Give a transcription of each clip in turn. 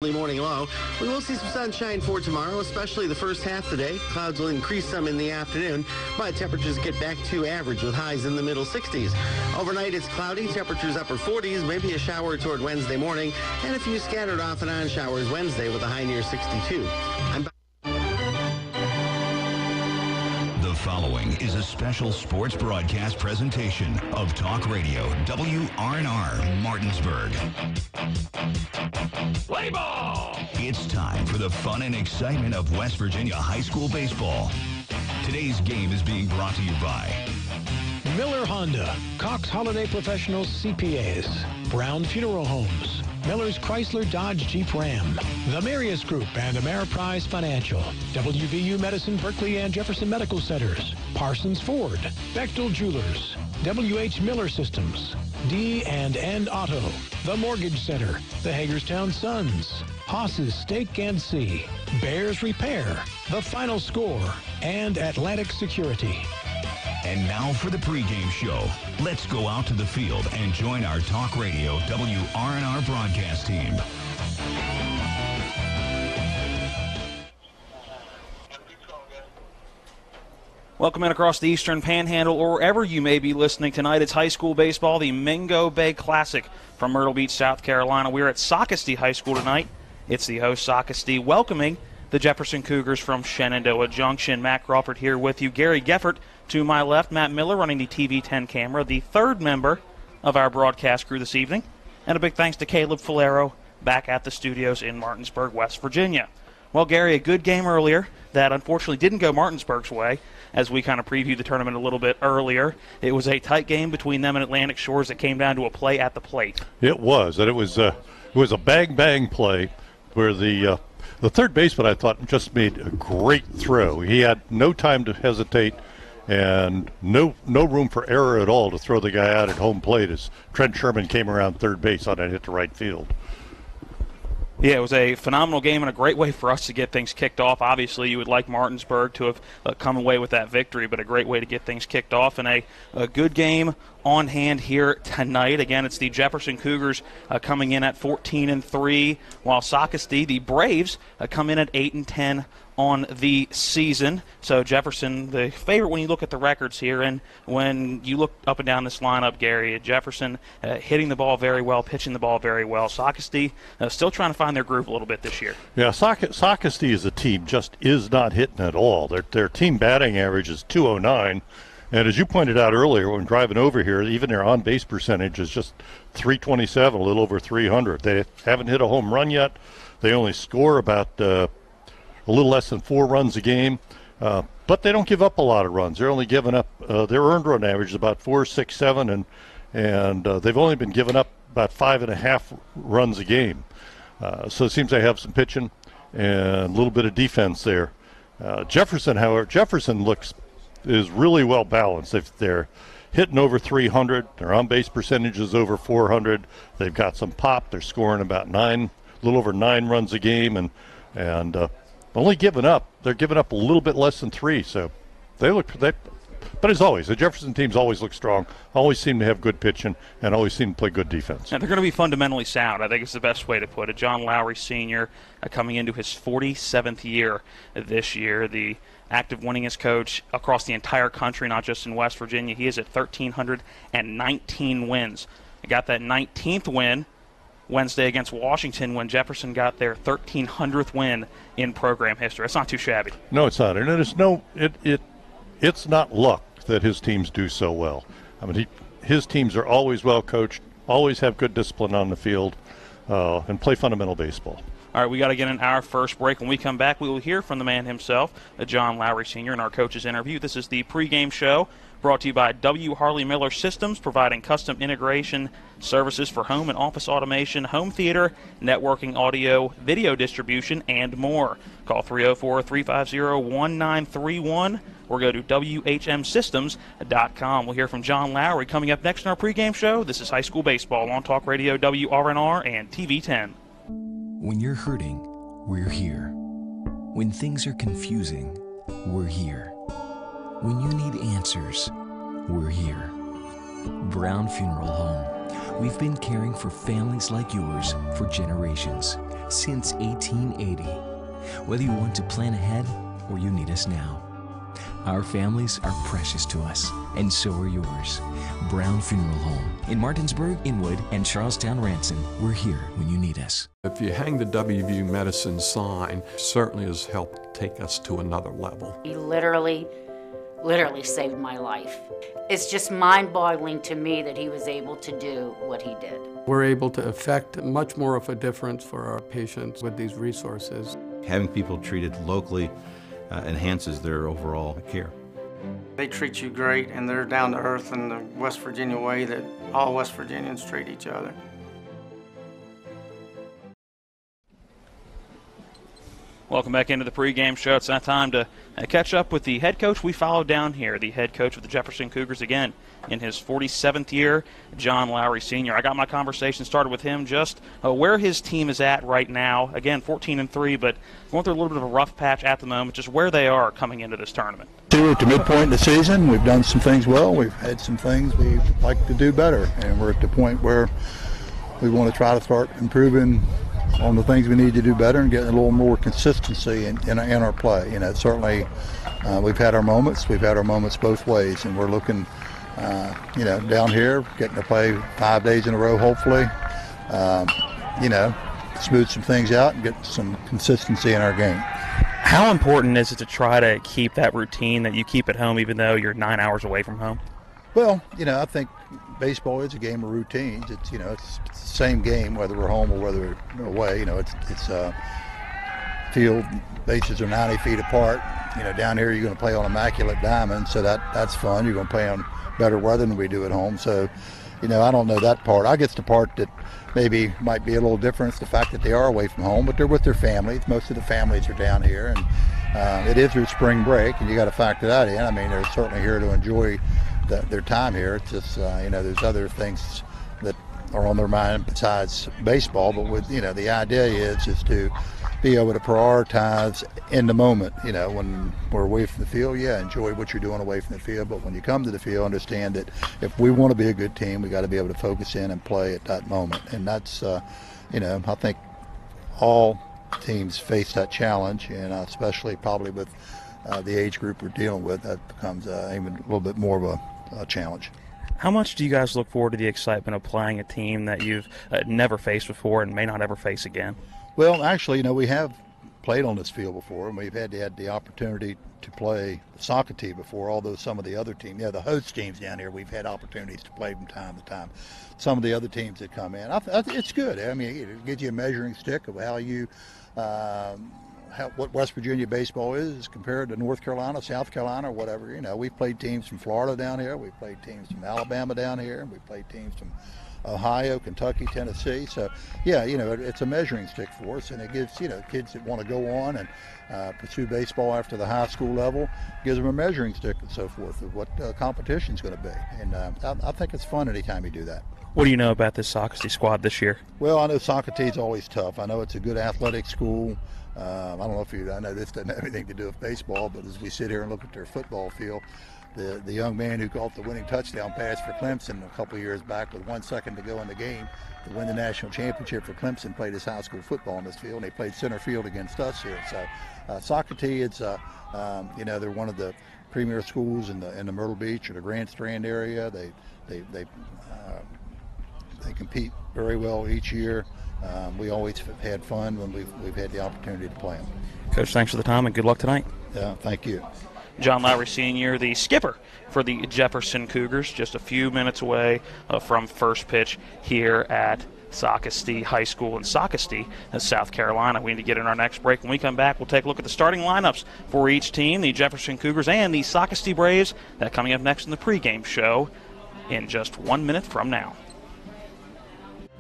Early morning low. We will see some sunshine for tomorrow, especially the first half of the day. Clouds will increase some in the afternoon, but temperatures get back to average with highs in the middle 60s. Overnight, it's cloudy, temperatures upper 40s, maybe a shower toward Wednesday morning, and a few scattered off and on showers Wednesday with a high near 62. The following is a special sports broadcast presentation of Talk Radio WRNR Martinsburg. Play ball! It's time for the fun and excitement of West Virginia high school baseball. Today's game is being brought to you by Miller Honda, Cox Holiday Professionals CPAs, Brown Funeral Homes, Miller's Chrysler Dodge Jeep Ram, the Marius Group and Ameriprise Financial, WVU Medicine Berkeley and Jefferson Medical Centers, Parsons Ford, Bechtel Jewelers, WH Miller Systems, D&N Auto, The Mortgage Center, the Hagerstown Suns, Haas's Steak and Sea, Bears Repair, The Final Score, and Atlantic Security. And now for the pregame show. Let's go out to the field and join our Talk Radio WRNR broadcast team. Welcome in across the Eastern Panhandle or wherever you may be listening tonight. It's high school baseball, the Mingo Bay Classic from Myrtle Beach, South Carolina. We're at Socastee High School tonight. It's the host, Socastee, welcoming the Jefferson Cougars from Shenandoah Junction. Matt Crawford here with you. Gary Geffert to my left. Matt Miller running the TV10 camera, the third member of our broadcast crew this evening. And a big thanks to Caleb Falero back at the studios in Martinsburg, West Virginia. Well, Gary, a good game earlier that unfortunately didn't go Martinsburg's way as we kind of previewed the tournament a little bit earlier. It was a tight game between them and Atlantic Shores that came down to a play at the plate. It was, and it was a bang-bang play where the third baseman, I thought, just made a great throw. He had no time to hesitate and no room for error at all to throw the guy out at home plate as Trent Sherman came around third base on it and hit to right field. Yeah, it was a phenomenal game and a great way for us to get things kicked off. Obviously, you would like Martinsburg to have come away with that victory, but a great way to get things kicked off and a good game on hand here tonight. Again, it's the Jefferson Cougars coming in at 14-3, while Socastee, the Braves, come in at 8-10 on the season. So Jefferson, the favorite when you look at the records here, and when you look up and down this lineup, Gary, Jefferson hitting the ball very well, pitching the ball very well. Socastee still trying to find their groove a little bit this year. Yeah, Socastee as a team just is not hitting at all. Their team batting average is .209, and as you pointed out earlier when driving over here, even their on-base percentage is just .327, a little over .300. They haven't hit a home run yet. They only score about a little less than 4 runs a game, but they don't give up a lot of runs. They're only giving up their earned run average is about 4, 6, 7, and they've only been giving up about 5.5 runs a game. So it seems they have some pitching and a little bit of defense there. Jefferson, however, is really well balanced. They're hitting over 300. Their on-base percentage is over 400. They've got some pop. They're scoring about a little over 9 runs a game, and only giving up. They're giving up a little bit less than 3. So but as always, the Jefferson teams always look strong, always seem to have good pitching, and always seem to play good defense. And they're going to be fundamentally sound, I think is the best way to put it. John Lowery Sr. Coming into his 47th year this year, the active winningest coach across the entire country, not just in West Virginia. He is at 1,319 wins. He got that 19th win Wednesday against Washington when Jefferson got their 1,300th win in program history. That's not too shabby. No, it's not. And it's not luck that his teams do so well. I mean, his teams are always well coached, always have good discipline on the field, and play fundamental baseball. All right, we got to get in our first break. When we come back, we will hear from the man himself, John Lowery Sr., in our coach's interview. This is the pregame show brought to you by W. Harley Miller Systems, providing custom integration services for home and office automation, home theater, networking, audio, video distribution, and more. Call 304-350-1931 or go to WHMsystems.com. We'll hear from John Lowery coming up next in our pregame show. This is high school baseball on Talk Radio WRNR and TV10. When you're hurting, we're here. When things are confusing, we're here. When you need answers, we're here. Brown Funeral Home. We've been caring for families like yours for generations. since 1880. Whether you want to plan ahead or you need us now. Our families are precious to us, and so are yours. Brown Funeral Home in Martinsburg, Inwood, and Charlestown Ranson. We're here when you need us. If you hang the WVU Medicine sign, certainly has helped take us to another level. He literally saved my life. It's just mind-boggling to me that he was able to do what he did. We're able to affect much more of a difference for our patients with these resources. Having people treated locally enhances their overall care. They treat you great, and they're down to earth in the West Virginia way that all West Virginians treat each other. Welcome back into the pregame show. It's that time to catch up with the head coach we followed down here, the head coach of the Jefferson Cougars again in his 47th year, John Lowery Sr. I got my conversation started with him just where his team is at right now. Again, 14-3, but going through a little bit of a rough patch at the moment, just where they are coming into this tournament. We're at the midpoint of the season. We've done some things well. We've had some things we'd like to do better, and we're at the point where we want to try to start improving on the things we need to do better and getting a little more consistency in our play. You know, certainly we've had our moments. We've had our moments both ways, and we're looking, down here, getting to play 5 days in a row, hopefully, smooth some things out and get some consistency in our game. How important is it to try to keep that routine that you keep at home even though you're 9 hours away from home? Well, I think baseball is a game of routines. It's it's the same game whether we're home or whether we're away. It's field bases are 90 feet apart. Down here you're going to play on immaculate diamonds, so that's fun. You're going to play on better weather than we do at home. So, I don't know that part. I guess the part that maybe might be a little different is the fact that they are away from home, but they're with their families. Most of the families are down here, and it is their spring break, and you got to factor that in. I mean, they're certainly here to enjoy their time here. It's just, there's other things that are on their mind besides baseball, but with, the idea is to be able to prioritize in the moment, when we're away from the field, enjoy what you're doing away from the field, but when you come to the field, understand that if we want to be a good team, we got to be able to focus in and play at that moment. And that's, I think all teams face that challenge, and especially probably with the age group we're dealing with, that becomes even a little bit more of a challenge. How much do you guys look forward to the excitement of playing a team that you've never faced before and may not ever face again? Well, actually, we have played on this field before, and we've had the opportunity to play Socastee before, although some of the other teams, the host teams down here, we've had opportunities to play from time to time. Some of the other teams that come in, it's good. I mean, it gives you a measuring stick of how you what West Virginia baseball is compared to North Carolina, South Carolina, or whatever. We've played teams from Florida down here. We've played teams from Alabama down here. We've played teams from Ohio, Kentucky, Tennessee. So, it's a measuring stick for us, and it gives, kids that want to go on and pursue baseball after the high school level, gives them a measuring stick and so forth of what competition's going to be. And I think it's fun anytime you do that. What do you know about this Socastee squad this year? Well, I know Socastee's always tough. I know it's a good athletic school. I don't know if I know this doesn't have anything to do with baseball, but as we sit here and look at their football field, the young man who caught the winning touchdown pass for Clemson a couple of years back with 1 second to go in the game to win the national championship for Clemson played his high school football in this field, and they played center field against us here. So Socastee, it's they're one of the premier schools in the Myrtle Beach or the Grand Strand area. They compete very well each year. We always have had fun when we've had the opportunity to play them. Coach, thanks for the time and good luck tonight. Yeah, thank you. John Lowery Sr., the skipper for the Jefferson Cougars, just a few minutes away from first pitch here at Socastee High School in Socastee, South Carolina. We need to get in our next break. When we come back, we'll take a look at the starting lineups for each team, the Jefferson Cougars and the Socastee Braves. That coming up next in the pregame show in just 1 minute from now.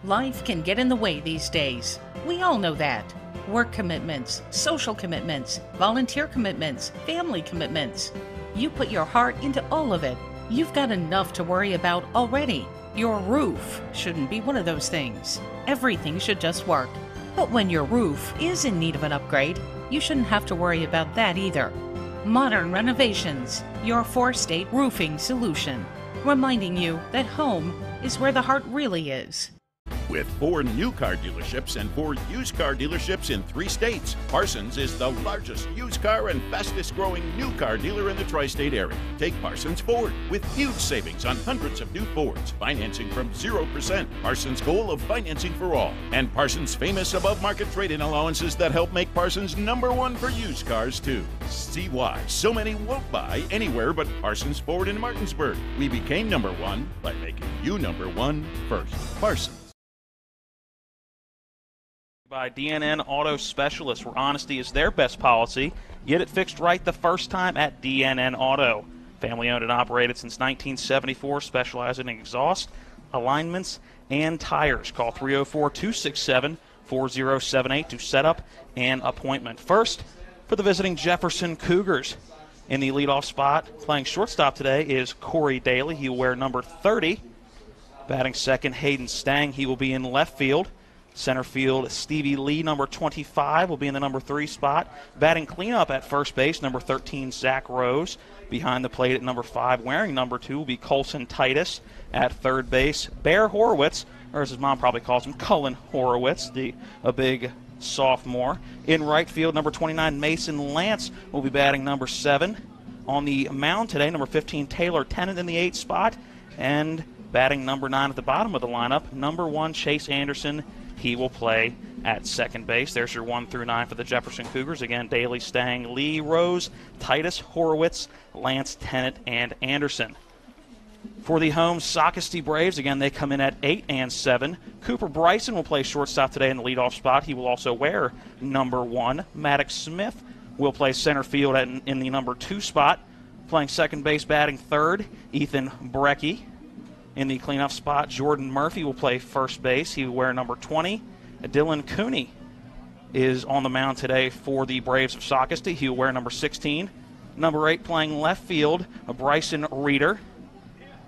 Life can get in the way these days. We all know that. Work commitments, social commitments, volunteer commitments, family commitments. You put your heart into all of it. You've got enough to worry about already. Your roof shouldn't be one of those things. Everything should just work. But when your roof is in need of an upgrade, you shouldn't have to worry about that either. Modern Renovations, your 4-state roofing solution. Reminding you that home is where the heart really is. With 4 new car dealerships and 4 used car dealerships in 3 states, Parsons is the largest used car and fastest growing new car dealer in the tri-state area. Take Parsons Ford with huge savings on hundreds of new Fords, financing from 0%, Parsons' goal of financing for all, and Parsons' famous above-market trade-in allowances that help make Parsons #1 for used cars, too. See why so many won't buy anywhere but Parsons Ford in Martinsburg. We became #1 by making you #1 first. Parsons. By DNN Auto Specialists, where honesty is their best policy. Get it fixed right the first time at DNN Auto. Family owned and operated since 1974, specializing in exhaust, alignments, and tires. Call 304-267-4078 to set up an appointment. First, for the visiting Jefferson Cougars. In the leadoff spot, playing shortstop today is Corey Daly. He will wear number 30. Batting second, Hayden Stang. He will be in left field. Center field, Stevie Lee, number 25, will be in the number 3 spot. Batting cleanup at first base, number 13, Zach Rose. Behind the plate at number 5, wearing number 2, will be Colson Titus. At third base, Bear Horowitz, or as his mom probably calls him, Cullen Horowitz, a big sophomore. In right field, number 29, Mason Lance, will be batting number 7. On the mound today, number 15, Taylor Tennant in the 8th spot. And batting number 9 at the bottom of the lineup, number 1, Chase Anderson. He will play at second base. There's your 1 through 9 for the Jefferson Cougars. Again, Daly, Stang, Lee, Rose, Titus, Horowitz, Lance, Tennant, and Anderson. For the home Socastee Braves, again, they come in at 8 and 7. Cooper Bryson will play shortstop today in the leadoff spot. He will also wear number 1. Maddox Smith will play center field in the number 2 spot. Playing second base, batting third, Ethan Brecky. In the cleanup spot, Jordan Murphy will play first base. He will wear number 20. Dylan Cooney is on the mound today for the Braves of Socastee. He will wear number 16. Number 8 playing left field, Bryson Reeder.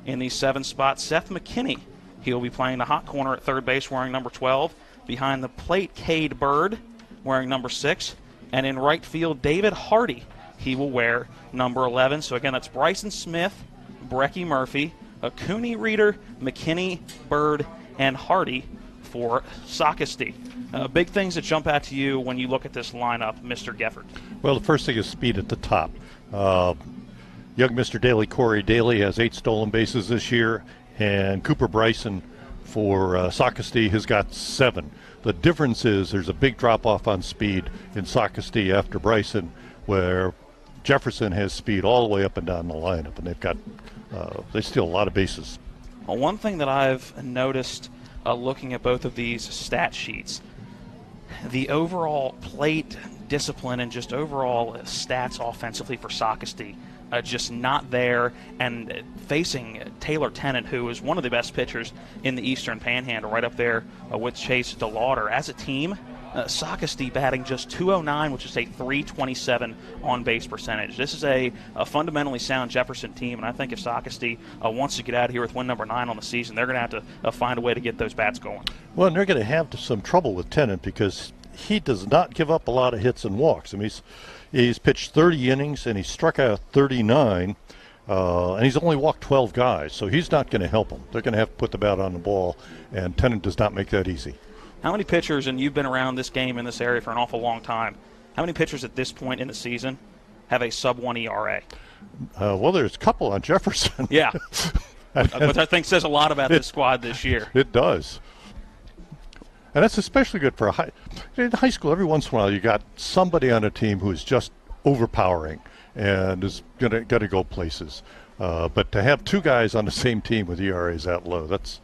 In the 7th spot, Seth McKinney. He will be playing the hot corner at third base, wearing number 12. Behind the plate, Cade Bird, wearing number 6. And in right field, David Hardy. He will wear number 11. So again, that's Bryson Smith, Brecky Murphy, Cooney, Reeder, McKinney, Bird, and Hardy for Socastee. Big things that jump out to you when you look at this lineup, Mr. Gefford. Well, the first thing is speed at the top. Young Mr. Daly, Corey Daly, has 8 stolen bases this year, and Cooper Bryson for Socastee has got 7. The difference is there's a big drop-off on speed in Socastee after Bryson, where Jefferson has speed all the way up and down the lineup, and they've got they steal a lot of bases. Well, one thing that I've noticed looking at both of these stat sheets, the overall plate discipline and just overall stats offensively for Socastee, just not there. And facing Taylor Tennant, who is one of the best pitchers in the Eastern Panhandle, right up there with Chase DeLauder. As a team, Socastee batting just .209, which is a .327 on-base percentage. This is a fundamentally sound Jefferson team, and I think if Socastee wants to get out of here with win number 9 on the season, they're going to have to find a way to get those bats going. Well, and they're going to have some trouble with Tennant because he does not give up a lot of hits and walks. I mean, he's pitched 30 innings, and he struck out 39, and he's only walked 12 guys, so he's not going to help them. They're going to have to put the bat on the ball, and Tennant does not make that easy. How many pitchers, and you've been around this game in this area for an awful long time, how many pitchers at this point in the season have a sub-1 ERA? Well, there's a couple on Jefferson. Yeah, which I think says a lot about this squad this year. It does. And that's especially good for in high school. Every once in a while you got somebody on a team who is just overpowering and is going to go places. But to have 2 guys on the same team with ERAs that low, that's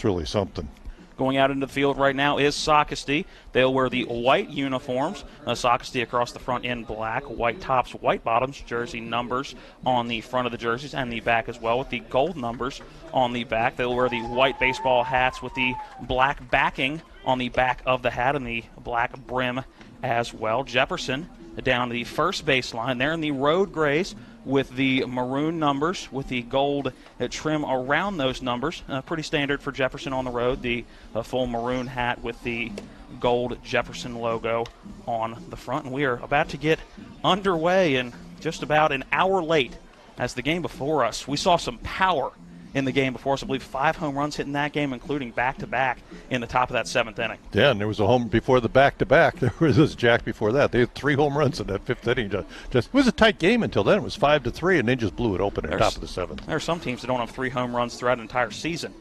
really something. Going out into the field right now is Socastee. They'll wear the white uniforms. Socastee across the front in black, white tops, white bottoms, jersey numbers on the front of the jerseys and the back as well with the gold numbers on the back. They'll wear the white baseball hats with the black backing on the back of the hat and the black brim as well. Jefferson down the first baseline. They're in the road grays with the maroon numbers, with the gold trim around those numbers. Pretty standard for Jefferson on the road. The full maroon hat with the gold Jefferson logo on the front. And we are about to get underway, and just about an hour late as the game before us. We saw some power in the game before us. I believe 5 home runs hit in that game, including back-to-back in the top of that 7th inning. Yeah, and there was a home before the back-to-back. There was this jack before that. They had 3 home runs in that 5th inning. It was a tight game until then. It was 5-3, and they just blew it open at the top of the 7th. There are some teams that don't have 3 home runs throughout an entire season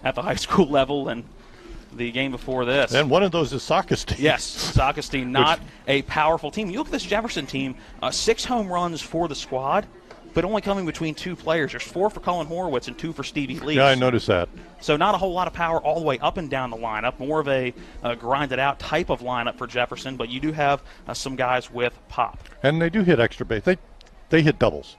at the high school level, and the game before this. And one of those is Socastee. Yes, Socastee, not a powerful team. You look at this Jefferson team, 6 home runs for the squad, but only coming between 2 players. There's 4 for Colin Horowitz and 2 for Stevie Lee. Yeah, I noticed that. So not a whole lot of power all the way up and down the lineup, more of a grinded-out type of lineup for Jefferson, but you do have some guys with pop. And they do hit extra base. They hit doubles.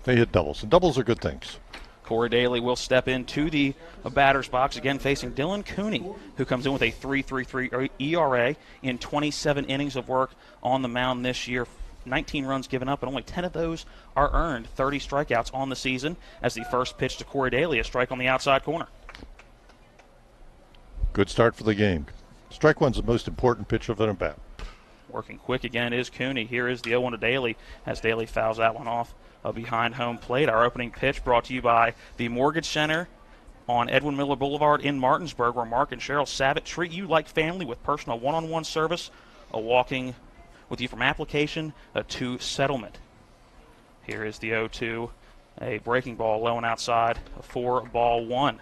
They hit doubles, and doubles are good things. Corey Daly will step into the batter's box, again facing Dylan Cooney, who comes in with a 3.33 ERA in 27 innings of work on the mound this year. 19 runs given up, and only 10 of those are earned. 30 strikeouts on the season as the first pitch to Corey Daly, a strike on the outside corner. Good start for the game. Strike one's the most important pitch of an at-bat. Working quick again is Cooney. Here is the 0-1 to Daly as Daly fouls that one off behind home plate. Our opening pitch brought to you by the Mortgage Center on Edwin Miller Boulevard in Martinsburg, where Mark and Cheryl Savitt treat you like family with personal one-on-one service, walking with you from application to settlement. Here is the 0-2, a breaking ball low and outside, a 4-1.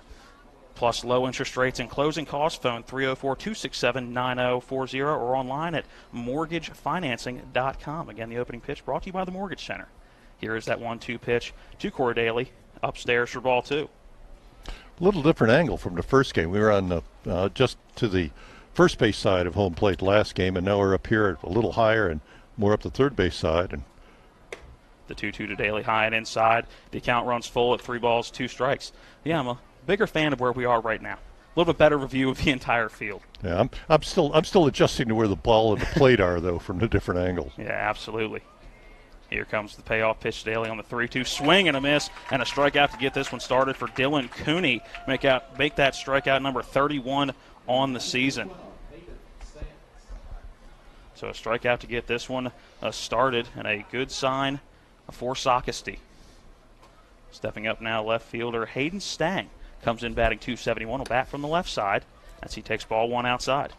Plus low interest rates and closing costs. Phone 304-267-9040 or online at mortgagefinancing.com. Again, the opening pitch brought to you by the Mortgage Center. Here is that 1-2 pitch to Corey Daly, upstairs for ball 2. A little different angle from the first game. We were on just to the first base side of home plate last game, and now we're up here a little higher and more up the third base side. And the 2-2 to Daly, high and inside. The count runs full at 3 balls, 2 strikes. Yeah, I'm a bigger fan of where we are right now. A little bit better review of the entire field. Yeah, I'm still adjusting to where the ball and the plate are, though, from the different angles. Yeah, absolutely. Here comes the payoff pitch to Daly on the 3-2. Swing and a miss, and a strikeout to get this one started for Dylan Cooney. Make that strikeout number 31 on the season. So a strikeout to get this one started, and a good sign for Socastee. Stepping up now, left fielder Hayden Stang comes in batting .271. Will bat from the left side as he takes ball 1 outside.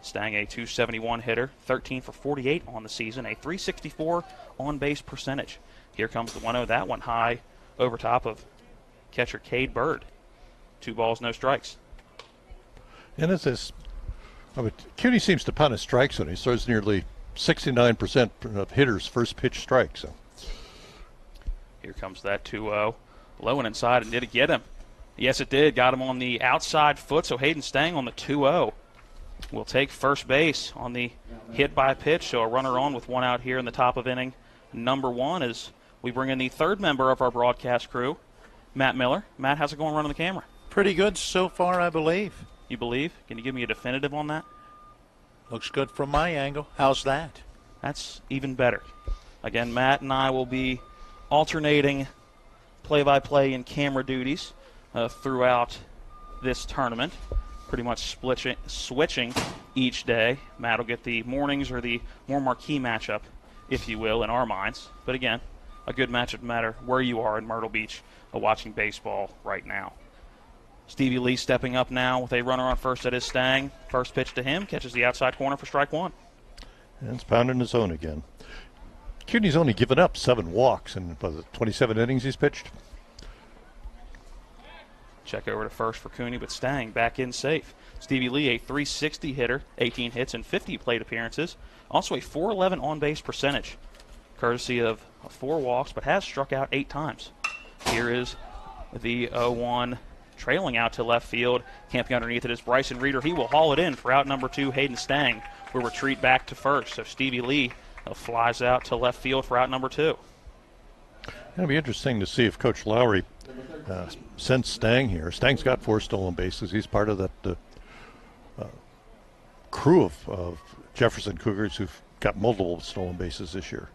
Stang, a .271 hitter, 13 for 48 on the season, a .364 on-base percentage. Here comes the 1-0. That one high over top of catcher Cade Bird. 2 balls, no strikes. And it's this. Cooney seems to punish strikes when he throws nearly 69% of hitters' first pitch strikes. So. Here comes that 2-0. Low and inside, and did it get him? Yes, it did. Got him on the outside foot, so Hayden Stang on the 2-0 will take first base on the hit by pitch. So a runner on with 1 out here in the top of inning number 1 as we bring in the third member of our broadcast crew, Matt Miller. Matt, how's it going running the camera? Pretty good so far, I believe. You believe? Can you give me a definitive on that? Looks good from my angle. How's that? That's even better. Again, Matt and I will be alternating play-by-play and camera duties throughout this tournament, pretty much switching each day. Matt will get the mornings or the more marquee matchup, if you will, in our minds. But again, a good matchup no matter where you are in Myrtle Beach watching baseball right now. Stevie Lee stepping up now with a runner on first at his Stang. First pitch to him, catches the outside corner for strike 1. And it's pounding his zone again. Cooney's only given up 7 walks in 27 innings he's pitched. Check over to first for Cooney, but Stang back in safe. Stevie Lee, a .360 hitter, 18 hits and 50 plate appearances. Also a .411 on-base percentage, courtesy of 4 walks, but has struck out 8 times. Here is the 0-1 trailing out to left field. Camping underneath it is Bryson Reeder. He will haul it in for out number 2, Hayden Stang. Will retreat back to first. So Stevie Lee flies out to left field for out number 2. It'll be interesting to see if Coach Lowery sends Stang here. Stang's got 4 stolen bases. He's part of that crew of Jefferson Cougars who've got multiple stolen bases this year.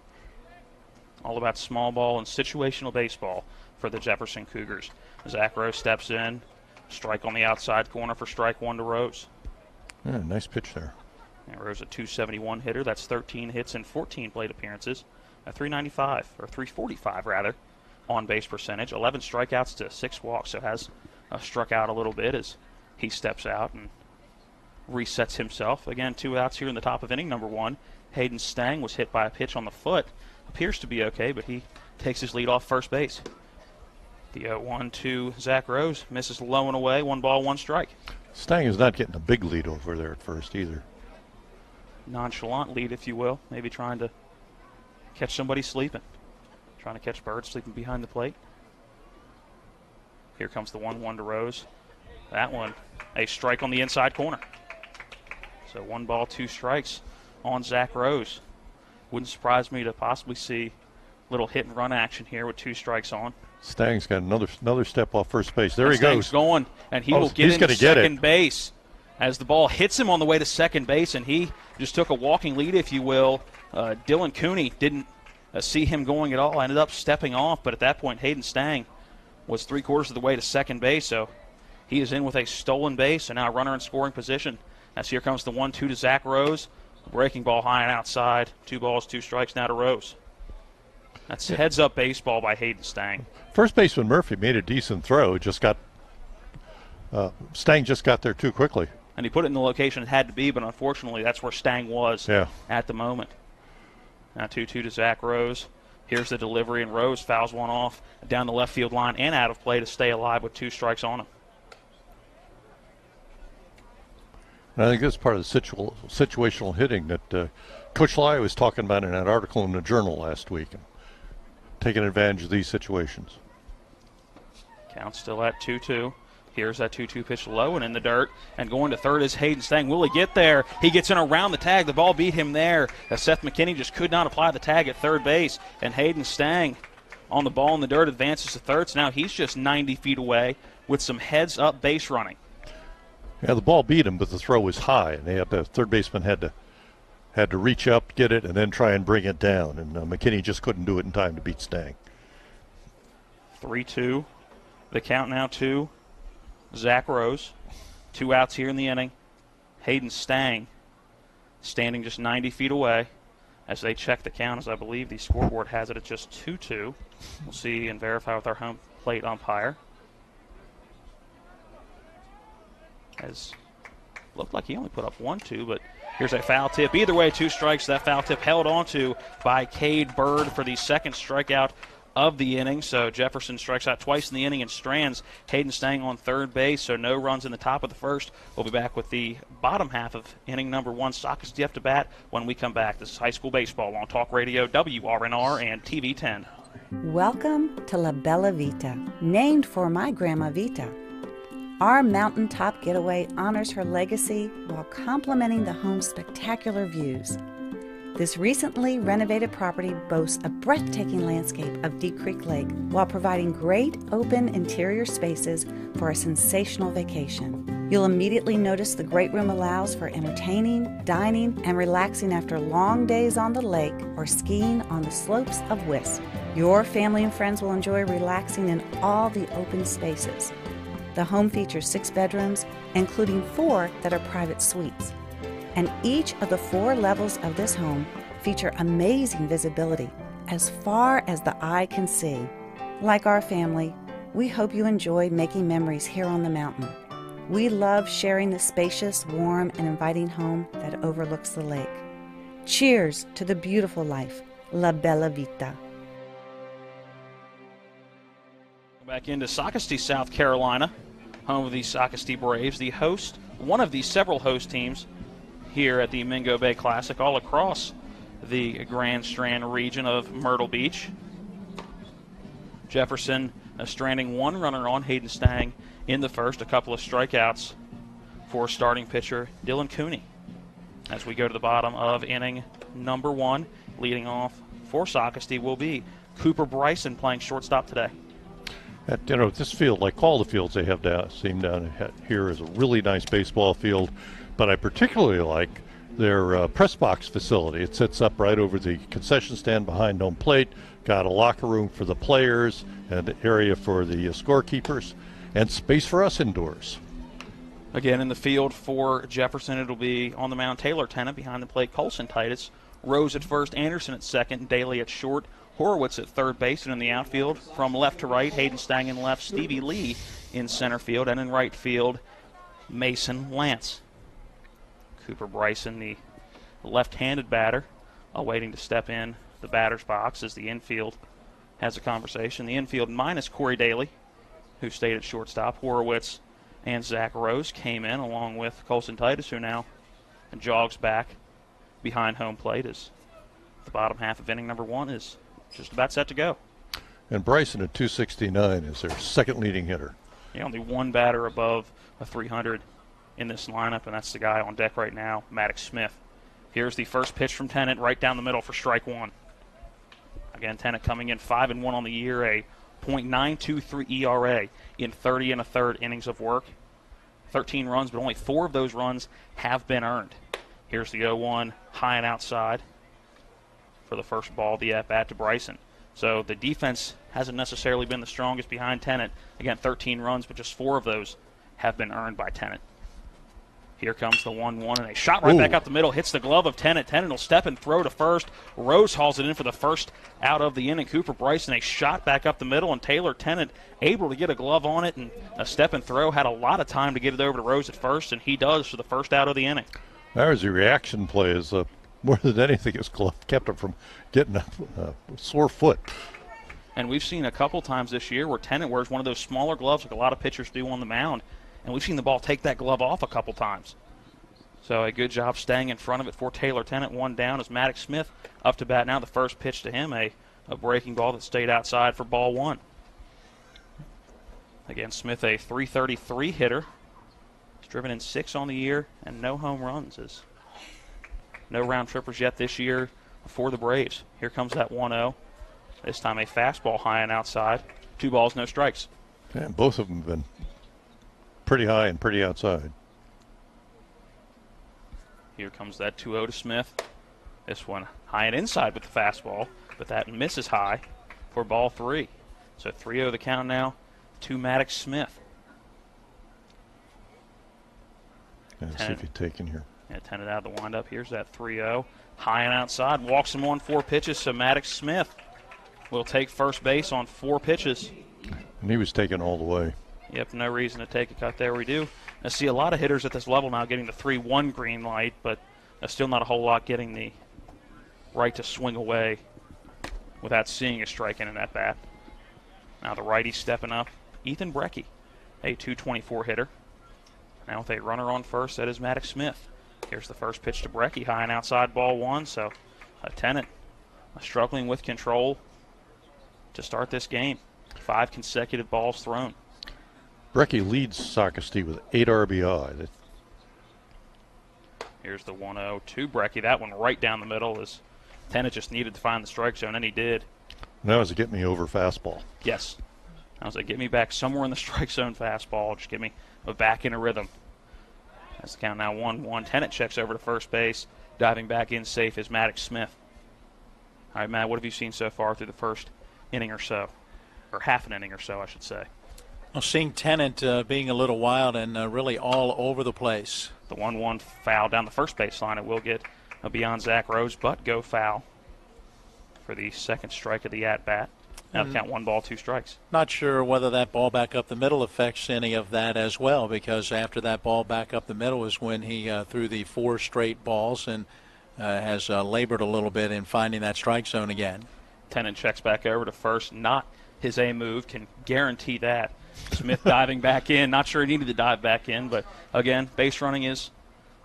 All about small ball and situational baseball for the Jefferson Cougars. Zach Rose steps in. Strike on the outside corner for strike 1 to Rose. Yeah, nice pitch there. And Rose, a .271 hitter. That's 13 hits and 14 plate appearances. A .395, or .345 rather, on-base percentage, 11 strikeouts to 6 walks, so has struck out a little bit as he steps out and resets himself. Again, 2 outs here in the top of inning number 1. Hayden Stang was hit by a pitch on the foot. Appears to be okay, but he takes his lead off first base. The 0-1 to Zach Rose misses low and away. 1 ball, 1 strike. Stang is not getting a big lead over there at first either. Nonchalant lead, if you will. Maybe trying to catch somebody sleeping. Trying to catch birds sleeping behind the plate. Here comes the 1-1 to Rose. That one, a strike on the inside corner. So 1 ball, 2 strikes on Zach Rose. Wouldn't surprise me to possibly see a little hit and run action here with 2 strikes on. Stang's got another step off first base. There he Stang's goes. Going, and he will get into get second base as the ball hits him on the way to second base, and he just took a walking lead, if you will. Dylan Cooney didn't see him going at all, ended up stepping off, but at that point Hayden Stang was 3/4 of the way to second base, so he is in with a stolen base, and now runner in scoring position as here comes the 1-2 to Zach Rose. Breaking ball high and outside. 2 balls, 2 strikes now to Rose. That's heads-up baseball by Hayden Stang. First baseman Murphy made a decent throw. Stang just got there too quickly. And he put it in the location it had to be, but unfortunately that's where Stang was at the moment. Now 2-2 to Zach Rose. Here's the delivery, and Rose fouls one off down the left field line and out of play to stay alive with 2 strikes on him. And I think that's part of the situational hitting that Coach Lai was talking about in that article in the Journal last week, taking advantage of these situations. Count still at 2-2. Here's that 2-2 pitch low and in the dirt. And going to third is Hayden Stang. Will he get there? He gets in around the tag. The ball beat him there. Seth McKinney just could not apply the tag at third base. And Hayden Stang on the ball in the dirt advances to third. So now he's just 90 feet away with some heads-up base running. Yeah, the ball beat him, but the throw was high. And the third baseman had to reach up, get it, and then try and bring it down. And McKinney just couldn't do it in time to beat Stang. 3-2. The count now to Zach Rose. 2 outs here in the inning. Hayden Stang standing just 90 feet away as they check the count, as I believe the scoreboard has it at just 2-2. We'll see and verify with our home plate umpire. As looked like he only put up 1-2, but here's a foul tip. Either way, 2 strikes. That foul tip held onto by Cade Bird for the second strikeout of the inning. So Jefferson strikes out twice in the inning and strands Hayden Stang on third base. So no runs in the top of the first. We'll be back with the bottom half of inning number 1. Socastee up to bat when we come back. This is high school baseball on Talk Radio, WRNR, and TV 10. Welcome to La Bella Vita, named for my Grandma Vita. Our mountaintop getaway honors her legacy while complementing the home's spectacular views. This recently renovated property boasts a breathtaking landscape of Deep Creek Lake while providing great open interior spaces for a sensational vacation. You'll immediately notice the great room allows for entertaining, dining, and relaxing after long days on the lake or skiing on the slopes of Wisp. Your family and friends will enjoy relaxing in all the open spaces. The home features 6 bedrooms, including 4 that are private suites. And each of the 4 levels of this home feature amazing visibility as far as the eye can see. Like our family, we hope you enjoy making memories here on the mountain. We love sharing the spacious, warm, and inviting home that overlooks the lake. Cheers to the beautiful life, La Bella Vita. Back into Socastee, South Carolina, home of the Socastee Braves, the host, one of the several host teams here at the Mingo Bay Classic all across the Grand Strand region of Myrtle Beach. Jefferson stranding 1 runner on Hayden Stang in the first, a couple of strikeouts for starting pitcher Dylan Cooney. As we go to the bottom of inning number 1, leading off for Socastee will be Cooper Bryson playing shortstop today. This field, like all the fields they have down here, is a really nice baseball field, but I particularly like their press box facility. It sits up right over the concession stand behind home plate, got a locker room for the players, and an area for the scorekeepers, and space for us indoors. Again, in the field for Jefferson, it'll be on the mound Taylor Tennant, behind the plate Colson Titus, Rose at first, Anderson at second, Daly at short, Horowitz at third base, and in the outfield from left to right, Hayden Stang in left, Stevie Lee in center field, and in right field, Mason Lance. Cooper Bryson, the left-handed batter, waiting to step in the batter's box as the infield has a conversation. The infield minus Corey Daly, who stayed at shortstop. Horowitz and Zach Rose came in along with Colson Titus, who now jogs back behind home plate as the bottom half of inning number 1 is just about set to go. And Bryson at 269 is their second leading hitter. Yeah, only one batter above a 300 in this lineup, and that's the guy on deck right now, Maddox Smith. Here's the first pitch from Tennant, right down the middle for strike 1. Again, Tennant coming in 5-1 on the year, a .923 ERA in 30 1/3 innings of work. 13 runs, but only 4 of those runs have been earned. Here's the 0-1, high and outside for the first ball, the at-bat to Bryson. So the defense hasn't necessarily been the strongest behind Tennant. Again, 13 runs, but just 4 of those have been earned by Tennant. Here comes the 1-1, and a shot right back out the middle. Hits the glove of Tennant. Tennant will step and throw to first. Rose hauls it in for the first out of the inning. Cooper Bryson, a shot back up the middle, and Taylor Tennant able to get a glove on it and a step and throw. Had a lot of time to get it over to Rose at first, and he does for the first out of the inning. That was a reaction play. Is more than anything, his glove kept him from getting a sore foot. And we've seen a couple times this year where Tennant wears one of those smaller gloves like a lot of pitchers do on the mound, and we've seen the ball take that glove off a couple times. So a good job staying in front of it for Taylor Tennant. 1 down as Maddox Smith up to bat now. The first pitch to him, a breaking ball that stayed outside for ball 1. Again, Smith a .333 hitter. He's driven in 6 on the year and no home runs. No round trippers yet this year for the Braves. Here comes that 1-0. This time a fastball high and outside. 2 balls, no strikes. And both of them have been pretty high and pretty outside. Here comes that 2-0 to Smith. This one high and inside with the fastball, but that misses high for ball 3. So 3-0 the count now to Maddox Smith. Let's see if he's taken here. Yeah, Tennant out of the windup. Here's that 3-0. High and outside. Walks him on 4 pitches, so Maddox Smith will take first base on 4 pitches. And he was taken all the way. Yep, no reason to take a cut there. We do see a lot of hitters at this level now getting the 3-1 green light, but still not a whole lot getting the right to swing away without seeing a strike in an at-bat. Now the righty stepping up, Ethan Brecky, a .224 hitter. Now with a runner on first, that is Maddox Smith. Here's the first pitch to Brecky, high and outside, ball 1. So Tennant struggling with control to start this game. 5 consecutive balls thrown. Brecky leads Socastee with 8 RBI. Here's the 1-0 to Brecky. That one right down the middle as Tennant just needed to find the strike zone, and he did. That was a get me over fastball. Yes. I was like, get me back somewhere in the strike zone fastball. Just get me back in a rhythm. That's the count now 1-1. Tennant checks over to first base. Diving back in safe is Maddox Smith. All right, Matt, what have you seen so far through the first inning or so? Or half an inning or so, I should say. Well, seeing Tennant being a little wild and really all over the place. The 1-1 foul down the first baseline. It will get beyond Zach Rose, but go foul for the second strike of the at-bat. Now the count 1 ball, 2 strikes. Not sure whether that ball back up the middle affects any of that as well, because after that ball back up the middle is when he threw the 4 straight balls and has labored a little bit in finding that strike zone again. Tennant checks back over to first. Not his A move, can guarantee that. Smith diving back in. Not sure he needed to dive back in, but again, base running is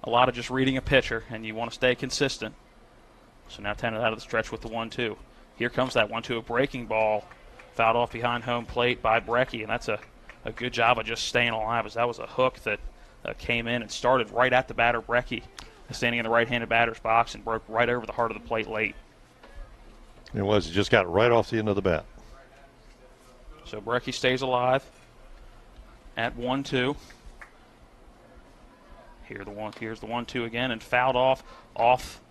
a lot of just reading a pitcher, and you want to stay consistent. So now Tennant out of the stretch with the 1-2. Here comes that 1-2, a breaking ball, fouled off behind home plate by Brecky, and that's a good job of just staying alive, as that was a hook that came in and started right at the batter, Brecky, standing in the right-handed batter's box and broke right over the heart of the plate late. It was. He just got right off the end of the bat. So Brecky stays alive at 1-2. Here's the 1-2 again, and fouled off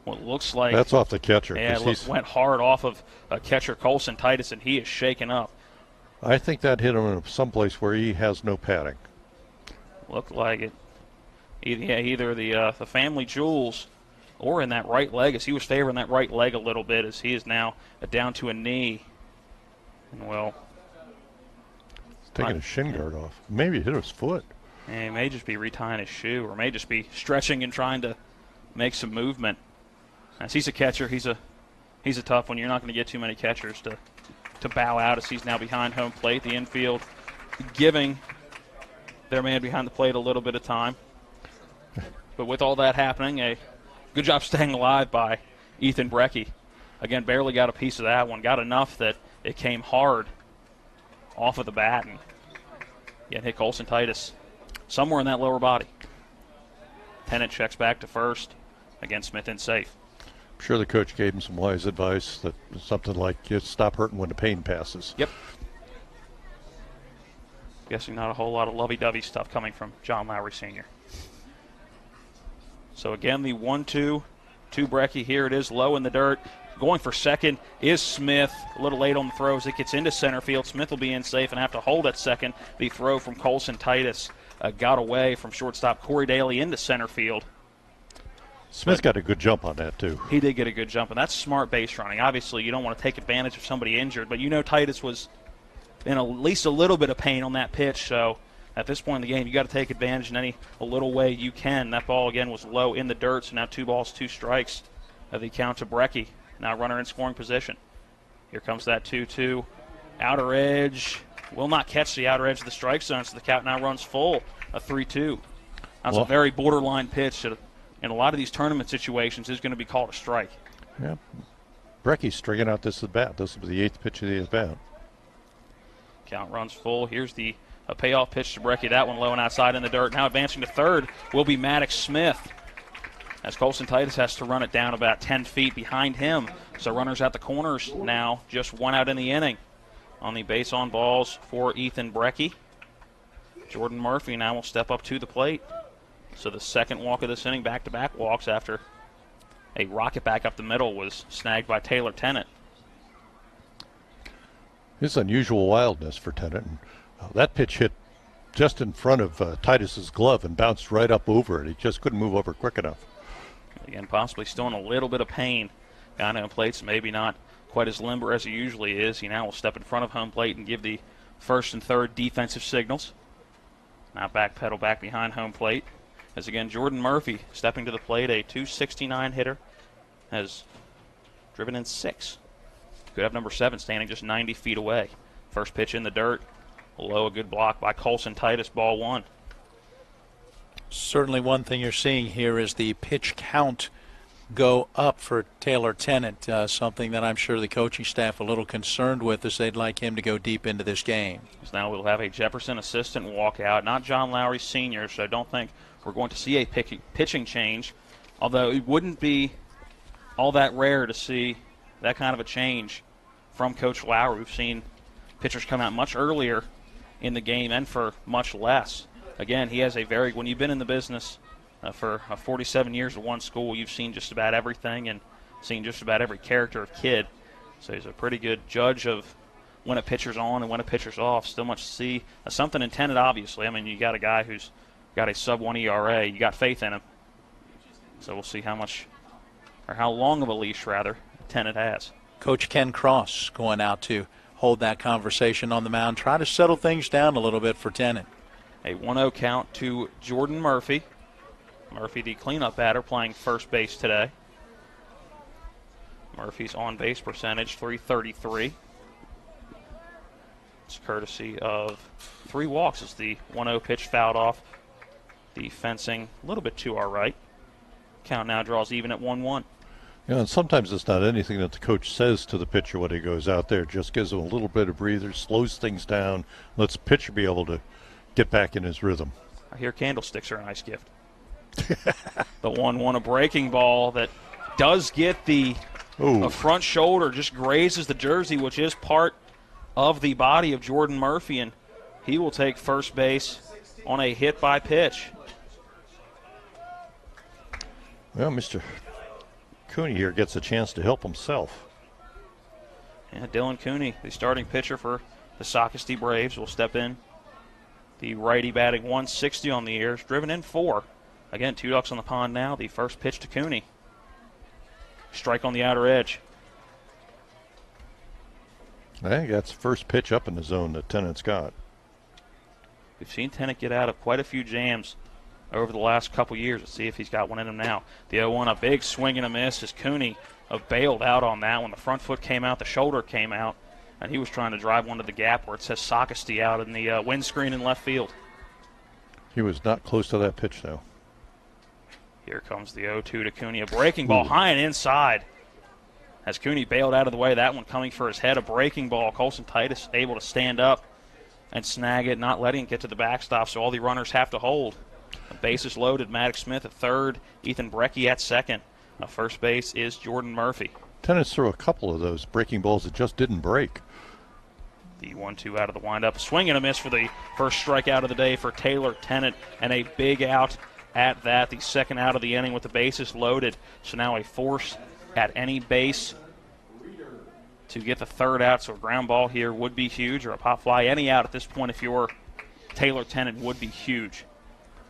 what looks like. That's off the catcher. Yeah, went hard off of catcher Colson Titus, and he is shaken up. I think that hit him in someplace where he has no padding. Looked like it. Either the family jewels or in that right leg, as he was favoring that right leg a little bit, as he is now down to a knee. And well, he's taking his shin guard off. Maybe hit his foot. And he may just be retying his shoe, or may just be stretching and trying to make some movement. As he's a catcher, he's a tough one. You're not going to get too many catchers to bow out, as he's now behind home plate. The infield giving their man behind the plate a little bit of time. But with all that happening, a good job staying alive by Ethan Brecky. Again, barely got a piece of that one. Got enough that it came hard off of the bat and yet hit Colson Titus somewhere in that lower body. Tennant checks back to first. Again, Smith in safe. I'm sure the coach gave him some wise advice, that something like, just stop hurting when the pain passes. Yep. Guessing not a whole lot of lovey-dovey stuff coming from John Lowery Sr. So again, the 1-2 to Brecky. Here it is, low in the dirt. Going for second is Smith. A little late on the throws. It gets into center field. Smith will be in safe and have to hold at second. The throw from Colson Titus got away from shortstop Corey Daly into center field. Smith got a good jump on that, too. He did get a good jump, and that's smart base running. Obviously, you don't want to take advantage of somebody injured, but you know Titus was in at least a little bit of pain on that pitch, so at this point in the game, you got to take advantage in any little way you can. That ball, again, was low in the dirt, so now 2 balls, 2 strikes of the count to Brecky. Now runner in scoring position. Here comes that 2-2. Outer edge. Will not catch the outer edge of the strike zone, so the count now runs full, a 3-2. That's a very borderline pitch that in a lot of these tournament situations is going to be called a strike. Yeah. Brecky's stringing out this at-bat. This will be the 8th pitch of the at-bat. Count runs full. Here's the payoff pitch to Brecky. That one low and outside in the dirt. Now advancing to third will be Maddox Smith, as Colson Titus has to run it down about 10 feet behind him. So runners at the corners now, just 1 out in the inning. On the base on balls for Ethan Brecky. Jordan Murphy now will step up to the plate. So the second walk of this inning, back-to-back walks after a rocket back up the middle was snagged by Taylor Tennant. It's unusual wildness for Tennant. That pitch hit just in front of Titus's glove and bounced right up over it. He just couldn't move over quick enough. Again, possibly still in a little bit of pain. Down home plate, so maybe not quite as limber as he usually is. He now will step in front of home plate and give the first and third defensive signals. Now backpedal back behind home plate. As again, Jordan Murphy stepping to the plate, a .269 hitter, has driven in 6. Could have number 7 standing just 90 feet away. First pitch in the dirt. Low, a good block by Colson Titus, ball 1. Certainly one thing you're seeing here is the pitch count go up for Taylor Tennant, something that I'm sure the coaching staff a little concerned with, as they'd like him to go deep into this game. So now we'll have a Jefferson assistant walk out, not John Lowery Sr., so I don't think we're going to see a pitching change, although it wouldn't be all that rare to see that kind of a change from Coach Lowery. We've seen pitchers come out much earlier in the game and for much less. Again, he has when you've been in the business for 47 years at one school, you've seen just about everything and seen just about every character of kid. So he's a pretty good judge of when a pitcher's on and when a pitcher's off. Still much to see. Something intended, obviously. I mean, you got a guy who's got a sub-1 ERA. You got faith in him. So we'll see how long of a leash, rather, Tennant has. Coach Ken Cross going out to hold that conversation on the mound, try to settle things down a little bit for Tennant. A 1-0 count to Jordan Murphy. Murphy, the cleanup batter, playing first base today. Murphy's on-base percentage, .333. It's courtesy of 3 walks as the 1-0 pitch fouled off the fencing a little bit to our right. Count now draws even at 1-1. Yeah, and sometimes it's not anything that the coach says to the pitcher when he goes out there. Just gives him a little bit of breather, slows things down, lets the pitcher be able to get back in his rhythm. I hear candlesticks are a nice gift. The 1-1, a breaking ball that does get the front shoulder, just grazes the jersey, which is part of the body of Jordan Murphy, and he will take first base on a hit by pitch. Well, Mr. Cooney here gets a chance to help himself. Yeah, Dylan Cooney, the starting pitcher for the Socastee Braves, will step in. The righty batting 160 on the year, driven in 4. Again, 2 ducks on the pond now. The first pitch to Cooney. strike on the outer edge. I think that's the first pitch up in the zone that Tennant's got. We've seen Tennant get out of quite a few jams over the last couple years. Let's see if he's got one in him now. The 0-1, a big swing and a miss as Cooney bailed out on that one. The front foot came out, the shoulder came out, and he was trying to drive one to the gap where it says Socastee out in the windscreen in left field. He was not close to that pitch, though. Here comes the 0-2 to Cooney. A breaking ball high and inside. As Cooney bailed out of the way, that one coming for his head. A breaking ball. Colson Titus able to stand up and snag it, not letting it get to the backstop, so all the runners have to hold. The bases loaded. Maddox Smith at third. Ethan Brecky at second. First base is Jordan Murphy. Tennant's threw a couple of those breaking balls that just didn't break. The 1-2 out of the windup. Swing and a miss for the first strikeout of the day for Taylor Tennant, and a big out at that. The second out of the inning with the bases loaded. So now a force at any base to get the third out. So a ground ball here would be huge, or a pop fly. Any out at this point if you're Taylor Tennant would be huge,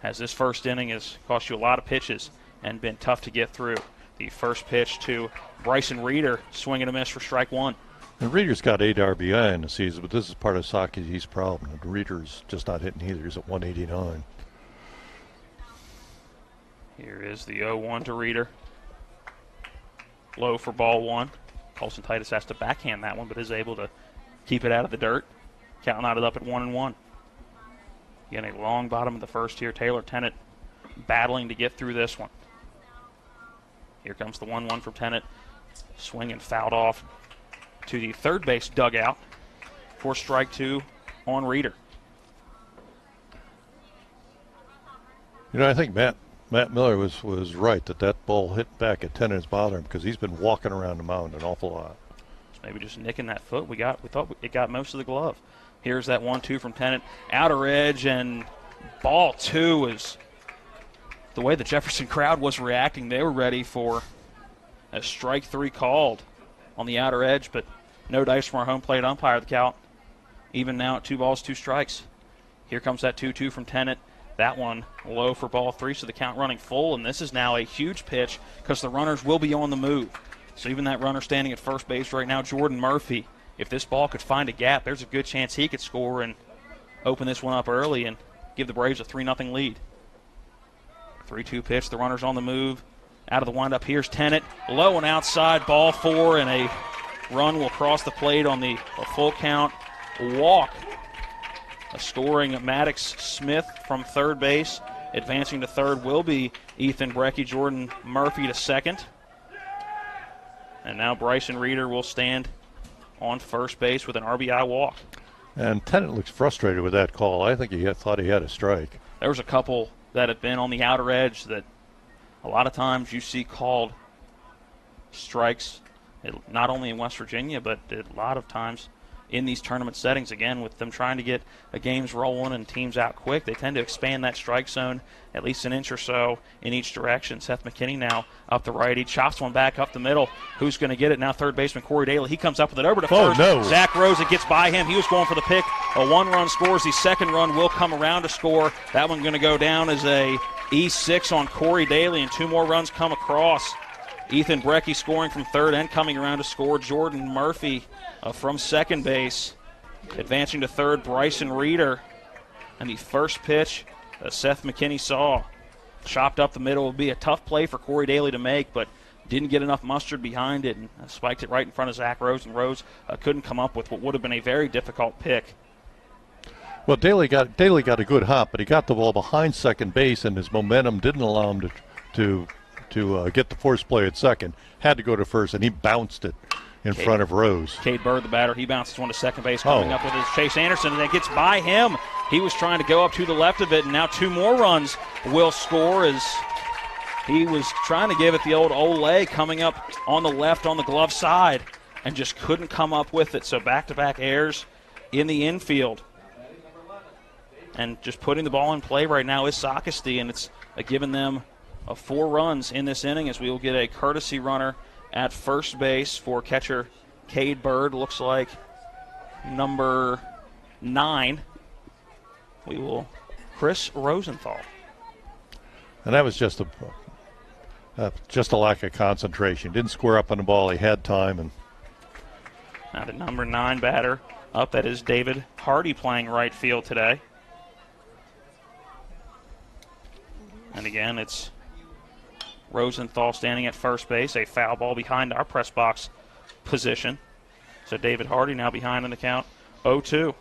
as this first inning has cost you a lot of pitches and been tough to get through. The first pitch to Bryson Reeder, swing and a miss for strike one. And Reeder's got 8 RBI in the season, but this is part of Socastee's problem. And Reeder's just not hitting either. He's at 189. Here is the 0-1 to Reeder. Low for ball one. Colson Titus has to backhand that one, but is able to keep it out of the dirt. Count knotted up at 1-1. Again, a long bottom of the first here. Taylor Tennant battling to get through this one. Here comes the 1-1 from Tennant. Swing and fouled off to the third base dugout for strike two on Reeder. You know, I think Matt Miller was right that ball hit back at Tennant's bottom, because he's been walking around the mound an awful lot. Maybe just nicking that foot. We thought it got most of the glove. Here's that 1-2 from Tennant. Outer edge, and ball two is the way the Jefferson crowd was reacting. They were ready for a strike three called on the outer edge, but no dice from our home plate umpire. The count even now at 2 balls, 2 strikes. Here comes that 2-2 from Tennant. That one low for ball three, so the count running full, and this is now a huge pitch because the runners will be on the move. So even that runner standing at first base right now, Jordan Murphy, if this ball could find a gap, there's a good chance he could score and open this one up early and give the Braves a 3-0 lead. 3-2 pitch, the runner's on the move. Out of the windup, here's Tennant. Low and outside, ball 4, and a run will cross the plate on the full count walk. Scoring Maddox Smith from third base. Advancing to third will be Ethan Brecky. Jordan Murphy to second. And now Bryson Reeder will stand on first base with an RBI walk. And Tennant looks frustrated with that call. I think he thought he had a strike. There was a couple that have been on the outer edge that a lot of times you see called strikes, not only in West Virginia, but a lot of times in these tournament settings. Again, with them trying to get games rolling and teams out quick, they tend to expand that strike zone at least an inch or so in each direction. Seth McKinney now up the right. He chops one back up the middle. Who's going to get it? Now third baseman Corey Daly. He comes up with it over to first. No. Zach Rosa gets by him. He was going for the pick. A 1-run scores. The second run will come around to score. That one going to go down as a E6 on Corey Daly, and 2 more runs come across. Ethan Brecky scoring from third and coming around to score. Jordan Murphy from second base. Advancing to third, Bryson Reeder. And the first pitch Seth McKinney saw chopped up the middle. Will be a tough play for Corey Daly to make, but didn't get enough mustard behind it and spiked it right in front of Zach Rose, and Rose couldn't come up with what would have been a very difficult pick. Well, Daly got a good hop, but he got the ball behind second base, and his momentum didn't allow him to get the force play at second. Had to go to first, and he bounced it in front of Rose. Cade Bird, the batter, he bounces one to second base, coming up with his Chase Anderson, and it gets by him. He was trying to go up to the left of it, and now 2 more runs will score as he was trying to give it the old Olay, coming up on the left on the glove side, and just couldn't come up with it. So back-to-back errors in the infield. And just putting the ball in play right now is Socastee, and it's given them 4 runs in this inning, as we will get a courtesy runner at first base for catcher Cade Bird. Looks like number 9. We will Chris Rosenthal. And that was just just a lack of concentration. Didn't square up on the ball. He had time. And now the number 9 batter up, that is David Hardy, playing right field today. And again, it's Rosenthal standing at first base, a foul ball behind our press box position. So David Hardy now behind in the count, 0-2.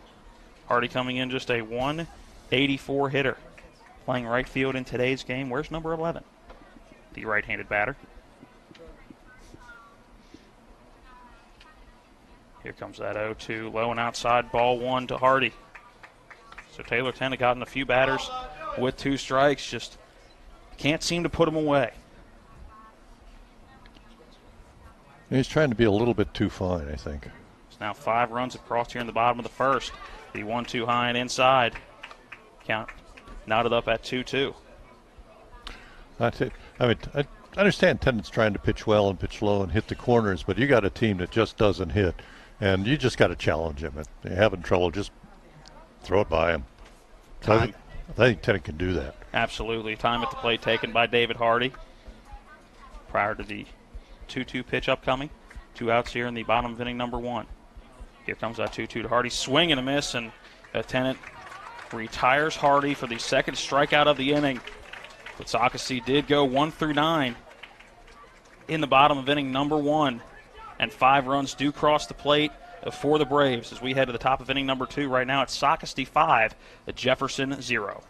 Hardy coming in just a 184 hitter. Playing right field in today's game. Where's number 11? The right-handed batter. Here comes that 0-2, low and outside, ball 1 to Hardy. So Taylor Tennant gotten a few batters with 2 strikes, just can't seem to put them away. He's trying to be a little bit too fine, I think. It's now 5 runs across here in the bottom of the first. The 1-2 high and inside. Count knotted up at 2-2. That's it. I mean, I understand Tennant's trying to pitch well and pitch low and hit the corners, but you got a team that just doesn't hit, and you just got to challenge him. If they're having trouble, just throw it by him. So I think Tennant can do that. Absolutely. Time at the plate taken by David Hardy prior to the 2-2 pitch upcoming. 2 outs here in the bottom of inning number 1. Here comes that 2-2 to Hardy. Swing and a miss, and Tennant retires Hardy for the second strikeout of the inning. But Socastee did go 1 through 9 in the bottom of inning number 1. And 5 runs do cross the plate for the Braves as we head to the top of inning number 2. Right now it's Socastee 5, Jefferson 0.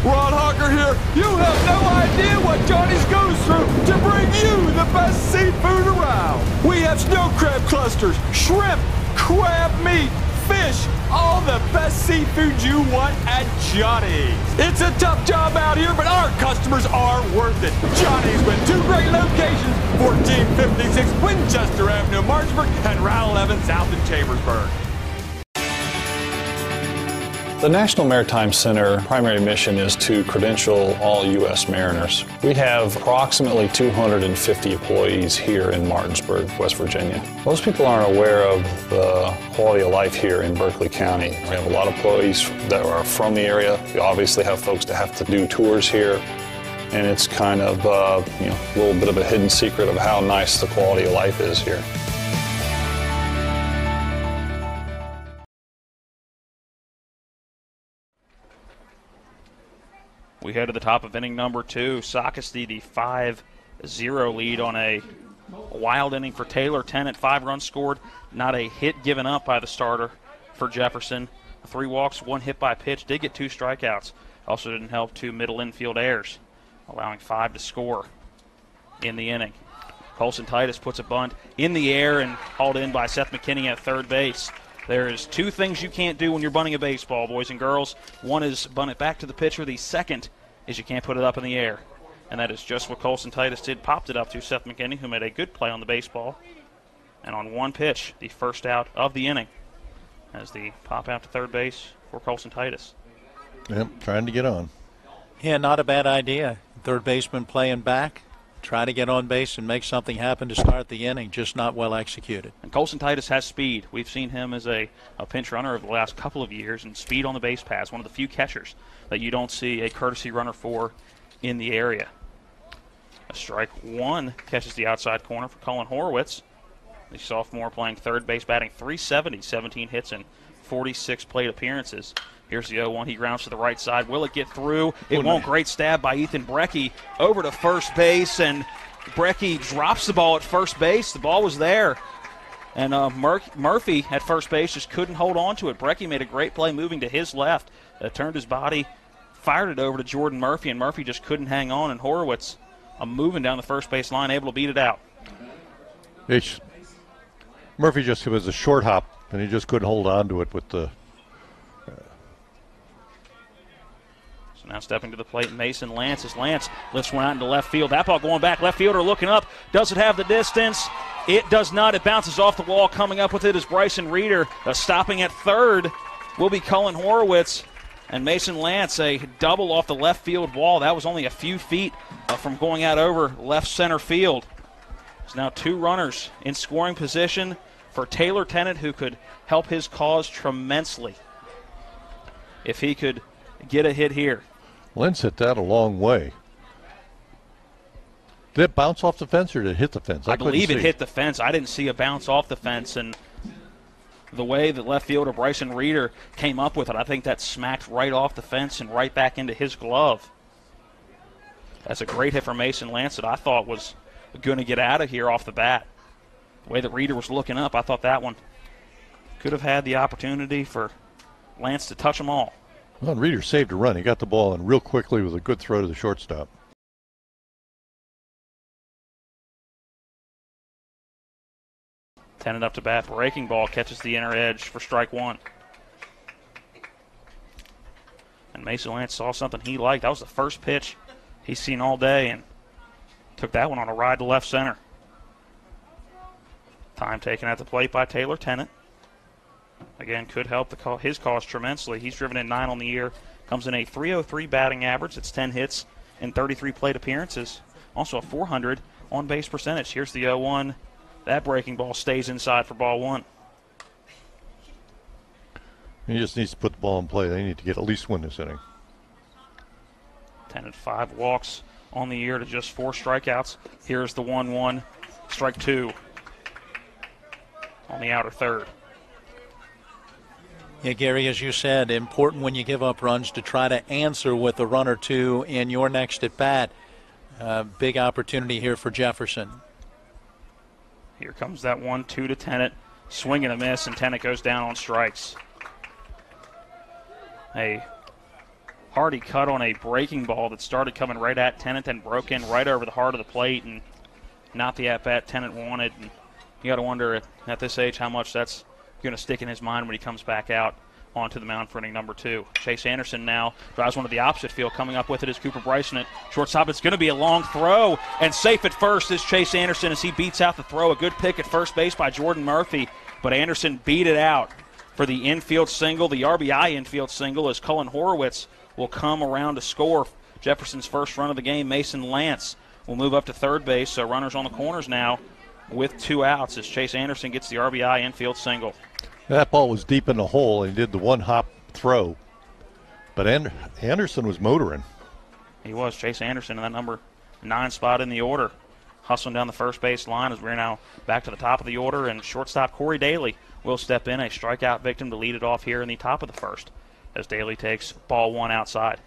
Ron Hawker here. You have no idea what Johnny's goes through to bring you the best seafood around. We have snow crab clusters, shrimp, crab meat, fish, all the best seafood you want at Johnny's. It's a tough job out here, but our customers are worth it. Johnny's with 2 great locations, 1456 Winchester Avenue, Martinsburg, and Route 11 south in Chambersburg. The National Maritime Center primary mission is to credential all U.S. mariners. We have approximately 250 employees here in Martinsburg, West Virginia. Most people aren't aware of the quality of life here in Berkeley County. We have a lot of employees that are from the area. We obviously have folks that have to do tours here, and it's kind of a little bit of a hidden secret of how nice the quality of life is here. We head to the top of inning number 2. Socastee the 5-0 lead on a wild inning for Taylor Tennant. 5 runs scored, not a hit given up by the starter for Jefferson. 3 walks, 1 hit by pitch. Did get 2 strikeouts. Also didn't help 2 middle infield errors, allowing 5 to score in the inning. Colson Titus puts a bunt in the air and hauled in by Seth McKinney at third base. There's 2 things you can't do when you're bunting a baseball, boys and girls. One is bunt it back to the pitcher. The second is you can't put it up in the air. And that is just what Colson Titus did. Popped it up to Seth McKinney, who made a good play on the baseball. And on 1 pitch, the first out of the inning, as the pop out to third base for Colson Titus. Yep, trying to get on. Yeah, not a bad idea. Third baseman playing back. Try to get on base and make something happen to start the inning, just not well executed. And Colson Titus has speed. We've seen him as a pinch runner over the last couple of years, and speed on the base paths, one of the few catchers that you don't see a courtesy runner for in the area. A strike 1 catches the outside corner for Colin Horowitz. The sophomore playing third base, batting .370, 17 hits and 46 plate appearances. Here's the 0-1. He grounds to the right side. Will it get through? It won't. Great stab by Ethan Brecky over to first base, and Brecky drops the ball at first base. The ball was there, and Murphy at first base just couldn't hold on to it. Brecky made a great play moving to his left, turned his body, fired it over to Jordan Murphy, and Murphy just couldn't hang on, and Horowitz moving down the first base line, able to beat it out. Murphy just was a short hop, and he just couldn't hold on to it with the... So now stepping to the plate, Mason Lance, as Lance lifts one out into left field. That ball going back, left fielder looking up. Does it have the distance? It does not. It bounces off the wall. Coming up with it is Bryson Reeder. Stopping at third will be Cullen Horowitz. And Mason Lance, a double off the left field wall. That was only a few feet from going out over left center field. There's now 2 runners in scoring position for Taylor Tennant, who could help his cause tremendously if he could get a hit here. Lentz hit that a long way. Did it bounce off the fence or did it hit the fence? I believe it hit the fence. I didn't see a bounce off the fence, and the way that left fielder Bryson Reeder came up with it, I think that smacked right off the fence and right back into his glove. That's a great hit for Mason Lance that I thought was going to get out of here off the bat. The way that Reeder was looking up, I thought that one could have had the opportunity for Lance to touch them all. Well, Reeder saved a run. He got the ball in real quickly with a good throw to the shortstop. Tennant up to bat, breaking ball, catches the inner edge for strike one. And Mason Lance saw something he liked. That was the first pitch he's seen all day and took that one on a ride to left center. Time taken at the plate by Taylor Tennant. Again, could help his cause tremendously. He's driven in 9 on the year. Comes in a .303 batting average. It's 10 hits and 33 plate appearances. Also a .400 on-base percentage. Here's the 0-1. That breaking ball stays inside for ball one. He just needs to put the ball in play. They need to get at least one this inning. Tennant 5 walks on the year to just 4 strikeouts. Here's the 1-1. Strike 2 on the outer third. Yeah, Gary, as you said, important when you give up runs to try to answer with a run or two in your next at bat. Big opportunity here for Jefferson. Here comes that 1-2 to Tennant. Swing and a miss, and Tennant goes down on strikes. A hardy cut on a breaking ball that started coming right at Tennant, then broke in right over the heart of the plate, and not the at-bat Tennant wanted. And you got to wonder at this age how much that's going to stick in his mind when he comes back out onto the mound for inning number 2. Chase Anderson now drives one to the opposite field. Coming up with it is Cooper Bryson at shortstop. It's going to be a long throw, and safe at first is Chase Anderson as he beats out the throw. A good pick at first base by Jordan Murphy, but Anderson beat it out for the infield single, the RBI infield single, as Cullen Horowitz will come around to score Jefferson's first run of the game. Mason Lance will move up to third base, so runners on the corners now with 2 outs as Chase Anderson gets the RBI infield single. That ball was deep in the hole, and he did the one-hop throw. But Anderson was motoring. He was. Chase Anderson in that number 9 spot in the order. Hustling down the first base line as we're now back to the top of the order, and shortstop Corey Daly will step in, a strikeout victim, to lead it off here in the top of the first as Daly takes ball 1 outside.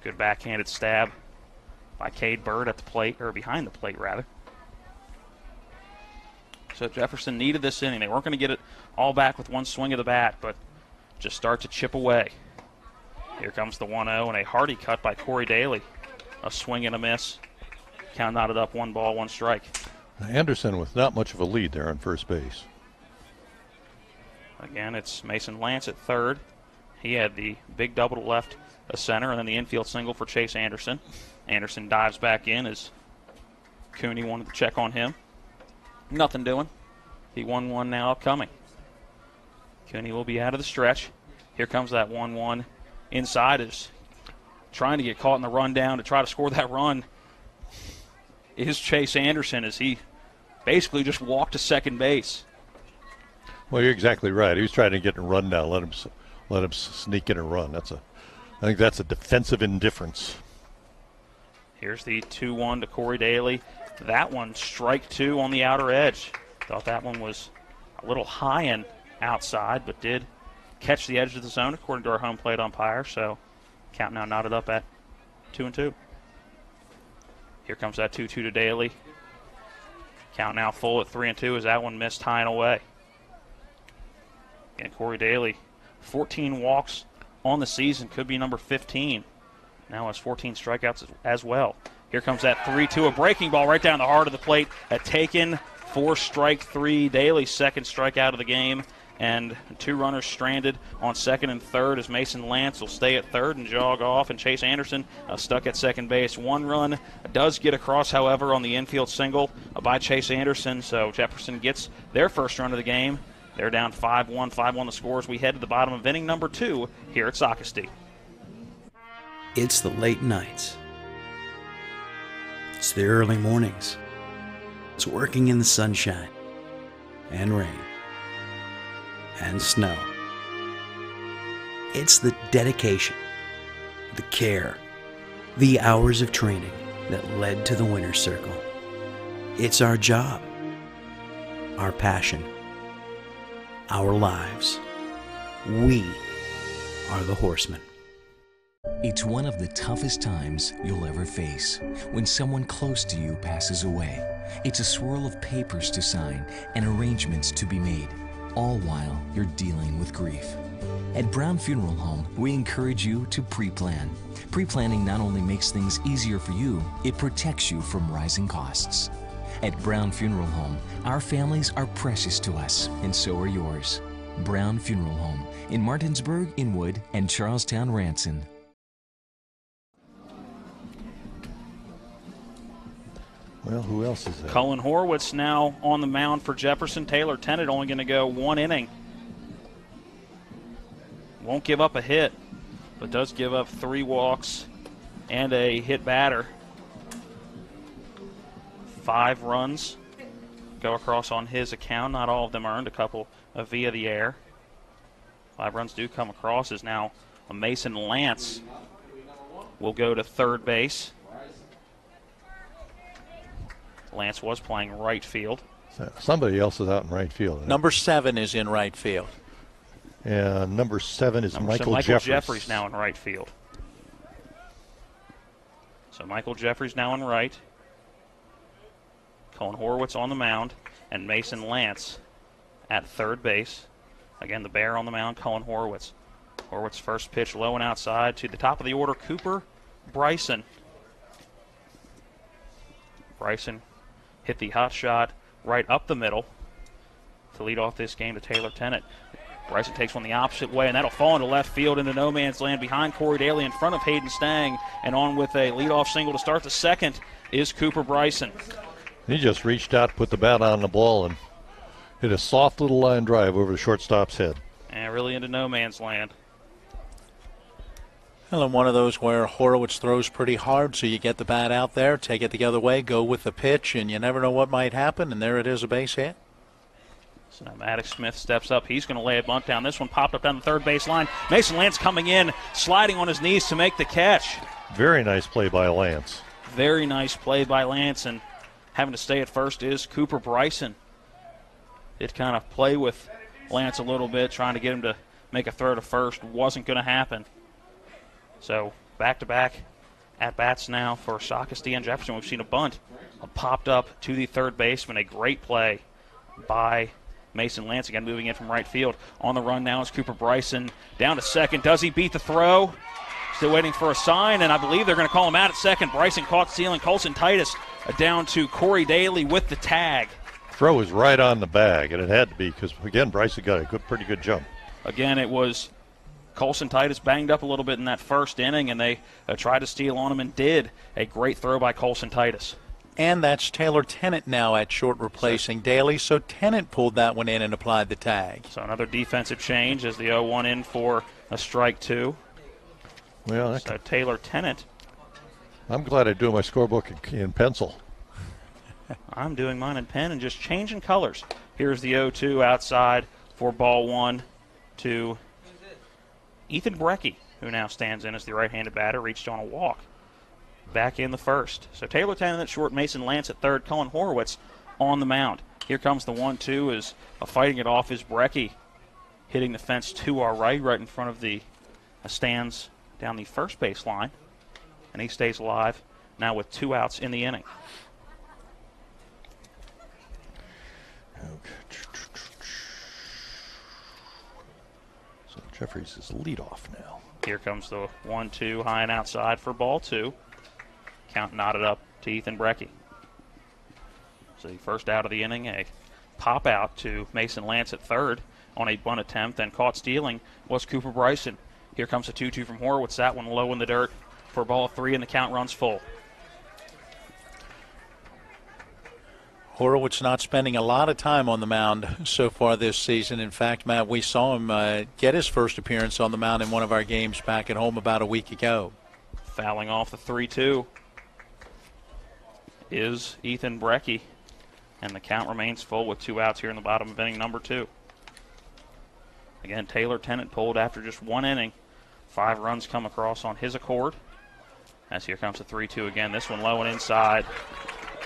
Good backhanded stab by Cade Bird at the plate, or behind the plate, rather. So Jefferson needed this inning. They weren't going to get it all back with one swing of the bat, but just start to chip away. Here comes the 1-0 and a hardy cut by Corey Daly. A swing and a miss. Count knotted up, 1 ball, 1 strike. Anderson with not much of a lead there on first base. Again, it's Mason Lance at third. He had the big double to left of center, and then the infield single for Chase Anderson. Anderson dives back in as Cooney wanted to check on him. Nothing doing. The 1-1 now upcoming. Cooney will be out of the stretch. Here comes that 1-1 inside, is trying to get caught in the rundown to try to score that run is Chase Anderson, as he basically just walked to second base. Well, you're exactly right. He was trying to get a run down, let him sneak in a run. I think that's a defensive indifference. Here's the 2-1 to Corey Daly. That one, strike 2 on the outer edge. Thought that one was a little high and outside, but did catch the edge of the zone according to our home plate umpire. So count now knotted up at 2-2. Here comes that 2-2 to Daly. Count now full at 3-2 as that one missed high and away. And Corey Daly, 14 walks on the season, could be number 15. Now has 14 strikeouts as well. Here comes that 3-2, a breaking ball right down the heart of the plate. A taken for strike 3. Daly's second strikeout of the game. And 2 runners stranded on second and third as Mason Lance will stay at third and jog off. And Chase Anderson stuck at second base. 1 run does get across, however, on the infield single by Chase Anderson. So Jefferson gets their first run of the game. They're down 5-1, 5-1 the scores. We head to the bottom of inning number 2 here at Socastee. It's the late nights. It's the early mornings. It's working in the sunshine and rain and snow. It's the dedication, the care, the hours of training, that led to the winner's circle. It's our job, our passion, our lives. We are the Horsemen. It's one of the toughest times you'll ever face when someone close to you passes away. It's a swirl of papers to sign and arrangements to be made, all while you're dealing with grief. At Brown Funeral Home, we encourage you to pre-plan. Pre-planning not only makes things easier for you, it protects you from rising costs. At Brown Funeral Home, our families are precious to us, and so are yours. Brown Funeral Home in Martinsburg, Inwood, and Charlestown, Ranson. Well, who else is there? Cullen Horwitz now on the mound for Jefferson. Taylor Tennant only going to go 1 inning. Won't give up a hit, but does give up 3 walks and a hit batter. 5 runs go across on his account. Not all of them earned, a couple via the air. 5 runs do come across as now a Mason Lance will go to third base. Lance was playing right field. Somebody else is out in right field. Number 7 is in right field. And number 7 is Michael Jeffries. Jeffries now in right field. So Michael Jeffries now in right. Cullen Horwitz on the mound, and Mason Lance at third base. Again, the Bear on the mound, Cullen Horwitz. Horwitz first pitch low and outside to the top of the order, Cooper Bryson. Bryson hit the hot shot right up the middle to lead off this game to Taylor Tennant. Bryson takes one the opposite way, and that'll fall into left field into no man's land behind Corey Daly in front of Hayden Stang. And on with a leadoff single to start the second is Cooper Bryson. He just reached out, put the bat on the ball, and hit a soft little line drive over the shortstop's head. And really into no man's land. Well, and one of those where Horowitz throws pretty hard, so you get the bat out there, take it the other way, go with the pitch, and you never know what might happen, and there it is, a base hit. So now Maddox Smith steps up. He's going to lay a bunt down. This one popped up down the third base line. Mason Lance coming in, sliding on his knees to make the catch. Very nice play by Lance. Very nice play by Lance, and having to stay at first is Cooper Bryson. Did kind of play with Lance a little bit, trying to get him to make a throw to first. Wasn't going to happen. So back-to-back at-bats now for Socastee and Jefferson. We've seen a bunt popped up to the third baseman. A great play by Mason Lance, again moving in from right field. On the run now is Cooper Bryson. Down to second. Does he beat the throw? Still waiting for a sign, and I believe they're going to call him out at second. Bryson caught stealing. Colson Titus down to Corey Daly with the tag. Throw was right on the bag, and it had to be because, again, Bryson got a pretty good jump. Again, it was Colson Titus banged up a little bit in that first inning, and they tried to steal on him and did. A great throw by Colson Titus. And that's Taylor Tennant now at short replacing Daly, so Tennant pulled that one in and applied the tag. So another defensive change as the 0-1 in for a strike 2. Well, so Taylor Tennant. I'm glad I do my scorebook in pencil. I'm doing mine in pen and just changing colors. Here's the 0-2 outside for ball 1 to Ethan Brecky, who now stands in as the right-handed batter, reached on a walk back in the first. So Taylor Tennant at short, Mason Lance at third, Cullen Horowitz on the mound. Here comes the 1-2 as fighting it off is Brecky, hitting the fence to our right in front of the stands down the first base line. And he stays alive now with 2 outs in the inning. So Jeffries is leadoff now. Here comes the 1-2 high and outside for ball 2. Count knotted up to Ethan Brecky. So the first out of the inning, a pop out to Mason Lance at third on a bunt attempt, then caught stealing was Cooper Bryson. Here comes a 2-2 from Horowitz. That one low in the dirt for ball 3, and the count runs full. Horowitz not spending a lot of time on the mound so far this season. In fact, Matt, we saw him get his first appearance on the mound in one of our games back at home about a week ago. Fouling off the 3-2 is Ethan Brecky, and the count remains full with 2 outs here in the bottom of inning number 2. Again, Taylor Tennant pulled after just 1 inning. 5 runs come across on his accord. As here comes the 3-2 again. This one low and inside.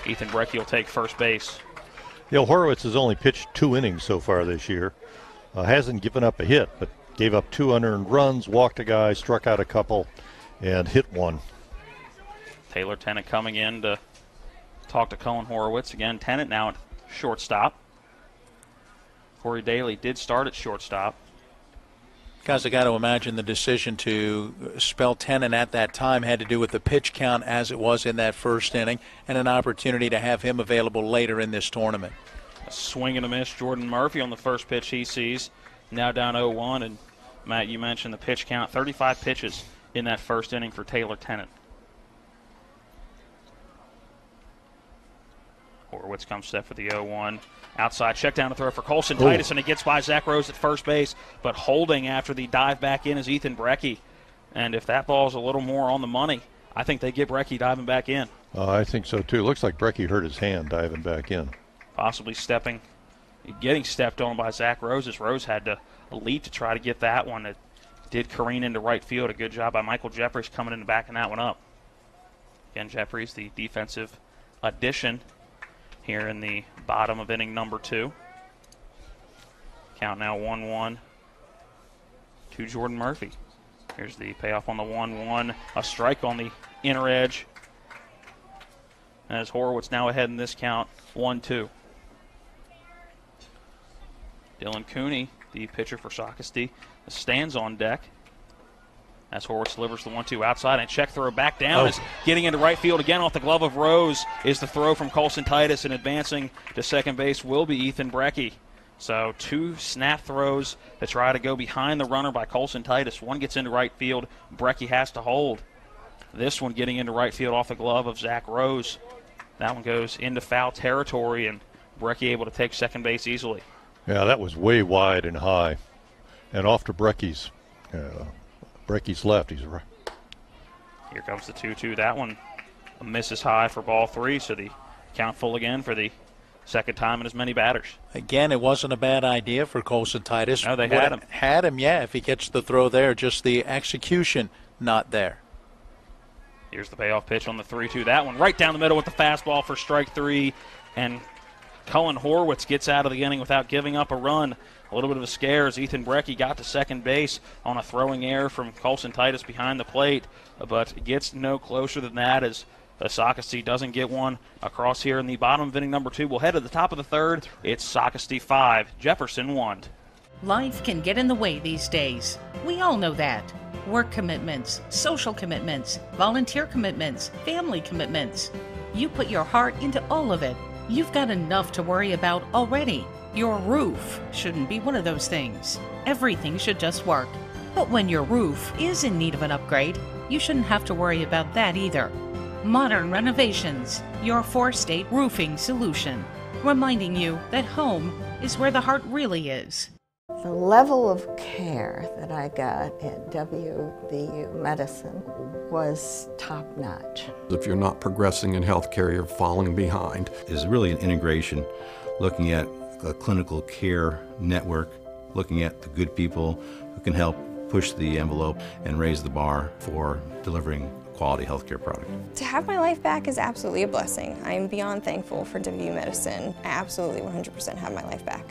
Ethan Brecky will take first base. Horowitz has only pitched 2 innings so far this year. Hasn't given up a hit, but gave up 2 unearned runs, walked a guy, struck out a couple, and hit one. Taylor Tennant coming in to talk to Cullen Horowitz. Again, Tennant now at shortstop. Corey Daly did start at shortstop. Guys, I got to imagine the decision to spell Tennant at that time had to do with the pitch count as it was in that first inning and an opportunity to have him available later in this tournament. A swing and a miss. Jordan Murphy on the first pitch he sees. Now down 0-1. And, Matt, you mentioned the pitch count. 35 pitches in that first inning for Taylor Tennant. Horowitz comes set for the 0-1. Outside check down to throw for Colson Titus, and it gets by Zach Rose at first base, but holding after the dive back in is Ethan Brecky. And if that ball's a little more on the money, I think they get Brecky diving back in. I think so, too. Looks like Brecky hurt his hand diving back in. Possibly getting stepped on by Zach Rose, as Rose had to leap to try to get that one. It did careen into right field. A good job by Michael Jeffries coming in and backing that one up. Again, Jeffries, the defensive addition here in the bottom of inning number 2. Count now 1-1 to Jordan Murphy. Here's the payoff on the 1-1. A strike on the inner edge. As Horowitz now ahead in this count, 1-2. Dylan Cooney, the pitcher for Socastee, stands on deck. As Horowitz delivers the 1-2 outside, and check throw back down is getting into right field again off the glove of Rose is the throw from Colson Titus, and advancing to second base will be Ethan Brecky. So 2 snap throws to try to go behind the runner by Colson Titus. One gets into right field. Brecky has to hold. This one getting into right field off the glove of Zach Rose. That one goes into foul territory, and Brecky able to take second base easily. Yeah, that was way wide and high. And off to Brecky's left. He's right. Here comes the 2-2. That one misses high for ball 3, so the count full again for the second time in as many batters. Again, it wasn't a bad idea for Colson Titus. No, they had him. Had him, yeah, if he gets the throw there. Just the execution not there. Here's the payoff pitch on the 3-2. That one right down the middle with the fastball for strike 3. And Cullen Horowitz gets out of the inning without giving up a run. A little bit of a scare as Ethan Brecky got to second base on a throwing error from Colson Titus behind the plate, but gets no closer than that as Socastee doesn't get one across here in the bottom of inning number 2. We'll head to the top of the third. It's Socastee 5, Jefferson 1. Life can get in the way these days. We all know that. Work commitments, social commitments, volunteer commitments, family commitments. You put your heart into all of it. You've got enough to worry about already. Your roof shouldn't be one of those things. Everything should just work. But when your roof is in need of an upgrade, you shouldn't have to worry about that either. Modern Renovations, your 4-state roofing solution. Reminding you that home is where the heart really is. The level of care that I got at WVU Medicine was top-notch. If you're not progressing in healthcare, you're falling behind. Is really an integration, looking at a clinical care network, looking at the good people who can help push the envelope and raise the bar for delivering quality healthcare product. To have my life back is absolutely a blessing. I am beyond thankful for WVU Medicine. I absolutely 100% have my life back.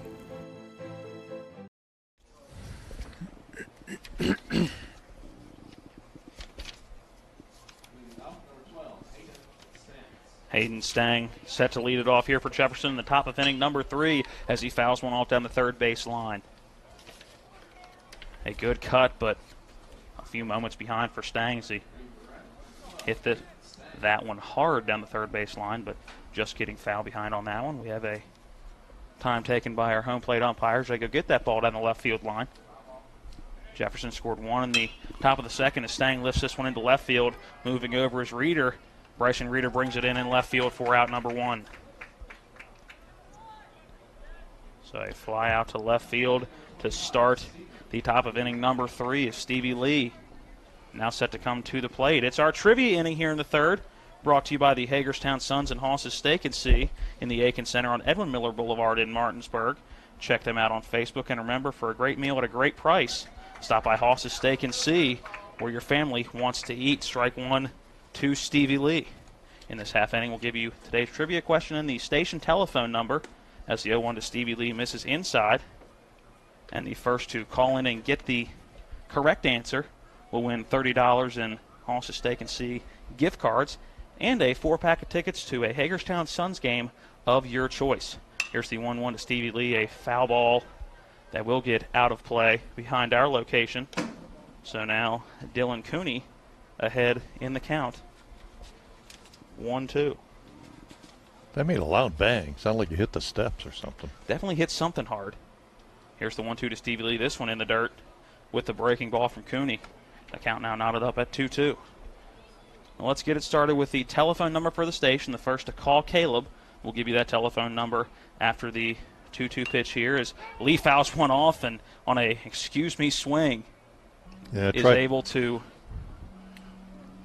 Hayden Stang set to lead it off here for Jefferson in the top of inning number 3 as he fouls one off down the third base line. A good cut, but a few moments behind for Stang as he hit that one hard down the third base line, but just getting foul behind on that one. We have a time taken by our home plate umpires. They go get that ball down the left field line. Jefferson scored 1 in the top of the second as Stang lifts this one into left field, moving over his Reeder. Bryson Reeder brings it in left field for out number 1. So a fly out to left field to start the top of inning number 3 is Stevie Lee. Now set to come to the plate. It's our trivia inning here in the third, brought to you by the Hagerstown Sons and Hosses Steak and See in the Aiken Center on Edwin Miller Boulevard in Martinsburg. Check them out on Facebook, and remember, for a great meal at a great price, stop by Hosses Steak and See, where your family wants to eat. Strike 1 to Stevie Lee. In this half inning, we'll give you today's trivia question and the station telephone number as the 0-1 to Stevie Lee misses inside. And the first to call in and get the correct answer will win $30 in Hoss's Steak and See gift cards and a 4-pack of tickets to a Hagerstown Suns game of your choice. Here's the 1-1 to Stevie Lee, a foul ball that will get out of play behind our location. So now Dylan Cooney ahead in the count. 1-2. That made a loud bang. Sounded like you hit the steps or something. Definitely hit something hard. Here's the 1-2 to Stevie Lee. This one in the dirt with the breaking ball from Cooney. The count now knotted up at 2-2. Well, let's get it started with the telephone number for the station. The first to call Caleb. We'll give you that telephone number after the 2-2 pitch here as Lee fouls one off and on a excuse-me swing is able to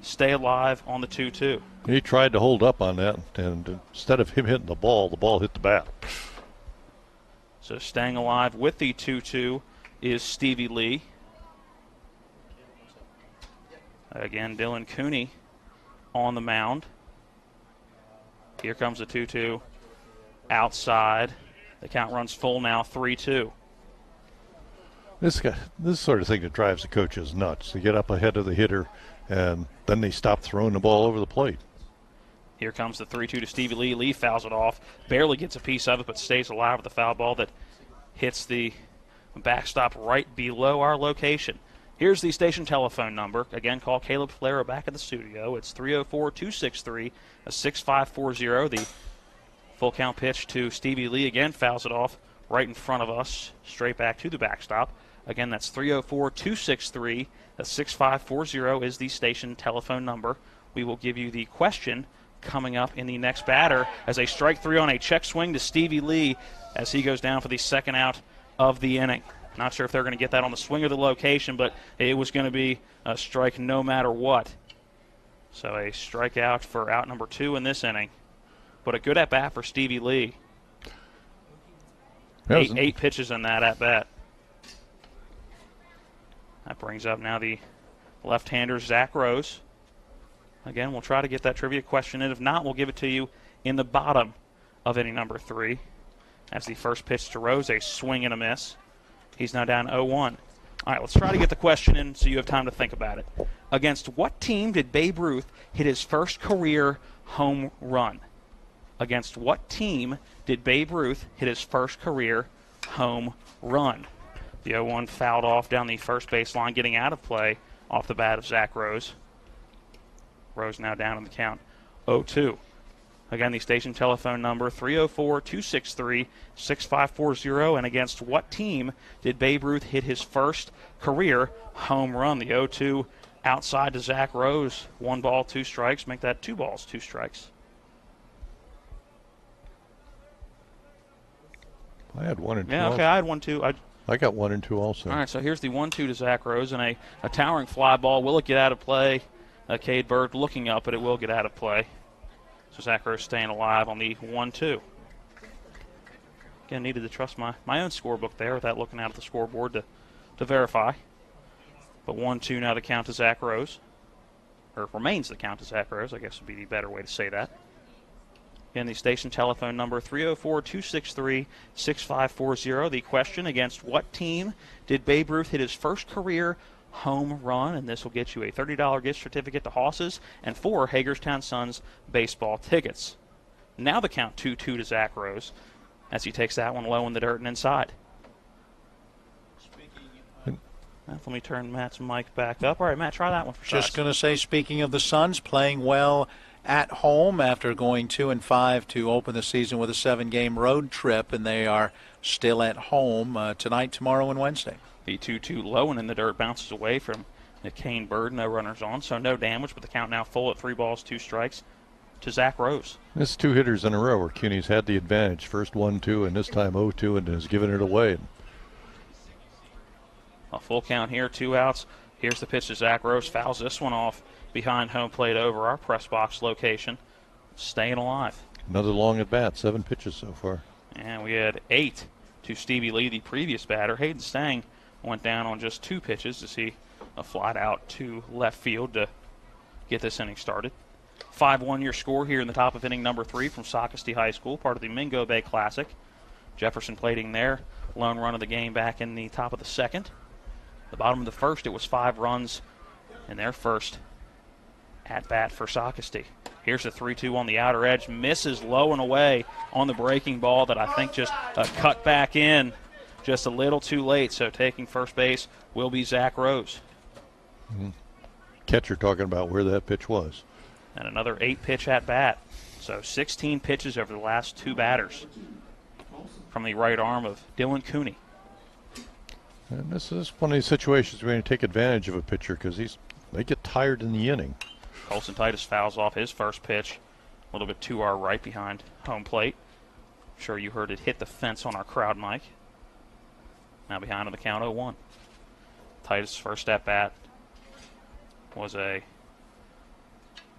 stay alive on the 2-2. He tried to hold up on that, and instead of him hitting the ball hit the bat. So staying alive with the 2-2 is Stevie Lee. Again, Dylan Cooney on the mound. Here comes the 2-2 outside. The count runs full now, 3-2. This sort of thing that drives the coaches nuts. They get up ahead of the hitter, and then they stop throwing the ball over the plate. Here comes the 3-2 to Stevie Lee. Lee fouls it off. Barely gets a piece of it, but stays alive with the foul ball that hits the backstop right below our location. Here's the station telephone number. Again, call Caleb Flair back at the studio. It's 304-263-6540. The full count pitch to Stevie Lee. Again, fouls it off right in front of us, straight back to the backstop. Again, that's 304-263-6540 is the station telephone number. We will give you the question coming up in the next batter as a strike three on a check swing to Stevie Lee as he goes down for the second out of the inning. Not sure if they're going to get that on the swing or the location, but it was going to be a strike no matter what. So a strikeout for out number 2 in this inning. But a good at-bat for Stevie Lee. Eight pitches in that at-bat. That brings up now the left-hander, Zach Rose. Again, we'll try to get that trivia question in. If not, we'll give it to you in the bottom of inning number 3. That's the first pitch to Rose, a swing and a miss. He's now down 0-1. All right, let's try to get the question in so you have time to think about it. Against what team did Babe Ruth hit his first career home run? Against what team did Babe Ruth hit his first career home run? The 0-1 fouled off down the first baseline, getting out of play off the bat of Zach Rose. Rose now down in the count, 0-2. Again, the station telephone number, 304-263-6540. And against what team did Babe Ruth hit his first career home run? The 0-2 outside to Zach Rose. 1 ball, 2 strikes. Make that 2 balls, 2 strikes. I had 1 and 2. Yeah, okay, I had 1, 2. I got 1 and 2 also. All right, so here's the 1-2 to Zach Rose, and a towering fly ball. Will it get out of play? Cade Bird looking up, but it will get out of play. So Zach Rose staying alive on the 1-2. Again, needed to trust my own scorebook there without looking out at the scoreboard to verify. But 1-2 now the count to Zach Rose. Or remains the count to Zach Rose, I guess would be the better way to say that. Again, the station telephone number, 304-263-6540. The question, against what team did Babe Ruth hit his first career home run? And this will get you a $30 gift certificate to Hoss's and 4 Hagerstown Suns baseball tickets. Now the count 2-2 to Zach Rose as he takes that one low in the dirt and inside. Let me turn Matt's mic back up. All right, Matt, try that one for size. Just going to say, speaking of the Suns, playing well at home after going 2-5 to open the season with a 7-game road trip, and they are still at home tonight, tomorrow, and Wednesday. The 2-2 low and in the dirt bounces away from Kane Bird. No runners on, so no damage, but the count now full at 3 balls, 2 strikes to Zach Rose. This is 2 hitters in a row where CUNY's had the advantage. First 1-2 and this time 0-2 and has given it away. A full count here, 2 outs. Here's the pitch to Zach Rose. Fouls this one off behind home plate over our press box location. Staying alive. Another long at bat, 7 pitches so far. And we had 8 to Stevie Lee, the previous batter. Hayden Stang went down on just 2 pitches to see a flat out to left field to get this inning started. 5-1 your score here in the top of inning number 3 from Socastee High School, part of the Mingo Bay Classic. Jefferson plating their lone run of the game back in the top of the second. The bottom of the first, it was 5 runs in their first at-bat for Socastee. Here's the 3-2 on the outer edge. Misses low and away on the breaking ball that I think just cut back in just a little too late. So taking first base will be Zach Rose. Catcher talking about where that pitch was. And another 8-pitch at-bat. So 16 pitches over the last 2 batters from the right arm of Dylan Cooney. And this is one of these situations where you take advantage of a pitcher because they get tired in the inning. Colson Titus fouls off his first pitch a little bit to our right behind home plate. I'm sure you heard it hit the fence on our crowd mic. Now behind on the count, 0-1. Titus' first at-bat was a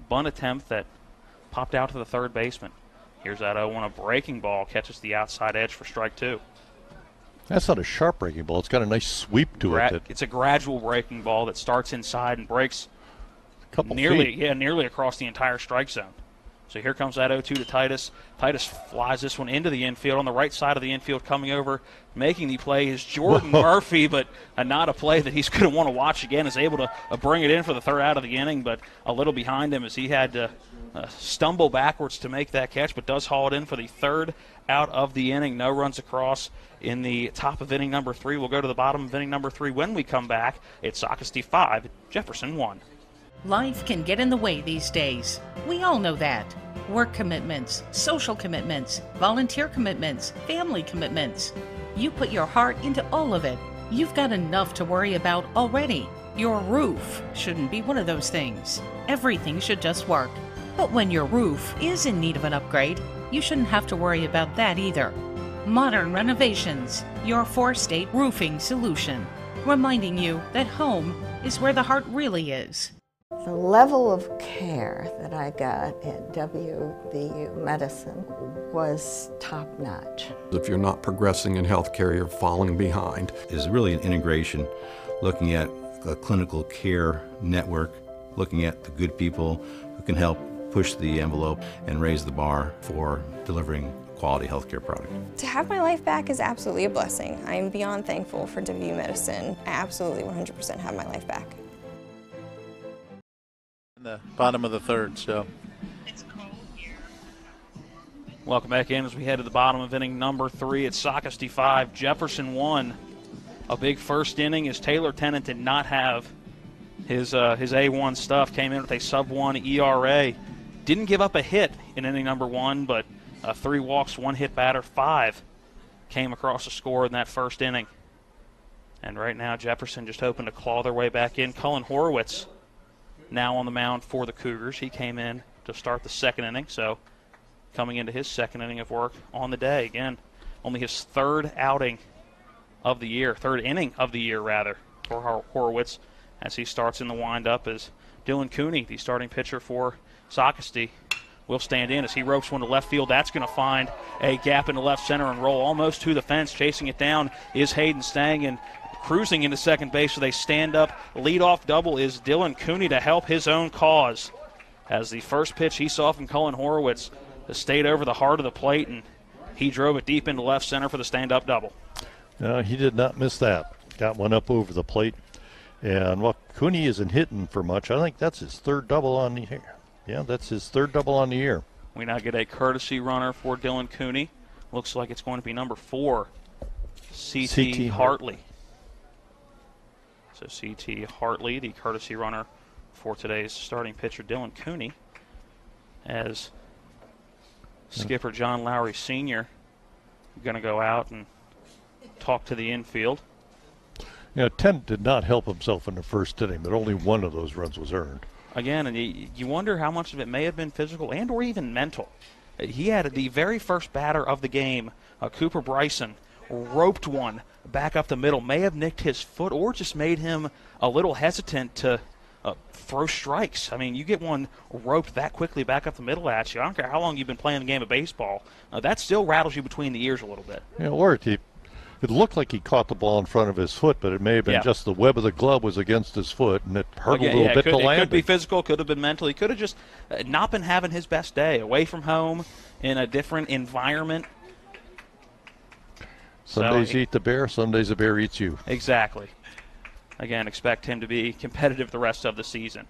bunt attempt that popped out to the third baseman. Here's that 0-1, a breaking ball catches the outside edge for strike 2. That's not a sharp breaking ball. It's got a nice sweep to it. It's a gradual breaking ball that starts inside and breaks nearly across the entire strike zone. So here comes that 0-2 to Titus. Titus flies this one into the infield on the right side of the infield. Coming over, making the play is Jordan Murphy, but not a play that he's going to want to watch again. Is able to bring it in for the third out of the inning, but a little behind him as he had to stumble backwards to make that catch, but does haul it in for the third out of the inning. No runs across in the top of inning number 3. We'll go to the bottom of inning number 3 when we come back. It's Socastee 5, Jefferson 1. Life can get in the way these days. We all know that. Work commitments, social commitments, volunteer commitments, family commitments. You put your heart into all of it. You've got enough to worry about already. Your roof shouldn't be one of those things. Everything should just work. But when your roof is in need of an upgrade, you shouldn't have to worry about that either. Modern Renovations, your 4-state roofing solution. Reminding you that home is where the heart really is. The level of care that I got at WVU Medicine was top-notch. If you're not progressing in healthcare, you're falling behind. Is really an integration, looking at a clinical care network, looking at the good people who can help push the envelope and raise the bar for delivering quality healthcare product. To have my life back is absolutely a blessing. I'm beyond thankful for WVU Medicine. I absolutely 100% have my life back. In the bottom of the third, so. Welcome back in as we head to the bottom of inning number 3. It's Socastee 5, Jefferson 1. A big first inning as Taylor Tennant did not have his A1 stuff. Came in with a sub-1 ERA. Didn't give up a hit in inning number 1, but 3 walks, 1 hit batter, 5 came across the score in that first inning. And right now Jefferson just hoping to claw their way back in. Cullen Horowitz now on the mound for the Cougars. He came in to start the second inning, so coming into his second inning of work on the day. Again, only his third inning of the year, for Horowitz as he starts in the windup as Dylan Cooney, the starting pitcher for Socastee, will stand in as he ropes one to left field. That's going to find a gap in the left center and roll almost to the fence. Chasing it down is Hayden Stang, and cruising into second base with a stand-up leadoff double is Dylan Cooney to help his own cause, as the first pitch he saw from Cullen Horowitz stayed over the heart of the plate, and he drove it deep into left center for the stand-up double. No, he did not miss that. Got one up over the plate. And while Cooney isn't hitting for much, I think that's his third double on the year. Yeah, that's his third double on the year. We now get a courtesy runner for Dylan Cooney. Looks like it's going to be number 4, C.T. Hartley. So C.T. Hartley, the courtesy runner for today's starting pitcher, Dylan Cooney, as skipper John Lowery Sr. going to go out and talk to the infield. Yeah, Tennant did not help himself in the first inning, but only one of those runs was earned. Again, and you wonder how much of it may have been physical and or even mental. He had the very first batter of the game, Cooper Bryson, roped one back up the middle, may have nicked his foot or just made him a little hesitant to throw strikes. I mean, you get one roped that quickly back up the middle at you. I don't care how long you've been playing the game of baseball. That still rattles you between the ears a little bit. Yeah, or It looked like he caught the ball in front of his foot, but it may have been just the web of the glove was against his foot, and it hurt a little bit to land. It could be physical, could have been mental. He could have just not been having his best day, away from home, in a different environment. Some days you eat the bear, some days the bear eats you. Exactly. Again, expect him to be competitive the rest of the season.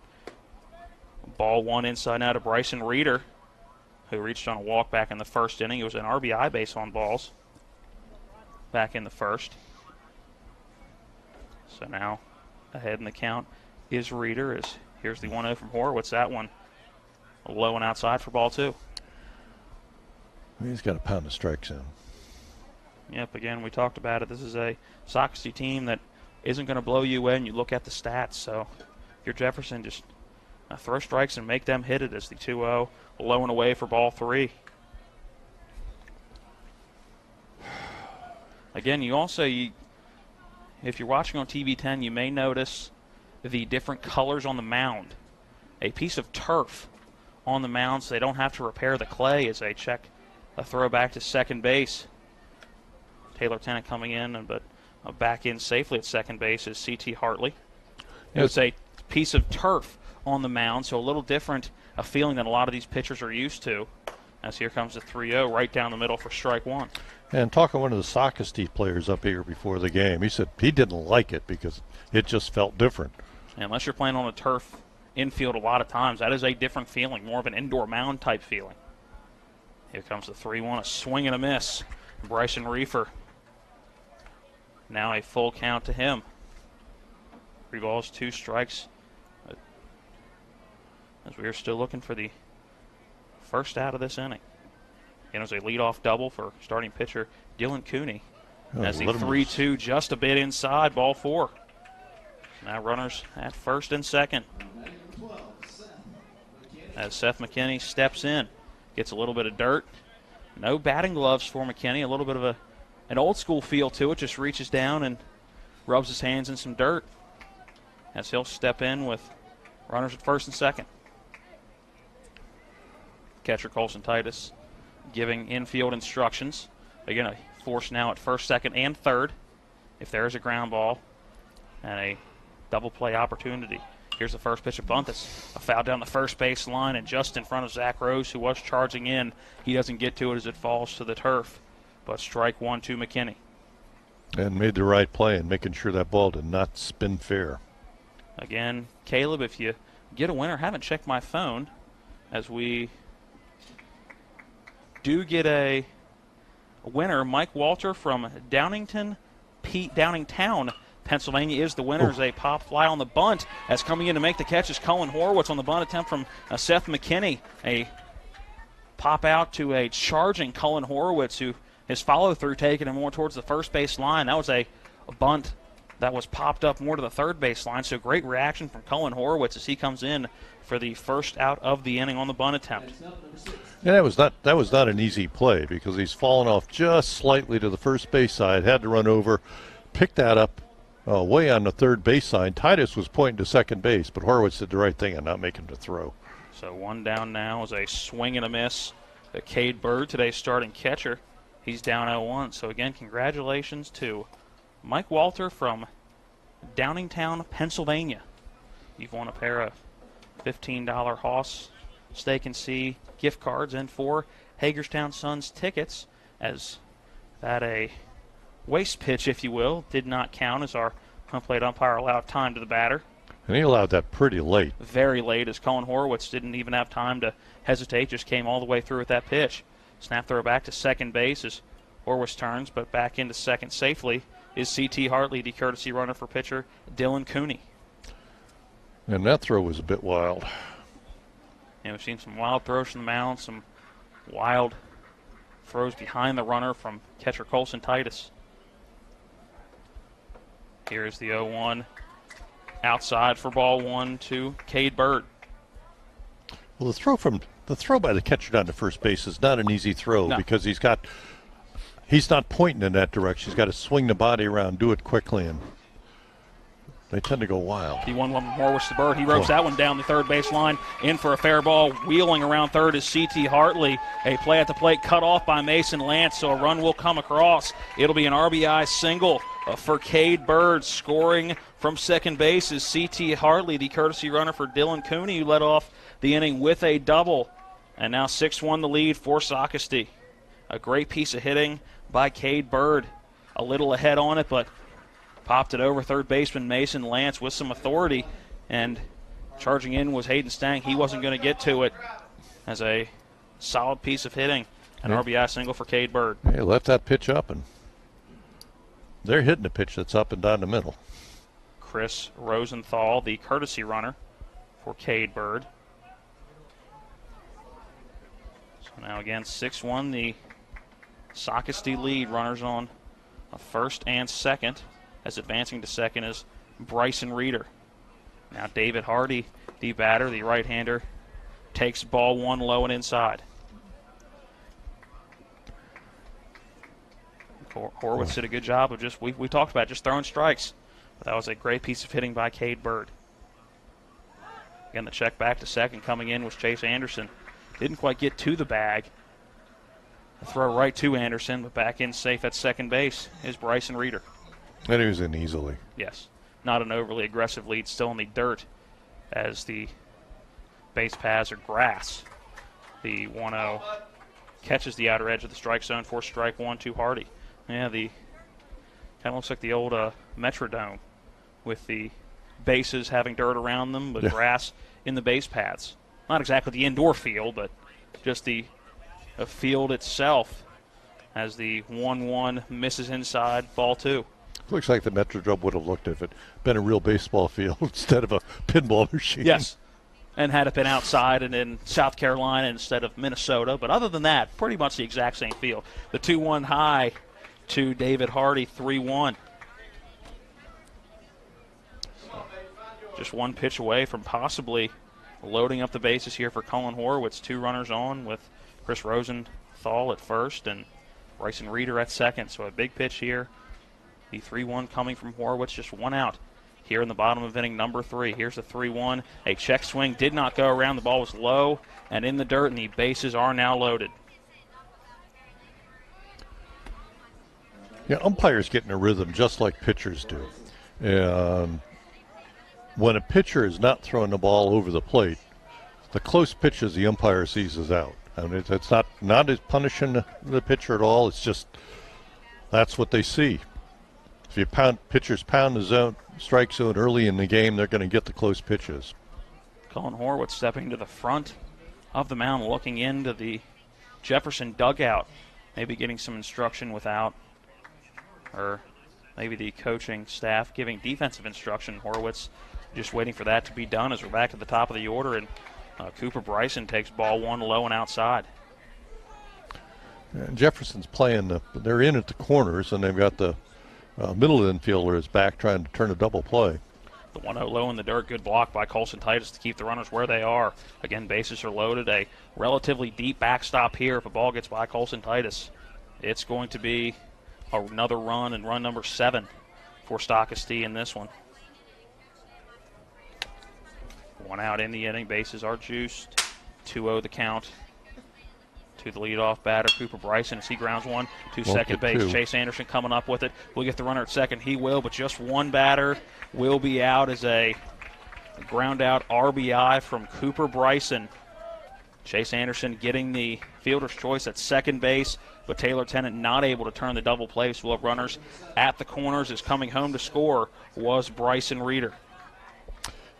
Ball one inside now to Bryson Reeder, who reached on a walk back in the first inning. It was an RBI base on balls back in the first. So now ahead in the count is Reeder. Here's the 1-0 from Horowitz. That one low and outside for ball two. He's got a pound of strikes in. Yep, again, we talked about it. This is a Socastee team that isn't going to blow you in. You look at the stats. So if you're Jefferson, just throw strikes and make them hit it as the 2-0 low and away for ball three. Again, if you're watching on TV 10, you may notice the different colors on the mound. A piece of turf on the mound so they don't have to repair the clay as they check a throw back to second base. Taylor Tennant coming in, but back in safely at second base is C.T. Hartley. It's a piece of turf on the mound, so a little different a feeling than a lot of these pitchers are used to. As here comes the 3-0 right down the middle for strike one. And talking to one of the Socastee players up here before the game, he said he didn't like it because it just felt different. And unless you're playing on a turf infield a lot of times, that is a different feeling, more of an indoor mound type feeling. Here comes the 3-1, a swing and a miss. Bryson Reefer. Now a full count to him. 3 balls, 2 strikes. As we are still looking for the first out of this inning. And it was a leadoff double for starting pitcher Dylan Cooney. As the 3-2 just a bit inside, ball 4. Now runners at first and second. As Seth McKinney steps in, gets a little bit of dirt. No batting gloves for McKinney, a little bit of an old school feel to it, just reaches down and rubs his hands in some dirt as he'll step in with runners at first and second. Catcher Colson Titus giving infield instructions. Again, a force now at first, second, and third if there is a ground ball and a double play opportunity. Here's the first pitch, a bunt that's a foul down the first base line and just in front of Zach Rose, who was charging in. He doesn't get to it as it falls to the turf, but strike one to McKinney. And made the right play in making sure that ball did not spin fair. Again, Caleb, if you get a winner, haven't checked my phone, as we do get a winner. Mike Walter from Downingtown, Pennsylvania is the winner. As a pop fly on the bunt, as coming in to make the catch is Cullen Horowitz on the bunt attempt from Seth McKinney. A pop out to a charging Cullen Horowitz, who his follow-through taking him more towards the first base line. That was a bunt that was popped up more to the third base line, so great reaction from Cullen Horowitz as he comes in for the first out of the inning on the bunt attempt. And that was not an easy play because he's fallen off just slightly to the first base side, had to run over, pick that up way on the third base line. Titus was pointing to second base, but Horowitz did the right thing and not making the throw. So one down now is a swing and a miss. Cade Bird, today's starting catcher, he's down 0-1. So again, congratulations to Mike Walter from Downingtown, Pennsylvania. You've won a pair of $15 Hoss Steak and See gift cards and 4 Hagerstown Suns tickets, as that a waste pitch, if you will, did not count as our home plate umpire allowed time to the batter. And he allowed that pretty late. Very late, as Cullen Horowitz didn't even have time to hesitate, just came all the way through with that pitch. Snap throw back to second base as Horowitz turns, but back into second safely is C.T. Hartley, the courtesy runner for pitcher Dylan Cooney. And that throw was a bit wild. And we've seen some wild throws from the mound, some wild throws behind the runner from catcher Colson Titus. Here's the 0-1 outside for ball 1 to Cade Bird. Well, the throw by the catcher down to first base is not an easy throw because he's not pointing in that direction. He's got to swing the body around, do it quickly, and They tend to go wild. The 1-1 from Horwitz to Bird. He ropes that one down the third base line. In for a fair ball. Wheeling around third is C.T. Hartley. A play at the plate cut off by Mason Lance, so a run will come across. It'll be an RBI single for Cade Bird. Scoring from second base is C.T. Hartley, the courtesy runner for Dylan Cooney, who led off the inning with a double. And now 6-1 the lead for Socastee. A great piece of hitting by Cade Bird. A little ahead on it, but popped it over third baseman Mason Lance with some authority, and charging in was Hayden Stang. He wasn't going to get to it as a solid piece of hitting. An RBI single for Cade Bird. He left that pitch up, and they're hitting a pitch that's up and down the middle. Chris Rosenthal, the courtesy runner for Cade Bird. So now again, 6-1, the Socastee lead. Runners on a first and second. As advancing to second is Bryson Reeder. Now David Hardy, the batter, the right-hander, takes ball one low and inside. Horwitz did a good job of just, we talked about just throwing strikes. But that was a great piece of hitting by Cade Bird. Again, the check back to second. Coming in was Chase Anderson. Didn't quite get to the bag. The throw right to Anderson, but back in safe at second base is Bryson Reeder. And he was in easily. Yes. Not an overly aggressive lead, still in the dirt as the base paths are grass. The 1-0 catches the outer edge of the strike zone for strike one to Hardy. Yeah, the kind of looks like the old Metrodome with the bases having dirt around them, but grass in the base paths. Not exactly the indoor field, but just the field itself as the 1-1 misses inside, ball two. Looks like the Metrodome would have looked if it been a real baseball field instead of a pinball machine. Yes, and had it been outside and in South Carolina instead of Minnesota. But other than that, pretty much the exact same field. The 2-1 high to David Hardy, 3-1. Just one pitch away from possibly loading up the bases here for Cullen Horwitz. Two runners on with Chris Rosenthal at first and Bryson Reeder at second. So a big pitch here. The 3-1 coming from Horwitz, just one out here in the bottom of inning number 3. Here's the 3-1. A check swing did not go around. The ball was low and in the dirt, and the bases are now loaded. Yeah, umpires get in a rhythm just like pitchers do. And when a pitcher is not throwing the ball over the plate, the close pitches the umpire sees is out. I mean, it's not as punishing the pitcher at all. It's just that's what they see. If you pitchers pound the zone, strike zone early in the game, they're going to get the close pitches. Cullen Horwitz stepping to the front of the mound, looking into the Jefferson dugout, maybe getting some instruction without, or maybe the coaching staff giving defensive instruction. Horwitz just waiting for that to be done as we're back to the top of the order, and Cooper Bryson takes ball one low and outside. And Jefferson's playing, they're in at the corners, and they've got the middle infielder is back trying to turn a double play. The 1-0 low in the dirt, good block by Colson Titus to keep the runners where they are. Again, bases are loaded. A relatively deep backstop here. If a ball gets by Colson Titus, it's going to be another run, and run number 7 for Socastee in this one. One out in the inning. Bases are juiced. 2-0 the count to the leadoff batter, Cooper Bryson, as he grounds one to second base. Chase Anderson coming up with it. Will get the runner at second. He will, but just one batter will be out as a ground out RBI from Cooper Bryson. Chase Anderson getting the fielder's choice at second base, but Taylor Tennant not able to turn the double play. So we'll have runners at the corners. Is coming home to score was Bryson Reeder.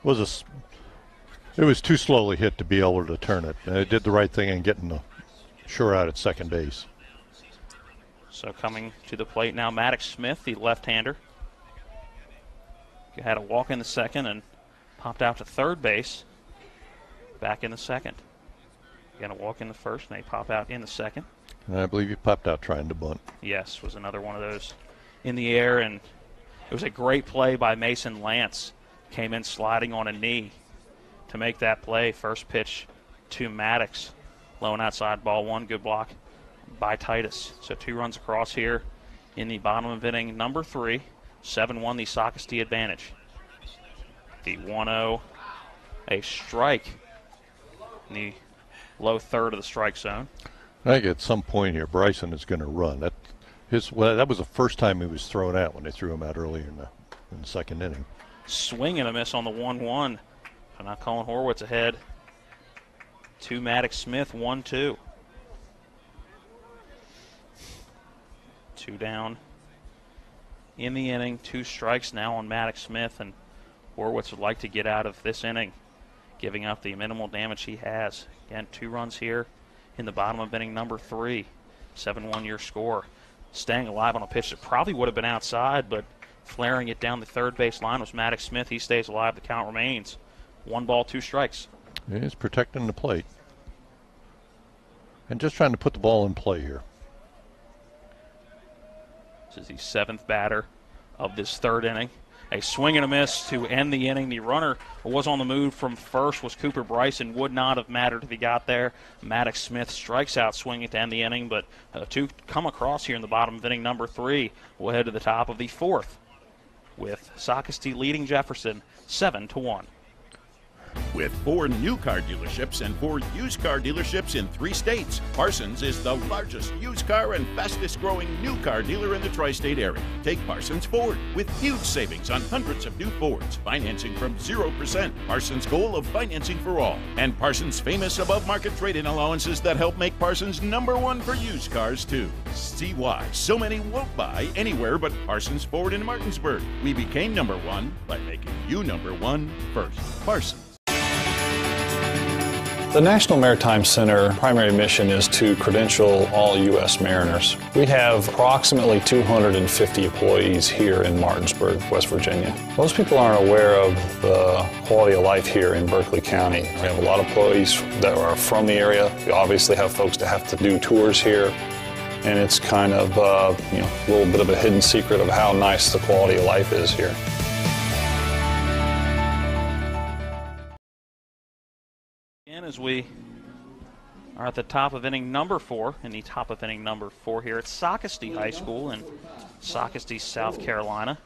It was too slowly hit to be able to turn it. It did the right thing in getting the sure out at second base. So coming to the plate now, Maddox Smith, the left-hander. He had a walk in the second and popped out to third base. Back in the second. Again, a walk in the first, and they pop out in the second. And I believe he popped out trying to bunt. Yes, was another one of those in the air, and it was a great play by Mason Lance. Came in sliding on a knee to make that play. First pitch to Maddox. Low and outside, ball one. Good block by Titus. So 2 runs across here in the bottom of inning number 3. 7-1 the Socastee advantage. The 1-0, a strike in the low third of the strike zone. I think at some point here, Bryson is going to run. That was the first time he was thrown out when they threw him out earlier in the second inning. Swing and a miss on the 1-1. So now Colin Horwitz ahead to Maddox Smith, 1-2. 2 down in the inning, 2 strikes now on Maddox Smith, and Horwitz would like to get out of this inning, giving up the minimal damage he has. Again, 2 runs here in the bottom of inning number 3. 7-1 your score. Staying alive on a pitch that probably would have been outside, but flaring it down the third base line was Maddox Smith. He stays alive. The count remains 1 ball, 2 strikes. He's protecting the plate. And just trying to put the ball in play here. This is the 7th batter of this third inning. A swing and a miss to end the inning. The runner was on the move from first was Cooper Bryson. Would not have mattered if he got there. Maddox Smith strikes out swinging to end the inning, but 2 come across here in the bottom of inning number 3. We'll head to the top of the 4th with Socastee leading Jefferson 7-1. With 4 new car dealerships and 4 used car dealerships in 3 states, Parsons is the largest used car and fastest growing new car dealer in the tri-state area. Take Parsons Ford with huge savings on hundreds of new Fords, financing from 0%. Parsons' goal of financing for all. And Parsons' famous above-market trade-in allowances that help make Parsons #1 for used cars, too. See why so many won't buy anywhere but Parsons Ford in Martinsburg. We became #1 by making you #1 first. Parsons. The National Maritime Center primary mission is to credential all U.S. mariners. We have approximately 250 employees here in Martinsburg, West Virginia. Most people aren't aware of the quality of life here in Berkeley County. We have a lot of employees that are from the area. We obviously have folks that have to do tours here, and it's kind of a little bit of a hidden secret of how nice the quality of life is here. As we are at the top of inning number 4, in the top of inning number 4 here at Socastee High School in Socastee, South Carolina,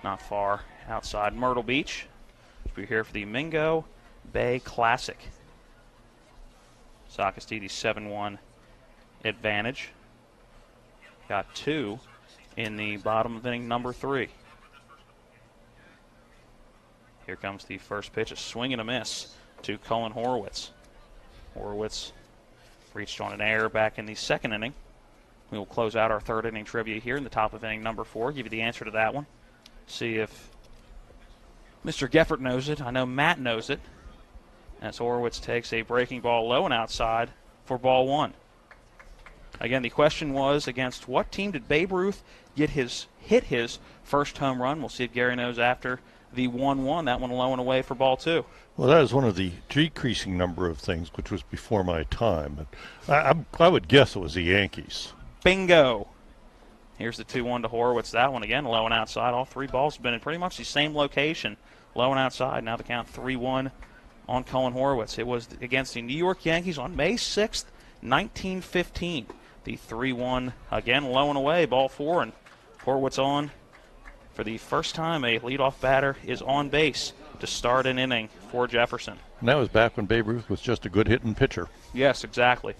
not far outside Myrtle Beach. We're here for the Mingo Bay Classic. Socastee, the 7-1 advantage. Got 2 in the bottom of inning number 3. Here comes the first pitch, a swing and a miss to Colin Horwitz. Horwitz reached on an error back in the second inning. We will close out our third inning trivia here in the top of inning number 4. Give you the answer to that one. See if Mr. Geffert knows it. I know Matt knows it. As Horwitz takes a breaking ball low and outside for ball 1. Again, the question was, against what team did Babe Ruth hit his first home run? We'll see if Gary knows after the 1-1. That one low and away for ball 2. Well, that is one of the decreasing number of things, which was before my time. I would guess it was the Yankees. Bingo. Here's the 2-1 to Horwitz. That one again, low and outside. All 3 balls have been in pretty much the same location, low and outside. Now the count 3-1 on Colin Horwitz. It was against the New York Yankees on May 6th, 1915. The 3-1 again, low and away, ball 4, and Horwitz on. For the first time, a leadoff batter is on base to start an inning for Jefferson. And that was back when Babe Ruth was just a good hitting pitcher. Yes, exactly.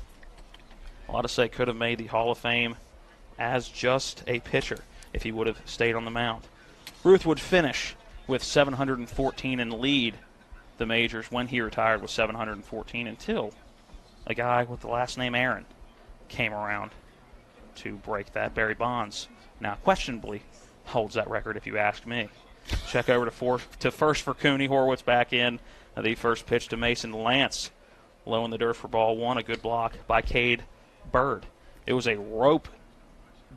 A lot to say could have made the Hall of Fame as just a pitcher if he would have stayed on the mound. Ruth would finish with 714 and lead the majors when he retired with 714 until a guy with the last name Aaron came around to break that. Barry Bonds now questionably holds that record, if you ask me. Check over to first for Cooney. Horwitz back in. The first pitch to Mason Lance. Low in the dirt for ball 1. A good block by Cade Bird. It was a rope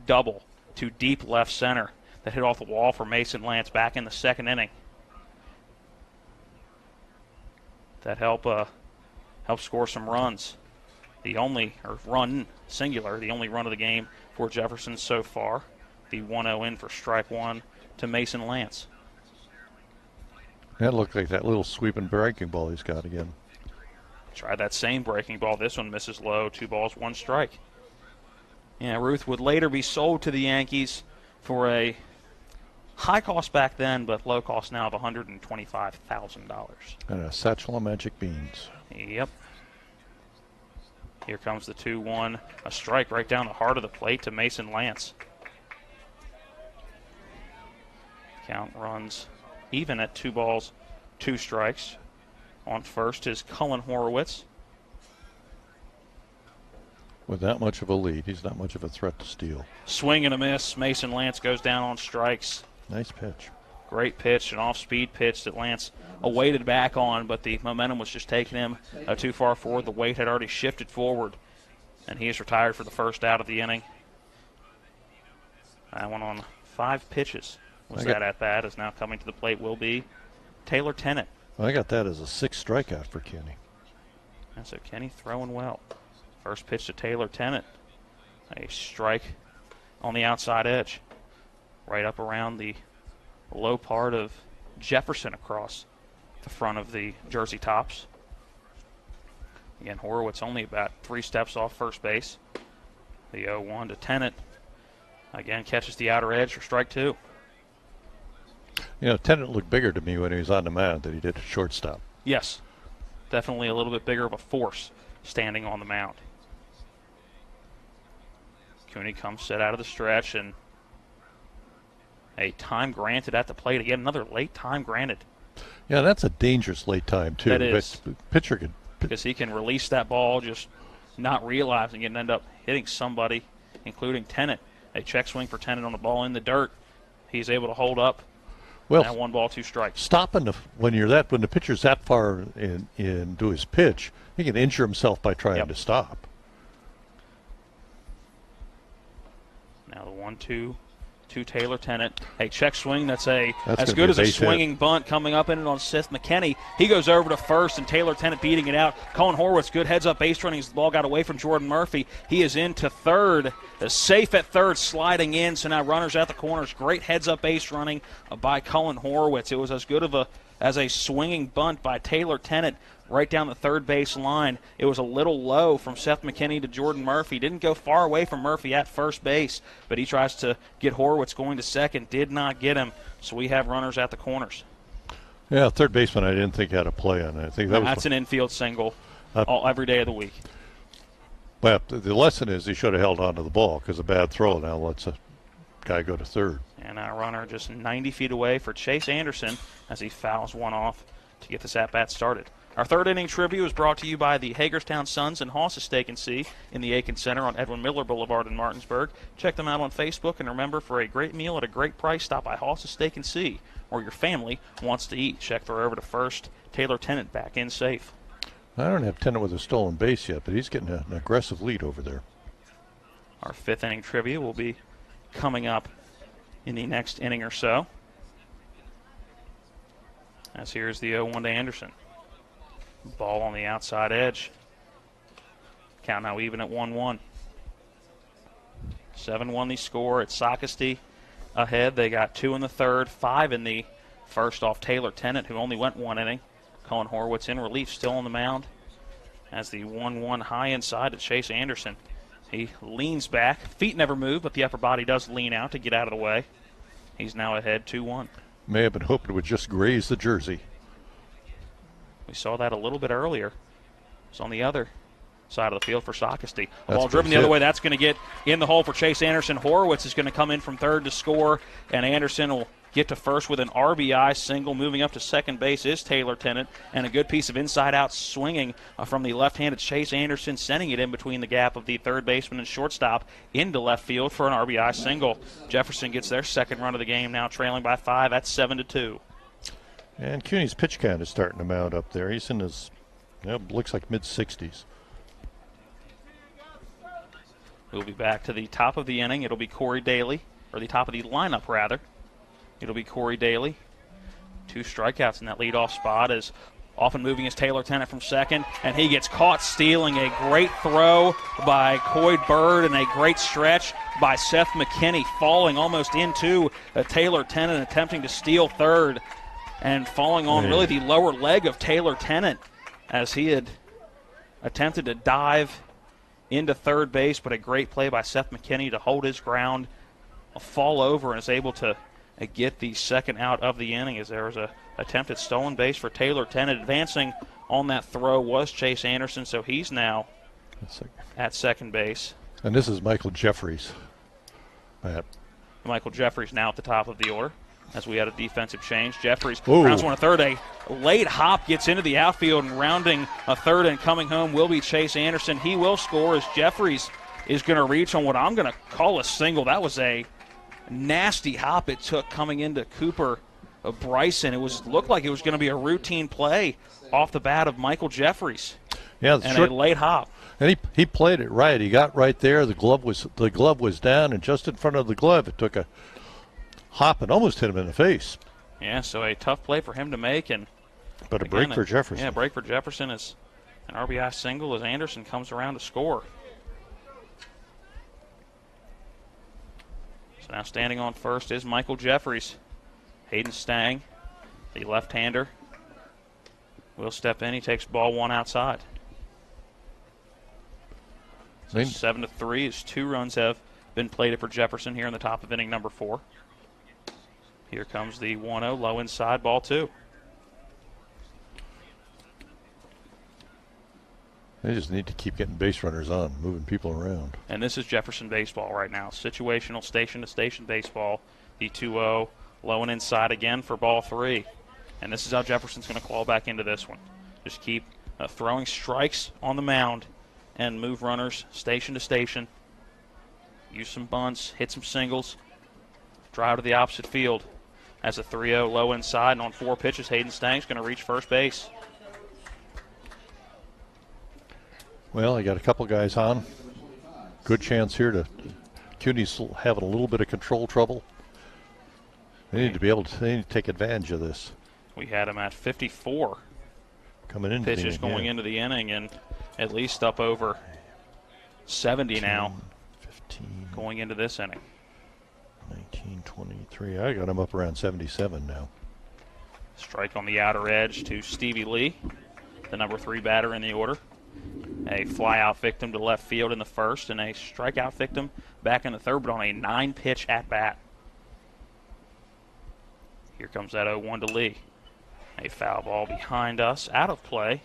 double to deep left center that hit off the wall for Mason Lance back in the second inning. That helped score some runs. The only run of the game for Jefferson so far. The 1-0 in for strike 1 to Mason Lance. That looked like that little sweeping breaking ball he's got again. Tried that same breaking ball. This one misses low. 2 balls, 1 strike. Yeah, Ruth would later be sold to the Yankees for a High cost back then, but low cost now of $125,000. And a satchel of magic beans. Yep. Here comes the 2-1. A strike right down the heart of the plate to Mason Lance. Count runs even at 2 balls, 2 strikes. On first is Cullen Horowitz. With that much of a lead, he's not much of a threat to steal. Swing and a miss. Mason Lance goes down on strikes. Nice pitch. Great pitch, an off-speed pitch that Lance awaited back on, but the momentum was just taking him too far forward. The weight had already shifted forward, and he is retired for the first out of the inning. That one on 5 pitches was that at bat. Is now coming to the plate will be Taylor Tennant. Well, I got that as a 6th strikeout for Kenny. And so Kenny throwing well. First pitch to Taylor Tennant. A strike on the outside edge. Right up around the low part of Jefferson across the front of the jersey tops. Again, Horowitz only about 3 steps off first base. The 0-1 to Tennant. Again, catches the outer edge for strike 2. You know, Tennant looked bigger to me when he was on the mound than he did at shortstop. Yes. Definitely a little bit bigger of a force standing on the mound. Cooney comes set out of the stretch, and a time granted at the plate. Again, another late time granted. Yeah, that's a dangerous late time, too. That is. Pitcher could. Because he can release that ball, just not realizing it, and end up hitting somebody, including Tennant. A check swing for Tennant on the ball in the dirt. He's able to hold up. Well, now 1 ball, 2 strikes. Stopping when the pitcher's that far into his pitch, he can injure himself by trying to stop. Now the 1-2 to Taylor Tennant. A check swing that's as good as a swinging bunt coming up in it on Seth McKinney. He goes over to first, and Taylor Tennant beating it out. Cullen Horowitz, good heads-up base running as the ball got away from Jordan Murphy. He is into third, safe at third, sliding in. So now runners at the corners. Great heads-up base running by Cullen Horowitz. It was as good of as a swinging bunt by Taylor Tennant right down the third base line. It was a little low from Seth McKinney to Jordan Murphy. Didn't go far away from Murphy at first base, but he tries to get Horowitz going to second. Did not get him, so we have runners at the corners. Yeah, third baseman I didn't think had a play on it. I think that's an infield single every day of the week. But the lesson is he should have held on to the ball because a bad throw now lets a guy go to third. And our runner just 90 feet away for Chase Anderson as he fouls one off to get this at-bat started. Our third inning trivia was brought to you by the Hagerstown Sons and Hoss's Steak and See in the Aiken Center on Edwin Miller Boulevard in Martinsburg. Check them out on Facebook, and remember, for a great meal at a great price, stop by Hoss's Steak and See, or your family wants to eat. Check throw over to first. Taylor Tennant back in safe. I don't have Tennant with a stolen base yet, but he's getting an aggressive lead over there. Our fifth inning trivia will be coming up in the next inning or so. As here's the 0-1 to Anderson. Ball on the outside edge. Count now even at 1-1. 7-1 the score at Socastee ahead. They got 2 in the third, 5 in the first off Taylor Tennant, who only went 1 inning. Cullen Horowitz in relief, still on the mound. As the 1-1 high inside to Chase Anderson. He leans back. Feet never move, but the upper body does lean out to get out of the way. He's now ahead 2-1. May have been hoping it would just graze the jersey. We saw that a little bit earlier. It's on the other side of the field for Socastee. A ball driven the other way. That's going to get in the hole for Chase Anderson. Horowitz is going to come in from third to score, and Anderson will get to first with an RBI single. Moving up to second base is Taylor Tennant, and a good piece of inside-out swinging from the left-handed Chase Anderson, sending it in between the gap of the third baseman and shortstop into left field for an RBI single. Jefferson gets their second run of the game, now trailing by 5. That's 7-2. And Cooney's pitch count is starting to mount up there. He's in his, looks like mid-60s. We'll be back to the top of the inning. It'll be Corey Daly, or the top of the lineup, rather. It'll be Corey Daly. 2 strikeouts in that leadoff spot, as often moving is Taylor Tennant from second, and he gets caught stealing. A great throw by Coyd Bird and a great stretch by Seth McKinney, falling almost into Taylor Tennant, attempting to steal third, and falling on really the lower leg of Taylor Tennant as he had attempted to dive into third base, but a great play by Seth McKinney to hold his ground, fall over, and is able to get the second out of the inning, as there was a attempted stolen base for Taylor Tennant. Advancing on that throw was Chase Anderson, so he's now at second base. And this is Michael Jeffries. Michael Jeffries now at the top of the order as we had a defensive change. Jeffries rounds one to third. A late hop gets into the outfield, and rounding a third and coming home will be Chase Anderson. He will score as Jeffries is going to reach on what I'm going to call a single. That was a nasty hop it took coming into Cooper Bryson. It looked like it was going to be a routine play off the bat of Michael Jeffries. Yeah, and a late hop. And he played it right. He got right there. The glove was down, and just in front of the glove, it took a hop and almost hit him in the face. Yeah, so a tough play for him to make, but a break for Jefferson. Yeah, break for Jefferson is an RBI single as Anderson comes around to score. So now standing on first is Michael Jeffries. Hayden Stang, the left-hander, will step in. He takes ball one outside. So 7-3 as 2 runs have been plated for Jefferson here in the top of inning number 4. Here comes the 1-0, low inside, ball 2. They just need to keep getting base runners on, moving people around. And this is Jefferson baseball right now. Situational station-to-station baseball. The 2-0, low and inside again for ball 3. And this is how Jefferson's going to claw back into this one. Just keep throwing strikes on the mound and move runners station to station. Use some bunts, hit some singles, drive to the opposite field. As a 3-0 low inside, and on 4 pitches, Hayden Stang's going to reach first base. Well, I got a couple guys on. Good chance here to CUNY's having a little bit of control trouble. They need to take advantage of this. We had him at 54 coming into pitches going into the inning, and at least up over 70 now 15, going into this inning. 19, 23. I got him up around 77 now. Strike on the outer edge to Stevie Lee, the number 3 batter in the order. A fly-out victim to left field in the first, and a strikeout victim back in the third, but on a 9-pitch at-bat. Here comes that 0-1 to Lee. A foul ball behind us, out of play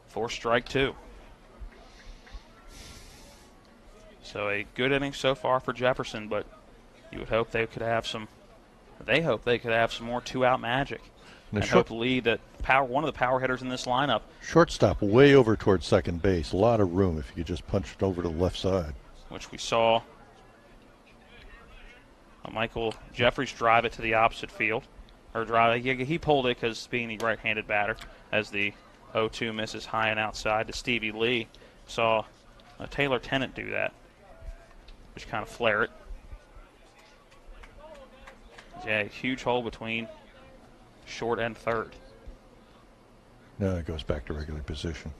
for strike 2. So a good inning so far for Jefferson, but you would hope they could have some more 2-out magic. And hope Lee, that one of the power hitters in this lineup. Shortstop way over towards second base. A lot of room if you could just punch it over to the left side. Which we saw Michael Jeffries drive it to the opposite field. He pulled it because being the right-handed batter, as the 0-2 misses high and outside to Stevie Lee. Saw Taylor Tennant do that. Just kind of flare it. Yeah, huge hole between short and third. No, it goes back to regular position.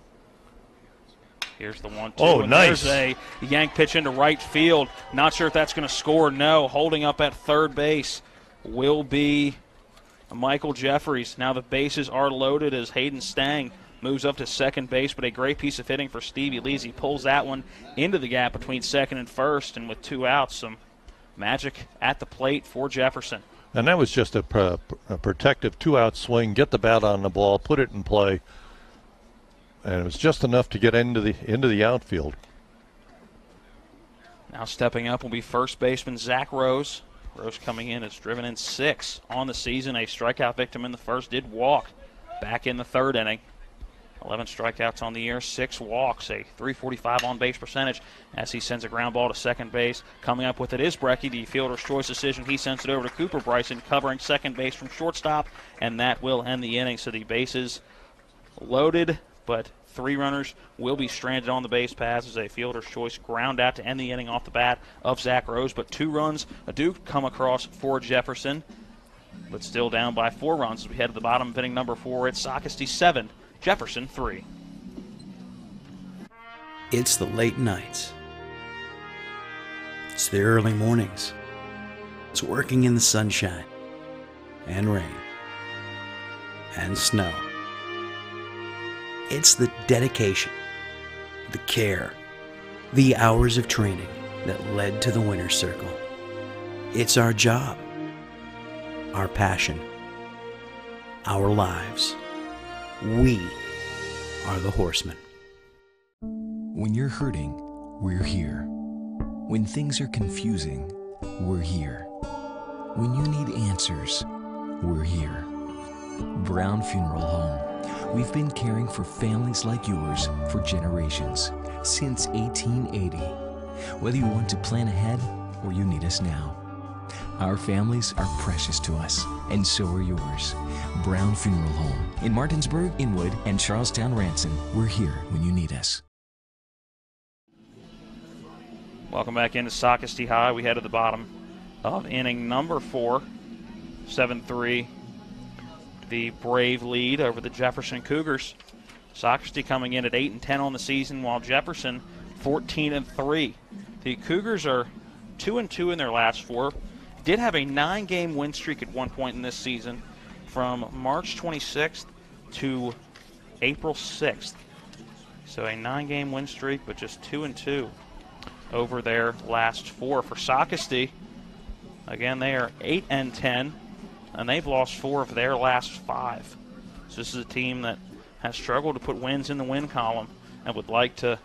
Here's the 1-2. Oh, and nice. There's a yank pitch into right field. Not sure if that's going to score. No. Holding up at third base will be Michael Jeffries. Now the bases are loaded as Hayden Stang moves up to second base, but a great piece of hitting for Stevie Lee. He pulls that one into the gap between second and first, and with 2 outs, some magic at the plate for Jefferson. And that was just a protective 2-out swing, get the bat on the ball, put it in play, and it was just enough to get into the outfield. Now stepping up will be first baseman Zach Rose. Rose coming in has driven in 6 on the season. A strikeout victim in the first, did walk back in the third inning. 11 strikeouts on the year, 6 walks, a .345 on-base percentage as he sends a ground ball to second base. Coming up with it is Brecky, the fielder's choice decision. He sends it over to Cooper Bryson, covering second base from shortstop, and that will end the inning. So the bases loaded, but 3 runners will be stranded on the base paths as a fielder's choice ground out to end the inning off the bat of Zach Rose. But 2 runs do come across for Jefferson, but still down by 4 runs as we head to the bottom of inning number 4. It's Socastee 7. Jefferson 3. It's the late nights. It's the early mornings. It's working in the sunshine and rain and snow. It's the dedication, the care, the hours of training that led to the winner's circle. It's our job, our passion, our lives. We are the Horsemen. When you're hurting, we're here. When things are confusing, we're here. When you need answers, we're here. Brown Funeral Home. We've been caring for families like yours for generations, since 1880. Whether you want to plan ahead or you need us now. Our families are precious to us, and so are yours. Brown Funeral Home in Martinsburg, Inwood, and Charlestown, Ranson. We're here when you need us. Welcome back into Socastee High. We head to the bottom of inning number 4. 7-3. The Brave lead over the Jefferson Cougars. Socastee coming in at 8-10 on the season, while Jefferson 14-3. The Cougars are 2-2 in their last 4. Did have a 9-game win streak at one point in this season from March 26th to April 6th. So a 9-game win streak, but just 2-2 over their last 4. For Socastee, again, they are 8-10, and they've lost 4 of their last 5. So this is a team that has struggled to put wins in the win column and would like to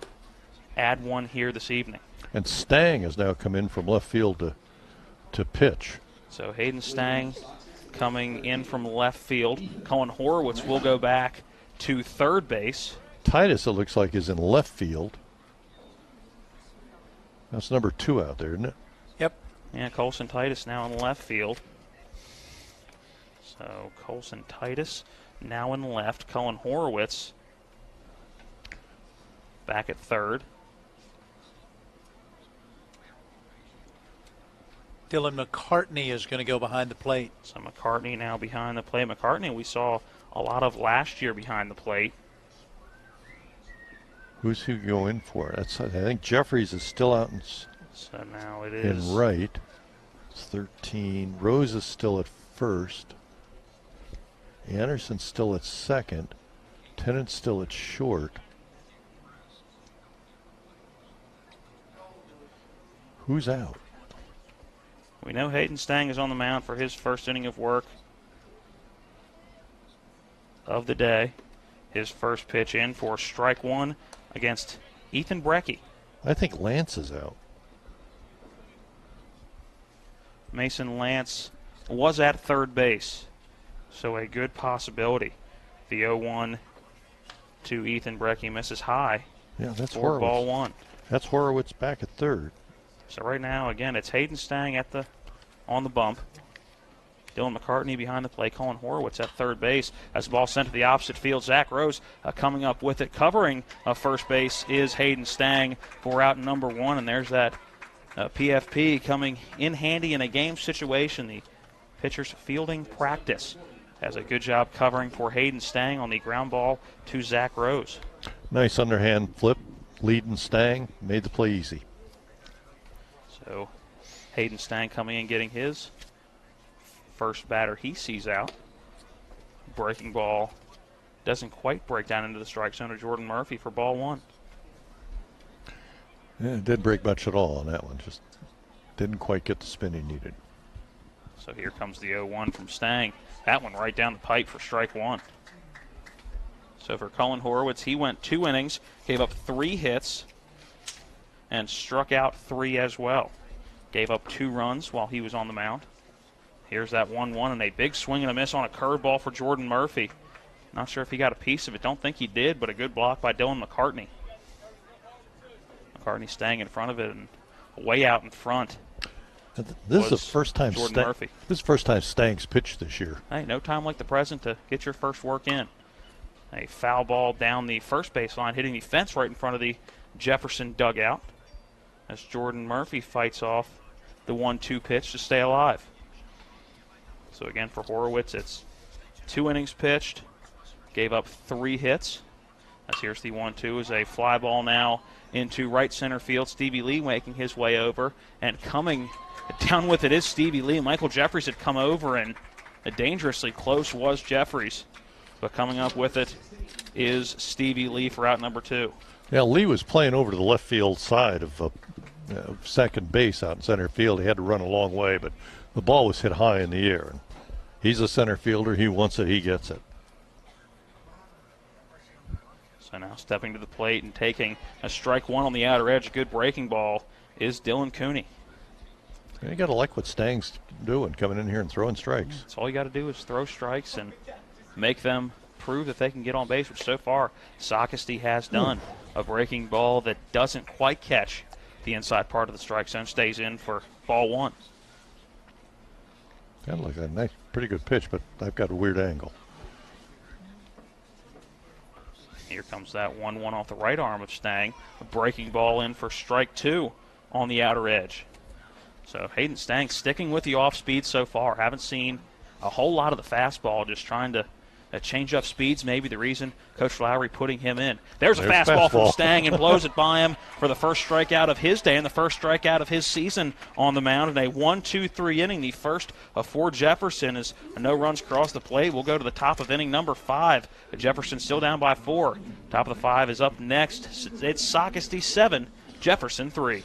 add one here this evening. And Stang has now come in from left field to pitch. So Hayden Stang coming in from left field. Cullen Horowitz will go back to third base. Titus, it looks like, is in left field. That's number 2 out there, isn't it? Yep. Yeah, Colson Titus now in left field. So Colson Titus now in left. Cullen Horowitz back at third. Dylan McCartney is going to go behind the plate. So McCartney now behind the plate. McCartney we saw a lot of last year behind the plate. Who's he going for? I think Jeffries is still out so now it is in right. It's 13. Rose is still at first. Anderson's still at second. Tennant's still at short. Who's out? We know Hayden Stang is on the mound for his first inning of work of the day. His first pitch in for strike 1 against Ethan Brecky. I think Lance is out. Mason Lance was at third base, so a good possibility. The 0-1 to Ethan Brecky misses high. Yeah, that's for Horowitz. Ball 1. That's Horowitz back at third. So right now, again, it's Hayden Stang on the bump. Dylan McCartney behind the plate. Cullen Horowitz at third base. As the ball sent to the opposite field, Zach Rose coming up with it. Covering first base is Hayden Stang for out number 1. And there's that PFP coming in handy in a game situation. The pitcher's fielding practice has a good job covering for Hayden Stang on the ground ball to Zach Rose. Nice underhand flip. Leading Stang. Made the play easy. So Hayden Stang coming in getting his first batter he sees out. Breaking ball doesn't quite break down into the strike zone to Jordan Murphy for ball 1. Yeah, it didn't break much at all on that one. Just didn't quite get the spin he needed. So here comes the 0-1 from Stang. That one right down the pipe for strike 1. So for Cullen Horowitz, he went 2 innings, gave up 3 hits, and struck out 3 as well. Gave up 2 runs while he was on the mound. Here's that 1-1 and a big swing and a miss on a curveball for Jordan Murphy. Not sure if he got a piece of it. Don't think he did, but a good block by Dylan McCartney. McCartney staying in front of it and way out in front. This is the first time Murphy. This is the first time Stang's pitched this year. Hey, no time like the present to get your first work in. A foul ball down the first baseline, hitting the fence right in front of the Jefferson dugout as Jordan Murphy fights off the 1-2 pitch to stay alive. So again, for Horowitz, it's 2 innings pitched, gave up 3 hits. As here's the 1-2 is a fly ball now into right center field. Stevie Lee making his way over, and coming down with it is Stevie Lee. Michael Jeffries had come over, and dangerously close was Jeffries. But coming up with it is Stevie Lee for out number 2. Yeah, Lee was playing over to the left field side of second base out in center field. He had to run a long way, but the ball was hit high in the air. And He's a center fielder. He wants it. He gets it. So now stepping to the plate and taking a strike one on the outer edge. A good breaking ball is Dylan Cooney. You got to like what Stang's doing, coming in here and throwing strikes. That's all you got to do is throw strikes and make them prove that they can get on base, which so far Socastee has done. A breaking ball that doesn't quite catch the inside part of the strike zone, stays in for ball one. Kind of like a nice, pretty good pitch, but I've got a weird angle. Here comes that 1-1 off the right arm of Stang. A breaking ball in for strike two on the outer edge. So Hayden Stang sticking with the off speed so far. Haven't seen a whole lot of the fastball, just trying to change up speeds, maybe the reason Coach Lowery putting him in. There's a fastball from Stang and blows it by him for the first strikeout of his day and the first strikeout of his season on the mound in a 1-2-3 inning. The first of for Jefferson as no runs cross the plate. We'll go to the top of inning number 5. Jefferson still down by 4. Top of the 5 is up next. It's Socastee 7, Jefferson 3.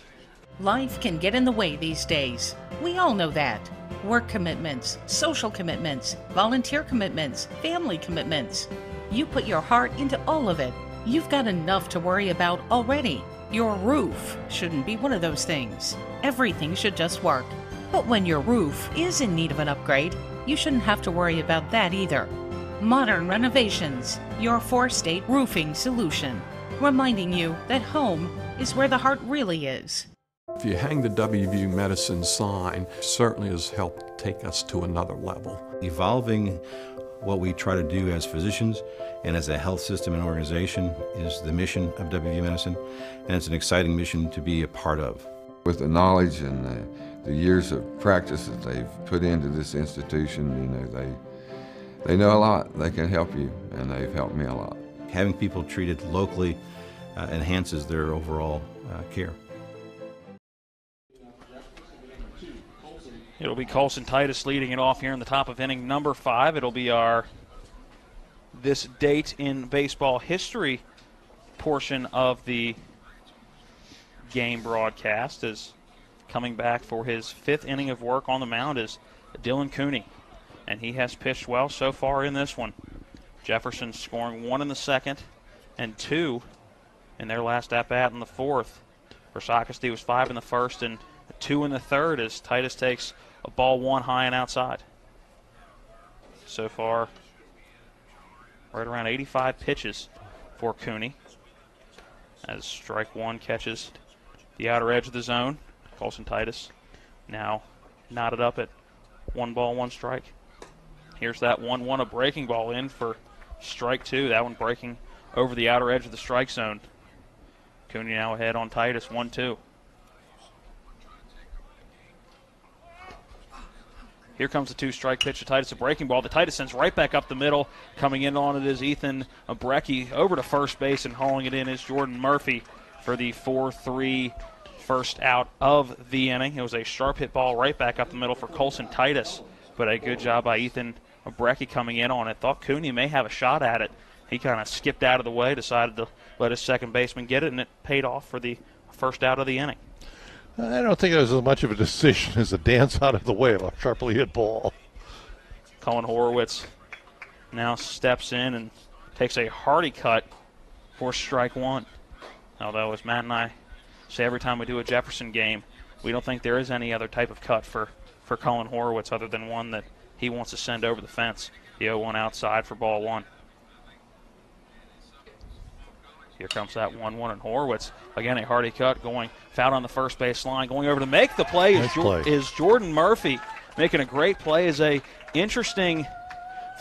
Life can get in the way these days. We all know that. Work commitments, social commitments, volunteer commitments, family commitments. You put your heart into all of it. You've got enough to worry about already. Your roof shouldn't be one of those things. Everything should just work. But when your roof is in need of an upgrade, you shouldn't have to worry about that either. Modern Renovations, your 4-state roofing solution. Reminding you that home is where the heart really is. If you hang the WVU Medicine sign, certainly has helped take us to another level. Evolving what we try to do as physicians and as a health system and organization is the mission of WVU Medicine, and it's an exciting mission to be a part of. With the knowledge and the years of practice that they've put into this institution, they know a lot. They can help you, and they've helped me a lot. Having people treated locally enhances their overall care. It'll be Colson Titus leading it off here in the top of inning number 5. It'll be our this date in baseball history portion of the game broadcast. As coming back for his 5th inning of work on the mound is Dylan Cooney, and he has pitched well so far in this one. Jefferson scoring 1 in the 2nd and 2 in their last at-bat in the 4th. For Socastee was 5 in the 1st and 2 in the 3rd as Titus takes a ball 1 high and outside. So far, right around 85 pitches for Cooney. As strike 1 catches the outer edge of the zone. Colson Titus now knotted up at 1 ball, 1 strike. Here's that 1-1, a breaking ball in for strike 2. That one breaking over the outer edge of the strike zone. Cooney now ahead on Titus, 1-2. Here comes the 2-strike pitch to Titus, a breaking ball. The Titus sends right back up the middle. Coming in on it is Ethan Brecky. Over to first base and hauling it in is Jordan Murphy for the 4-3 first out of the inning. It was a sharp hit ball right back up the middle for Colson Titus, but a good job by Ethan Brecky coming in on it. Thought Cooney may have a shot at it. He kind of skipped out of the way, decided to let his second baseman get it, and it paid off for the first out of the inning. I don't think it was as much of a decision as a dance out of the way of a sharply hit ball. Colin Horowitz now steps in and takes a hearty cut for strike 1. Although, as Matt and I say every time we do a Jefferson game, we don't think there is any other type of cut for Colin Horowitz other than one that he wants to send over the fence. The 0-1 outside for ball 1. Here comes that 1-1, and Horowitz, again, a hearty cut, going foul on the first base line. Going over to make the play, is Jordan Murphy, making a great play. Is a interesting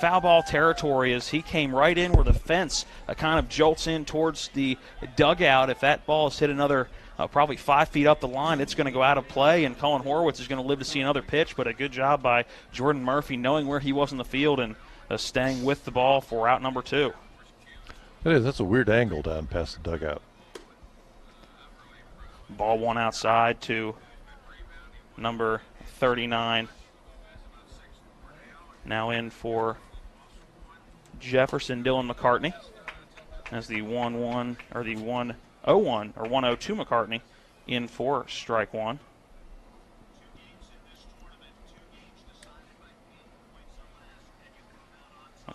foul ball territory as he came right in where the fence kind of jolts in towards the dugout. If that ball is hit another probably 5 feet up the line, it's going to go out of play, and Colin Horowitz is going to live to see another pitch. But a good job by Jordan Murphy knowing where he was in the field and staying with the ball for out number 2. It is. That's a weird angle down past the dugout. Ball 1 outside to number 39. Now in for Jefferson, Dylan McCartney. As the 1-1 or the 1-0-1 or 1-0-2 McCartney in for strike 1.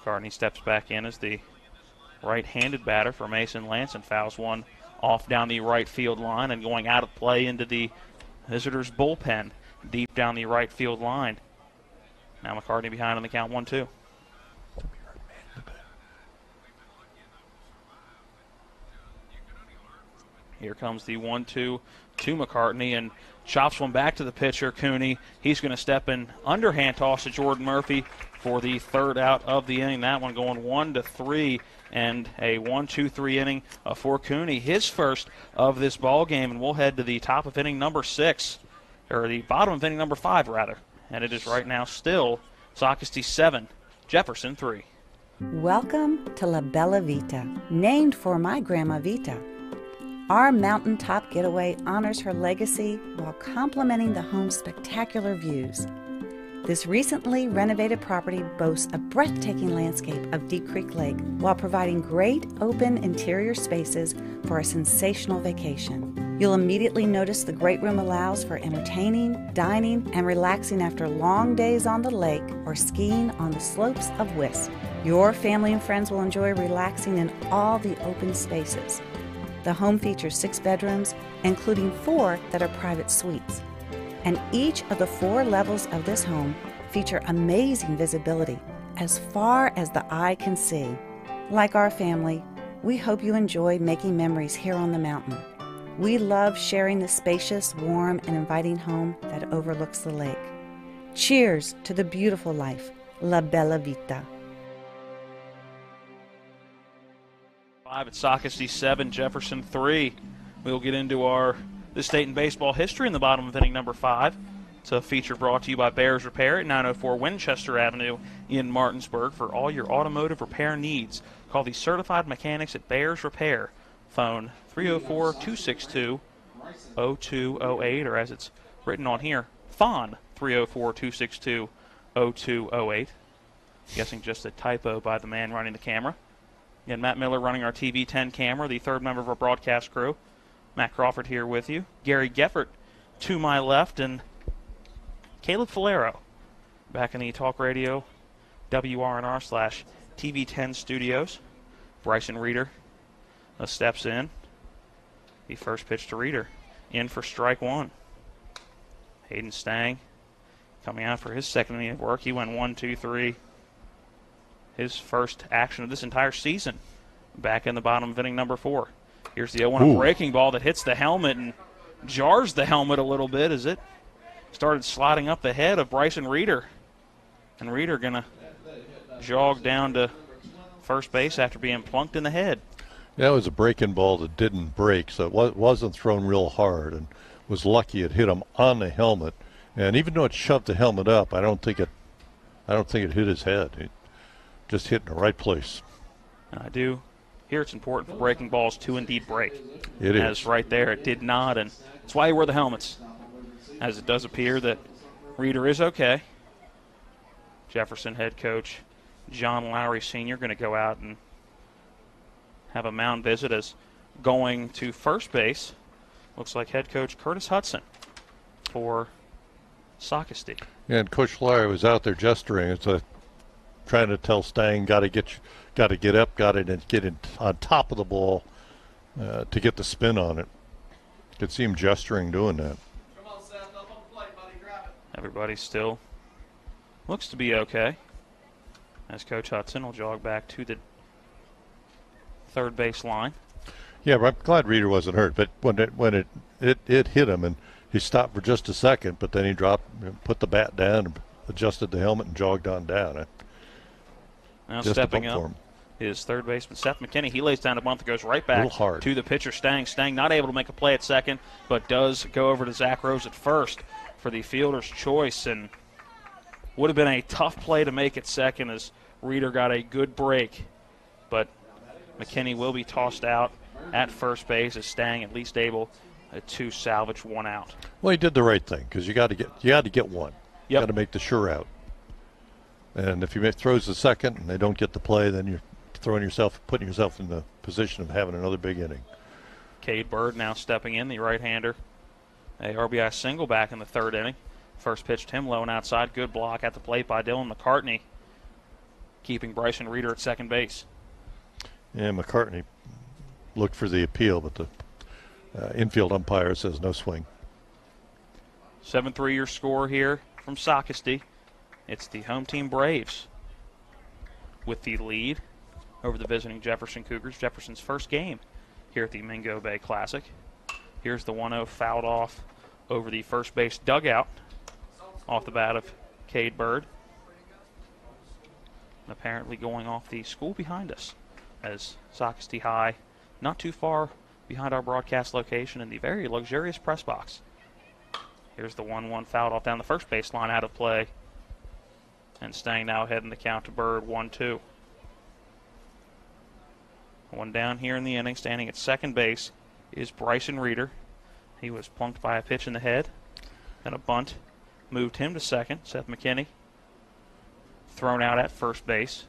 McCartney steps back in as the right-handed batter for Mason Lance and fouls one off down the right field line and going out of play into the visitors' bullpen deep down the right field line. Now McCartney behind on the count 1-2. Here comes the 1-2 to McCartney and chops one back to the pitcher, Cooney. He's going to step in underhand toss to Jordan Murphy for the third out of the inning. That one going 1-3 and a 1-2-3 inning for Cooney. His first of this ball game, and we'll head to the top of inning number 6, or the bottom of inning number 5 rather. And it is right now still Socastee 7, Jefferson 3. Welcome to La Bella Vita, named for my Grandma Vita. Our mountaintop getaway honors her legacy while complementing the home's spectacular views. This recently renovated property boasts a breathtaking landscape of Deep Creek Lake while providing great open interior spaces for a sensational vacation. You'll immediately notice the great room allows for entertaining, dining, and relaxing after long days on the lake or skiing on the slopes of Wisp. Your family and friends will enjoy relaxing in all the open spaces. The home features 6 bedrooms, including 4 that are private suites. And each of the 4 levels of this home feature amazing visibility as far as the eye can see. Like our family, we hope you enjoy making memories here on the mountain. We love sharing the spacious, warm, and inviting home that overlooks the lake. Cheers to the beautiful life, La Bella Vita. 5 at Socastee 7, Jefferson 3. We'll get into this state in baseball history in the bottom of inning number 5. It's a feature brought to you by Bears Repair at 904 Winchester Avenue in Martinsburg. For all your automotive repair needs, call the certified mechanics at Bears Repair. Phone 304-262-0208, or as it's written on here, FON 304-262-0208. Guessing just a typo by the man running the camera. Again, Matt Miller running our TV 10 camera, the third member of our broadcast crew. Matt Crawford here with you. Gary Geffert to my left, and Caleb Falero back in the Talk Radio WRNR / TV 10 studios. Bryson Reeder steps in. The first pitch to Reeder. In for strike 1. Hayden Stang coming out for his second inning of work. He went 1-2-3. His first action of this entire season back in the bottom of inning number 4. Here's the 0-1 breaking ball that hits the helmet and jars the helmet a little bit as it started sliding up the head of Bryson Reeder. And Reeder going to jog down to first base after being plunked in the head. Yeah, it was a breaking ball that didn't break, so it wasn't thrown real hard, and was lucky it hit him on the helmet. And even though it shoved the helmet up, I don't think it hit his head. It just hit in the right place. And I do hear it's important for breaking balls to indeed break. It is. As right there, it did not, and that's why you wear the helmets. As it does appear that Reeder is okay. Jefferson head coach John Lowery Sr. going to go out and have a mound visit as going to first base. Looks like head coach Curtis Hudson for Socastee. Yeah, and Coach Lowery was out there gesturing. Trying to tell Stang, got to get up, got to get in on top of the ball to get the spin on it. Could see him gesturing doing that. Come on, Seth, up on the plate, buddy, grab it. Everybody still looks to be okay as Coach Hudson will jog back to the third base line. Yeah, but I'm glad Reeder wasn't hurt. But when it hit him, and he stopped for just a second, but then he dropped, put the bat down, and adjusted the helmet, and jogged on down. Now stepping up is third baseman Seth McKinney. He lays down a bunt that goes right back to the pitcher Stang. Stang not able to make a play at second, but does go over to Zach Rose at first for the fielder's choice, and would have been a tough play to make at second as Reeder got a good break, but McKinney will be tossed out at first base as Stang at least able to salvage one out. Well, he did the right thing because you got to get one. You got to make the sure out. And if he throws the second and they don't get the play, then you're putting yourself in the position of having another big inning. Cade Bird now stepping in, the right-hander. A RBI single back in the third inning. First pitch to him low and outside. Good block at the plate by Dylan McCartney. keeping Bryson Reeder at second base. Yeah, McCartney looked for the appeal, but the infield umpire says no swing. 7-3 your score here from Socastee. It's the home team Braves with the lead over the visiting Jefferson Cougars. Jefferson's first game here at the Mingo Bay Classic. Here's the 1-0 fouled off over the first base dugout off the bat of Cade Bird. And apparently going off the school behind us as Socastee High, not too far behind our broadcast location in the very luxurious press box. Here's the 1-1 fouled off down the first baseline, out of play. And Stang now ahead in the count to Bird, 1-2. One down here in the inning, standing at second base, is Bryson Reeder. He was plunked by a pitch in the head, then a bunt moved him to second. Seth McKinney thrown out at first base.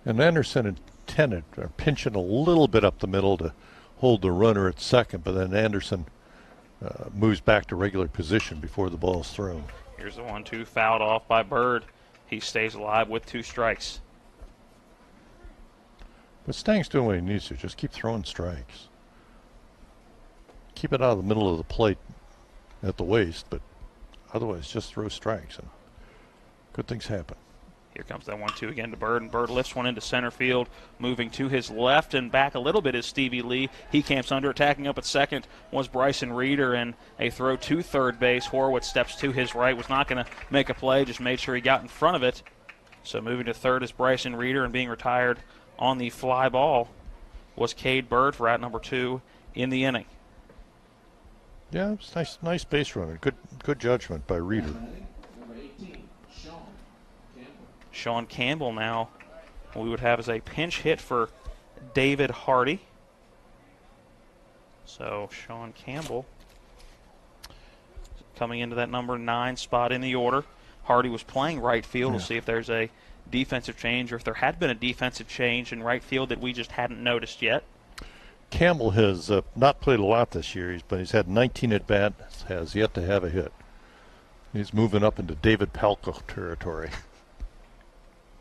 And Anderson intended pinching a little bit up the middle to hold the runner at second, but then Anderson moves back to regular position before the ball's thrown. Here's the 1-2 fouled off by Bird. He stays alive with 2 strikes. But Stang's doing what he needs to. Just keep throwing strikes. Keep it out of the middle of the plate at the waist, but otherwise just throw strikes and good things happen. Here comes that 1-2 again to Bird, and Bird lifts one into center field, moving to his left and back a little bit is Stevie Lee. He camps under, attacking up at second was Bryson Reeder, and a throw to third base. Horowitz steps to his right, was not going to make a play, just made sure he got in front of it. So moving to third is Bryson Reeder, and being retired on the fly ball was Cade Bird for out number 2 in the inning. Yeah, it was nice base running. Good judgment by Reeder. Sean Campbell now we would have as a pinch hit for David Hardy. So Sean Campbell coming into that number 9 spot in the order. Hardy was playing right field. We'll see if there's a defensive change or if there had been a defensive change in right field that we just hadn't noticed yet. Campbell has not played a lot this year, but he's had 19 at-bats, has yet to have a hit. He's moving up into David Palco territory.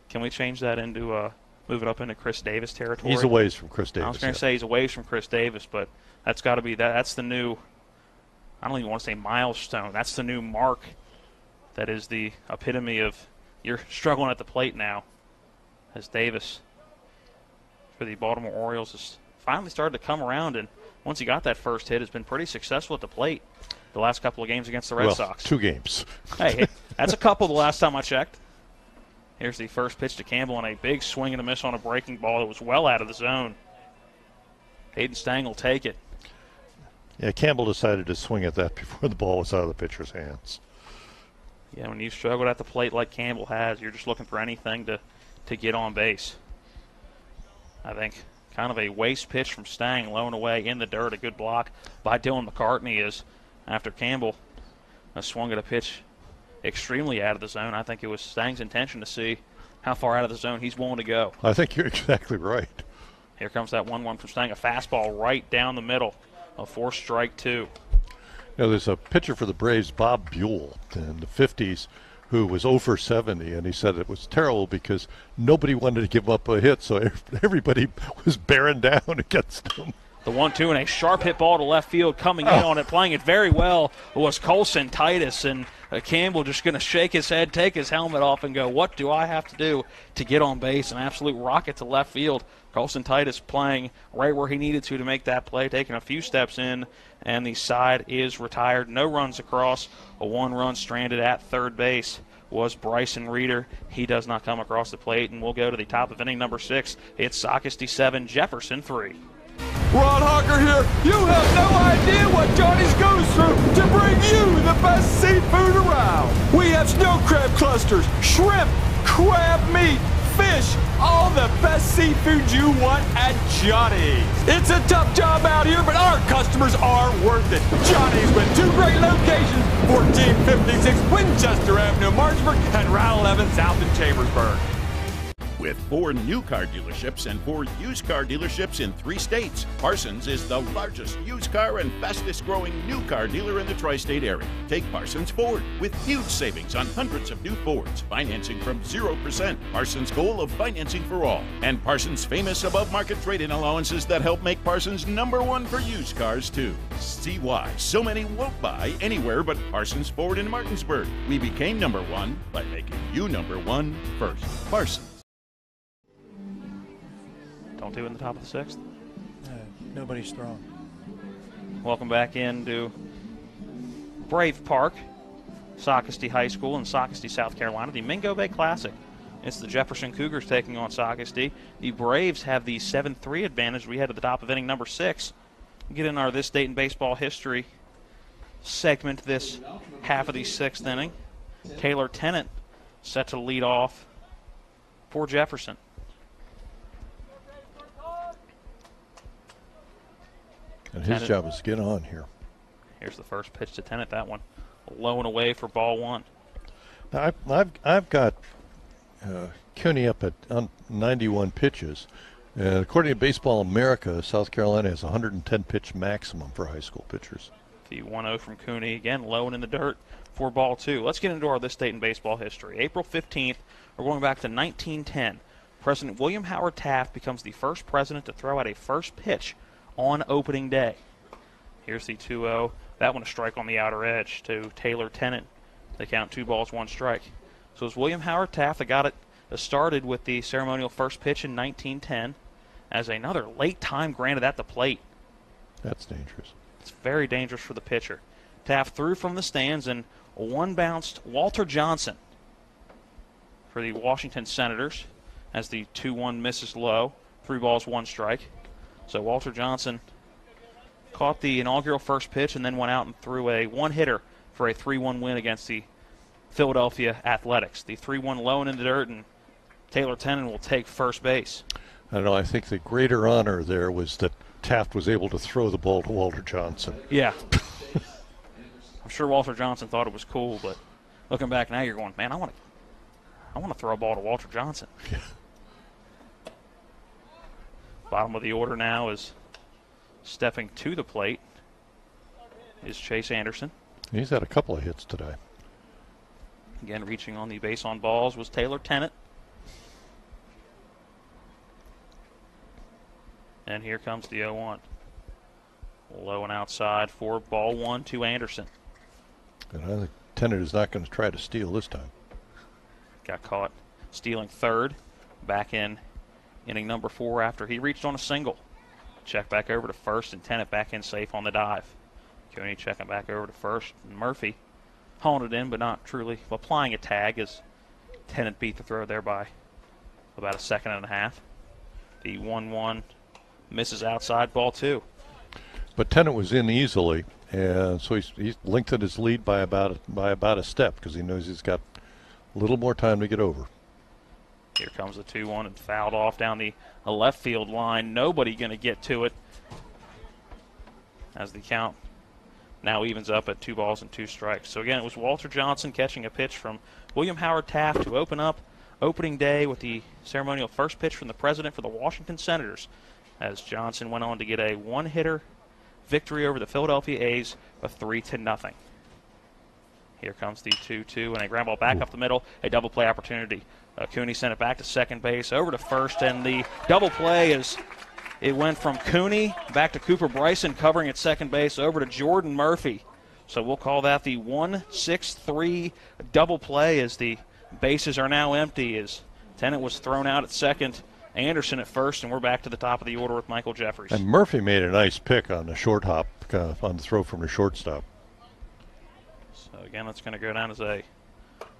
Can we change that into moving up into Chris Davis territory? He's a ways from Chris Davis. I was going to say he's a ways from Chris Davis, but that's got to be that's the new, I don't even want to say milestone. That's the new mark that is the epitome of you're struggling at the plate now, as Davis for the Baltimore Orioles has finally started to come around, and once he got that first hit, has been pretty successful at the plate the last couple of games against the Red Sox. 2 games. Hey, that's a couple the last time I checked. Here's the first pitch to Campbell, and a big swing and a miss on a breaking ball that was well out of the zone. Hayden Stang will take it. Yeah, Campbell decided to swing at that before the ball was out of the pitcher's hands. Yeah, when you've struggled at the plate like Campbell has, you're just looking for anything to get on base. I think kind of a waste pitch from Stang, low and away in the dirt. A good block by Dylan McCartney is after Campbell swung at a pitch extremely out of the zone. I think it was Stang's intention to see how far out of the zone he's willing to go. I think you're exactly right. Here comes that 1-1 from Stang, a fastball right down the middle, a 4-strike 2. You know, there's a pitcher for the Braves, Bob Buell, in the 50s, who was 0 for 70, and he said it was terrible because nobody wanted to give up a hit, so everybody was bearing down against him. The 1-2 and a sharp hit ball to left field coming in on it, playing it very well was Colson Titus, and Campbell just going to shake his head, take his helmet off, and go, what do I have to do to get on base? An absolute rocket to left field. Colson Titus playing right where he needed to make that play, taking a few steps in, and the side is retired. No runs across. A 1-run stranded at third base was Bryson Reeder. He does not come across the plate, and we'll go to the top of inning number 6. It's Socastee 7, Jefferson 3. Ron Hawker here. You have no idea what Johnny's goes through to bring you the best seafood around. We have snow crab clusters, shrimp, crab meat, fish, all the best seafood you want at Johnny's. It's a tough job out here, but our customers are worth it. Johnny's with 2 great locations, 1456 Winchester Avenue, Martinsburg, and Route 11 South in Chambersburg. With 4 new car dealerships and 4 used car dealerships in 3 states, Parsons is the largest used car and fastest growing new car dealer in the tri-state area. Take Parsons Ford with huge savings on hundreds of new Fords, financing from 0%, Parsons' goal of financing for all, and Parsons' famous above-market trade-in allowances that help make Parsons #1 for used cars, too. See why so many won't buy anywhere but Parsons Ford in Martinsburg. We became #1 by making you #1 first. Parsons. Don't do in the top of the 6th. Nobody's thrown. Welcome back into Brave Park, Socastee High School in Socastee, South Carolina, the Mingo Bay Classic. It's the Jefferson Cougars taking on Socastee. The Braves have the 7-3 advantage. We head to the top of inning number 6. Get in our This Date in Baseball History segment this half of the 6th inning. Taylor Tennant set to lead off for Jefferson. And his job is to get on here. Here's the first pitch to Tennant. That one low and away for ball 1. Now I've got Cooney up at 91 pitches. According to Baseball America, South Carolina has 110 pitch maximum for high school pitchers. The 1-0 from Cooney, again, low and in the dirt for ball 2. Let's get into our This Date in Baseball history. April 15th, we're going back to 1910. President William Howard Taft becomes the first president to throw out a first pitch on opening day. Here's the 2-0. That one a strike on the outer edge to Taylor Tennant. They count 2 balls, 1 strike. So it's William Howard Taft that got it started with the ceremonial first pitch in 1910 as another late time granted at the plate. That's dangerous. It's very dangerous for the pitcher. Taft threw from the stands, and one bounced Walter Johnson for the Washington Senators as the 2-1 misses low. 3 balls, 1 strike. So Walter Johnson caught the inaugural first pitch and then went out and threw a 1-hitter for a 3-1 win against the Philadelphia Athletics. The 3-1 low and in the dirt, and Taylor Tennant will take first base. I don't know. I think the greater honor there was that Taft was able to throw the ball to Walter Johnson. Yeah. I'm sure Walter Johnson thought it was cool, but looking back now, you're going, man, I want to throw a ball to Walter Johnson. Yeah. Bottom of the order now is stepping to the plate is Chase Anderson. He's had a couple of hits today. Again, reaching on the base on balls was Taylor Tennant. And here comes the 0-1. Low and outside for ball 1 to Anderson. And I think Tennant is not going to try to steal this time. Got caught stealing third back in inning number 4 after he reached on a single. Check back over to first, and Tennant back in safe on the dive. Cooney checking back over to first, and Murphy hauling it in, but not truly applying a tag as Tennant beat the throw there by about a second and a half. The 1-1 misses outside, ball 2. But Tennant was in easily, and so he's lengthened his lead by about a step because he knows he's got a little more time to get over. Here comes the 2-1 and fouled off down the left field line. Nobody going to get to it as the count now evens up at 2 balls and 2 strikes. So again, it was Walter Johnson catching a pitch from William Howard Taft to open up opening day with the ceremonial first pitch from the president for the Washington Senators, as Johnson went on to get a 1-hitter victory over the Philadelphia A's of 3-0. Here comes the 2-2 and a ground ball back up the middle, a double play opportunity. Cooney sent it back to second base, over to first, and the double play is it went from Cooney back to Cooper Bryson covering at second base, over to Jordan Murphy. So we'll call that the 1-6-3 double play as the bases are now empty as Tennant was thrown out at second, Anderson at first, and we're back to the top of the order with Michael Jeffries. And Murphy made a nice pick on the short hop, on the throw from the shortstop. So again, that's going to go down as a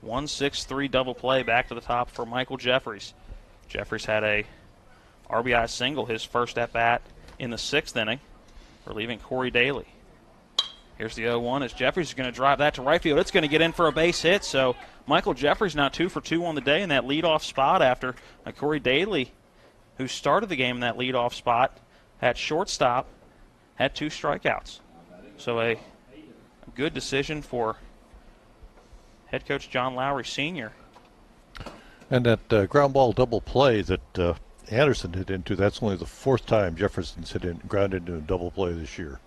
1-6-3 double play back to the top for Michael Jeffries. Jeffries had a RBI single his first at-bat in the 6th inning, relieving Corey Daly. Here's the 0-1 as Jeffries is going to drive that to right field. It's going to get in for a base hit, so Michael Jeffries now 2 for 2 on the day in that leadoff spot after Corey Daly, who started the game in that leadoff spot, at shortstop, had 2 strikeouts. So a good decision for head coach John Lowery Sr. And that ground ball double play that Anderson hit into, that's only the 4th time Jefferson's grounded into a double play this year.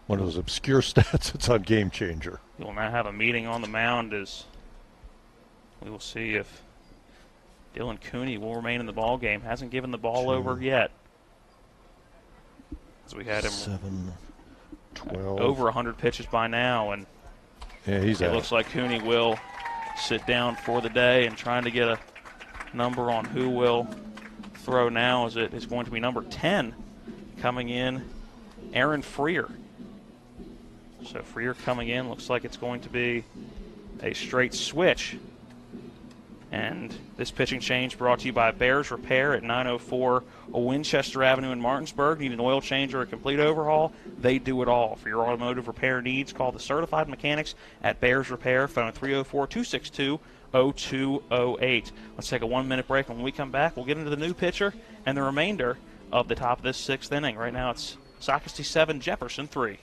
One of those obscure stats that's on Game Changer. We will now have a meeting on the mound as we will see if Dylan Cooney will remain in the ball game. Hasn't given the ball over yet. As we had him 7, 12. over 100 pitches by now, and yeah, he's it out. looks like Cooney will sit down for the day, and trying to get a number on who will throw now, as it is going to be number 10 coming in, Aaron Freer. So Freer coming in, looks like it's going to be a straight switch. And this pitching change brought to you by Bears Repair at 904 Winchester Avenue in Martinsburg. Need an oil change or a complete overhaul? They do it all. For your automotive repair needs, call the certified mechanics at Bears Repair. Phone 304-262-0208. Let's take a 1-minute break. When we come back, we'll get into the new pitcher and the remainder of the top of this 6th inning. Right now it's Socastee 7, Jefferson 3.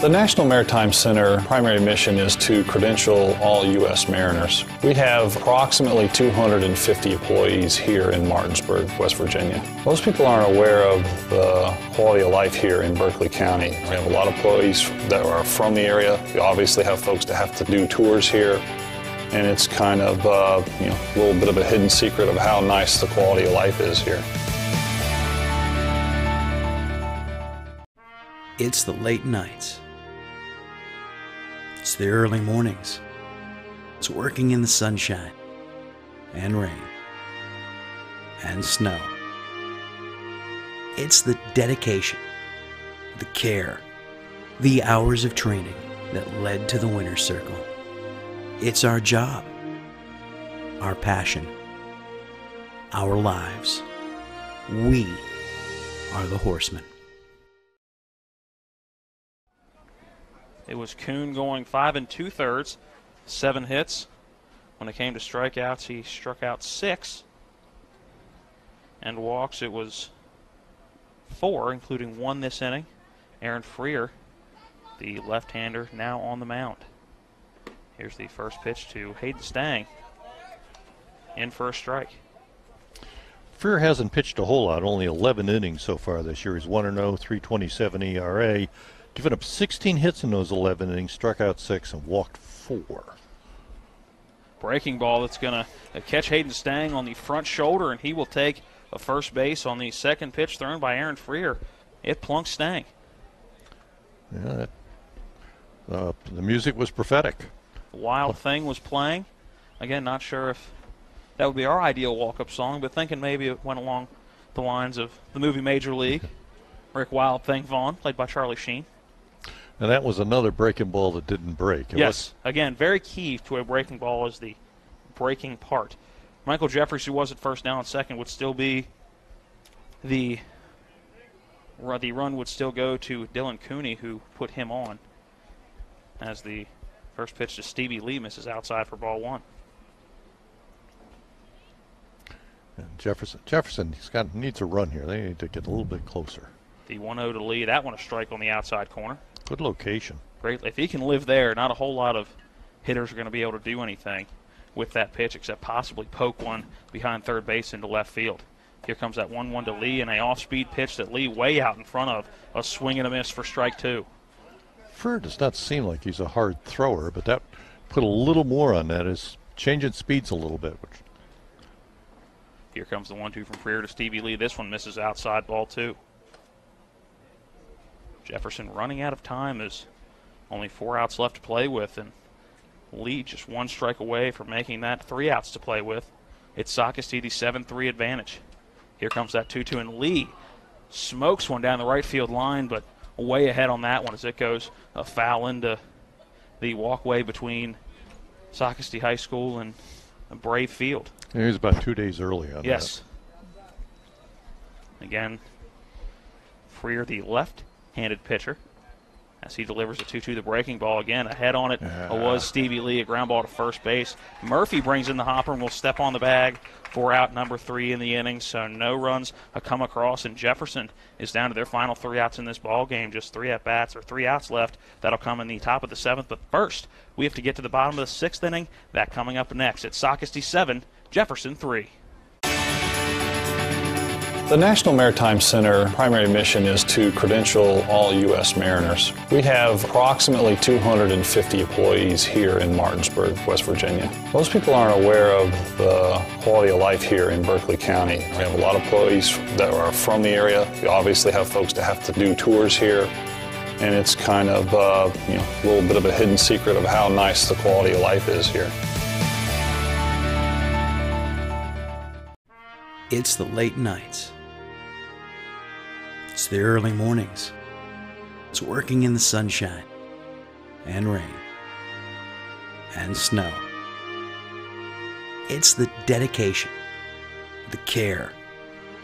The National Maritime Center primary mission is to credential all U.S. mariners. We have approximately 250 employees here in Martinsburg, West Virginia. Most people aren't aware of the quality of life here in Berkeley County. We have a lot of employees that are from the area. We obviously have folks that have to do tours here, and it's kind of a little bit of a hidden secret of how nice the quality of life is here. It's the late nights. It's the early mornings. It's working in the sunshine and rain and snow. It's the dedication, the care, the hours of training that led to the winner's circle. It's our job, our passion, our lives. We are the horsemen. It was Kuhn going 5 2/3, 7 hits. When it came to strikeouts, he struck out 6. And walks, it was 4, including 1 this inning. Aaron Freer, the left-hander, now on the mound. Here's the first pitch to Hayden Stang. In for a strike. Freer hasn't pitched a whole lot, only 11 innings so far this year. He's 1-0, 3.27 ERA. Given up 16 hits in those 11 innings, struck out 6 and walked 4. Breaking ball that's going to catch Hayden Stang on the front shoulder, and he will take a first base on the second pitch thrown by Aaron Freer. It plunks Stang. Yeah, the music was prophetic. Wild Thing was playing. Again, not sure if that would be our ideal walk-up song, but thinking maybe it went along the lines of the movie Major League. Rick Wild Thing Vaughn, played by Charlie Sheen. And that was another breaking ball that didn't break. Yes, again, very key to a breaking ball is the breaking part. Michael Jeffries, who was at first, now on second, would still be the run would still go to Dylan Cooney, who put him on, as the first pitch to Stevie Lee misses outside for ball 1. And Jefferson needs a run here. They need to get a little bit closer. The 1-0 to Lee. That one a strike on the outside corner. Good location. Great. If he can live there, not a whole lot of hitters are going to be able to do anything with that pitch except possibly poke one behind third base into left field. Here comes that 1-1 to Lee, and a off-speed pitch that Lee way out in front of. A swing and a miss for strike 2. Freer does not seem like he's a hard thrower, but that put a little more on that. Is changing speeds a little bit. Here comes the 1-2 from Freer to Stevie Lee. This one misses outside, ball 2. Jefferson running out of time, is only 4 outs left to play with, and Lee just 1 strike away from making that 3 outs to play with. It's Socastee, the 7-3 advantage. Here comes that 2-2, and Lee smokes one down the right field line, but way ahead on that one as it goes a foul into the walkway between Socastee High School and Brave Field. He was about 2 days early on that. Yes. Again, Freer, the left-handed pitcher, as he delivers a 2-2, the breaking ball again. Ahead on it was Stevie Lee, a ground ball to first base. Murphy brings in the hopper and will step on the bag for out number 3 in the inning, so no runs have come across, and Jefferson is down to their final 3 outs in this ball game. Just 3 at-bats or 3 outs left. That'll come in the top of the 7th, but first we have to get to the bottom of the 6th inning. That coming up next. It's Socastee 7, Jefferson 3. The National Maritime Center primary mission is to credential all U.S. mariners. We have approximately 250 employees here in Martinsburg, West Virginia. Most people aren't aware of the quality of life here in Berkeley County. We have a lot of employees that are from the area. We obviously have folks that have to do tours here, and it's kind of a little bit of a hidden secret of how nice the quality of life is here. It's the late nights. It's the early mornings. It's working in the sunshine and rain and snow. It's the dedication, the care,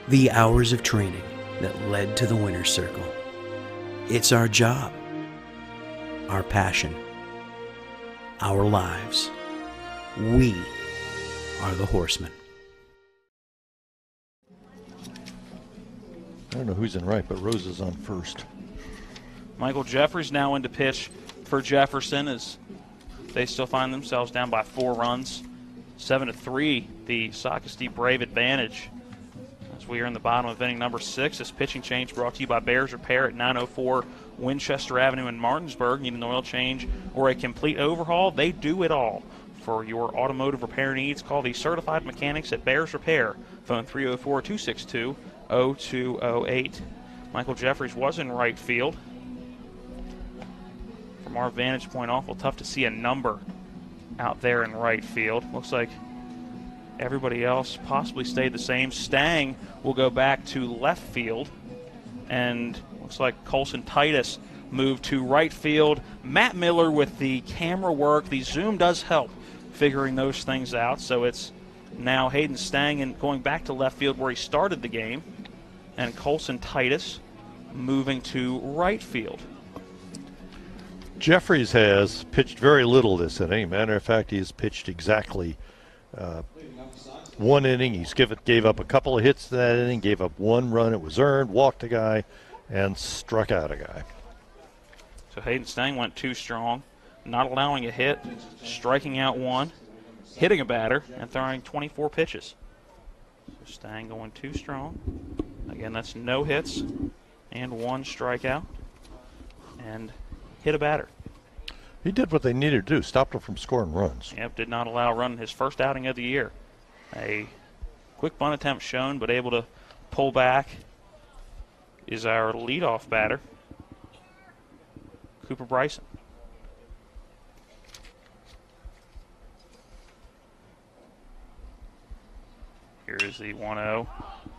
the hours of training that led to the winner's circle. It's our job, our passion, our lives. We are the horsemen. I don't know who's in right, but Rose is on first. Michael Jeffries now in to pitch for Jefferson as they still find themselves down by 4 runs. 7-3, the Socastee Brave advantage. As we are in the bottom of inning number 6, this pitching change brought to you by Bears Repair at 904 Winchester Avenue in Martinsburg. Need an oil change or a complete overhaul? They do it all. For your automotive repair needs, call the certified mechanics at Bears Repair. Phone 304-262-0208. Michael Jeffries was in right field. From our vantage point, awful tough to see a number out there in right field. Looks like everybody else possibly stayed the same. Stang will go back to left field, and looks like Colson Titus moved to right field. Matt Miller with the camera work. The zoom does help figuring those things out, so it's now Hayden Stang and going back to left field where he started the game, and Colson Titus moving to right field. Jeffries has pitched very little this inning. Matter of fact, he has pitched exactly 1 inning. He's gave up a couple of hits that inning, gave up 1 run. It was earned, walked a guy, and struck out a guy. So Hayden Stang went 2 strong, not allowing a hit, striking out 1, hitting a batter, and throwing 24 pitches. So Stang going 2 strong. Again, that's no hits and 1 strikeout, and hit a batter. He did what they needed to do, stopped him from scoring runs. Yep, did not allow a run in his first outing of the year. A quick bunt attempt shown, but able to pull back is our leadoff batter, Cooper Bryson. Here is the 1-0.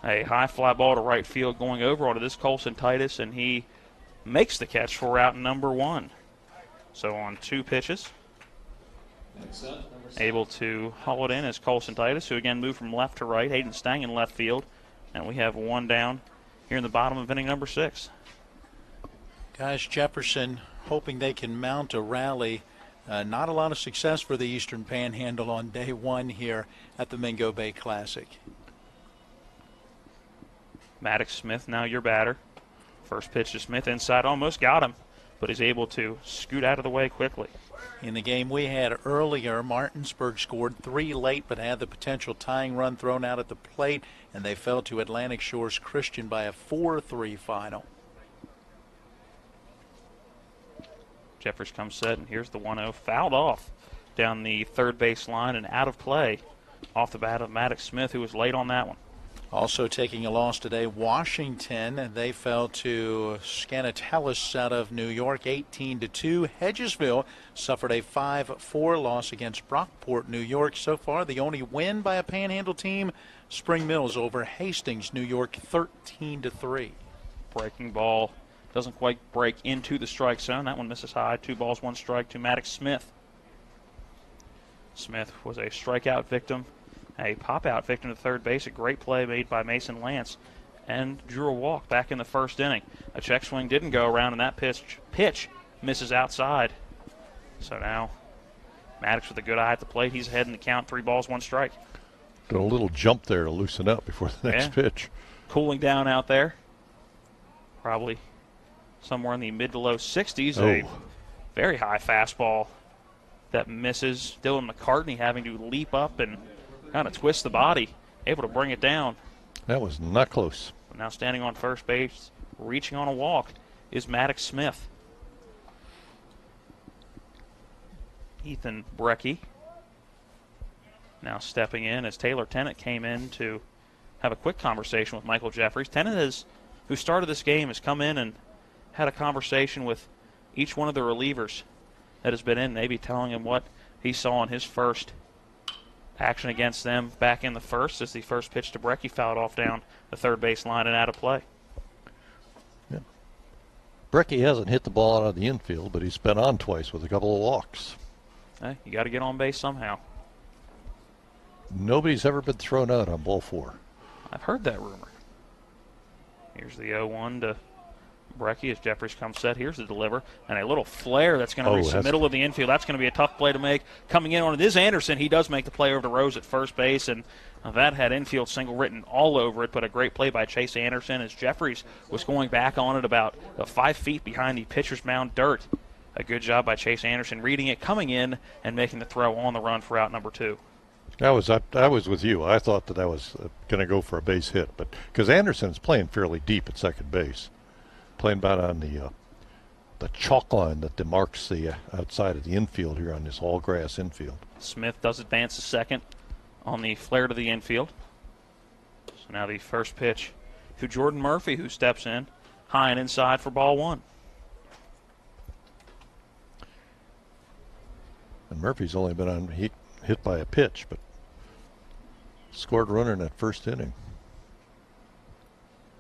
A high fly ball to right field going over onto this Colson Titus, and he makes the catch for out number 1. So on 2 pitches, able to haul it in is Colson Titus, who again moved from left to right. Hayden Stang in left field, and we have 1 down here in the bottom of inning number 6. Guys, Jefferson hoping they can mount a rally. Not a lot of success for the Eastern Panhandle on day 1 here at the Mingo Bay Classic. Maddox Smith now your batter. First pitch to Smith inside, almost got him, but he's able to scoot out of the way quickly. In the game we had earlier, Martinsburg scored 3 late but had the potential tying run thrown out at the plate, and they fell to Atlantic Shores Christian by a 4-3 final. Jeffers comes set, and here's the 1-0. Fouled off down the third base line and out of play off the bat of Maddox Smith, who was late on that one. Also taking a loss today, Washington. They fell to Scannatellis out of New York, 18-2. Hedgesville suffered a 5-4 loss against Brockport, New York. So far, the only win by a Panhandle team, Spring Mills over Hastings, New York, 13-3. Breaking ball doesn't quite break into the strike zone. That one misses high. 2 balls, 1 strike to Maddox Smith. Smith was a strikeout victim, a pop-out victim to third base. A great play made by Mason Lance and drew a walk back in the first inning. A check swing didn't go around, and that pitch misses outside. So now Maddox with a good eye at the plate. He's ahead in the count, 3 balls, 1 strike. Did a little jump there to loosen up before the next pitch. Cooling down out there. Probably somewhere in the mid to low 60s. A very high fastball that misses. Dylan McCartney having to leap up and kind of twist the body, able to bring it down. That was not close. Now standing on first base, reaching on a walk, is Maddox Smith. Ethan Brecky now stepping in as Taylor Tennant came in to have a quick conversation with Michael Jeffries. Tennant, who started this game, has come in and had a conversation with each one of the relievers that has been in, maybe telling him what he saw in his first action against them back in the first, as the first pitch to Brecky fouled off down the third base line and out of play. Yeah. Brecky hasn't hit the ball out of the infield, but he's been on twice with a couple of walks. Hey, you got to get on base somehow. Nobody's ever been thrown out on ball 4. I've heard that rumor. Here's the 0-1 to Brecky as Jeffries comes set. Here's the deliver. And a little flare that's going to reach the middle of the infield. That's going to be a tough play to make. Coming in on it is Anderson. He does make the play over to Rose at first base, and that had infield single written all over it, but a great play by Chase Anderson as Jeffries was going back on it about 5 feet behind the pitcher's mound dirt. A good job by Chase Anderson reading it, coming in, and making the throw on the run for out number 2. I was with you. I thought that was going to go for a base hit, but because Anderson's playing fairly deep at second base, playing about on the chalk line that demarks the outside of the infield here on this all-grass infield. Smith does advance to second on the flare to the infield. So now the first pitch to Jordan Murphy, who steps in high and inside for ball 1. And Murphy's only been hit by a pitch, but scored a runner in that first inning.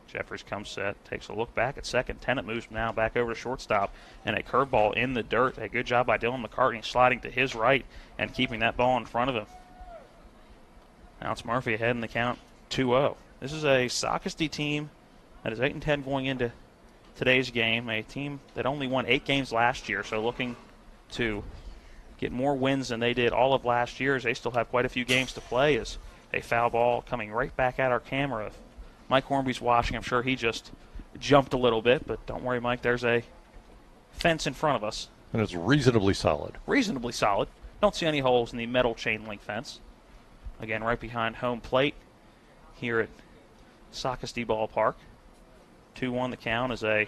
Jeffries comes set, takes a look back at second. Tennant moves now back over to shortstop, and a curveball in the dirt. A good job by Dylan McCartney sliding to his right and keeping that ball in front of him. Now it's Murphy ahead in the count, 2-0. This is a Socastee team that is 8-10 going into today's game, a team that only won 8 games last year, so looking to get more wins than they did all of last year, as they still have quite a few games to play, as a foul ball coming right back at our camera. If Mike Hornby's watching, I'm sure he just jumped a little bit, but don't worry, Mike, there's a fence in front of us. And it's reasonably solid. Reasonably solid. Don't see any holes in the metal chain link fence. Again, right behind home plate here at Socastee Ballpark. 2-1 the count as a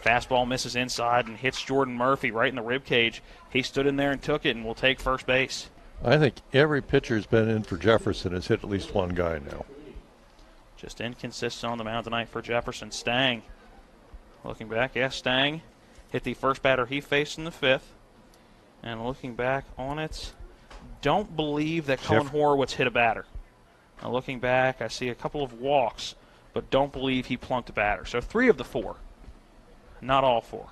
fastball misses inside and hits Jordan Murphy right in the rib cage. He stood in there and took it and will take first base. I think every pitcher's been in for Jefferson has hit at least one guy now. Just inconsistent on the mound tonight for Jefferson. Stang looking back. Yes, Stang hit the first batter he faced in the 5th. And looking back on it, don't believe that Colin Horowitz hit a batter. Now looking back, I see a couple of walks, but don't believe he plunked a batter. So 3 of the 4. Not all 4.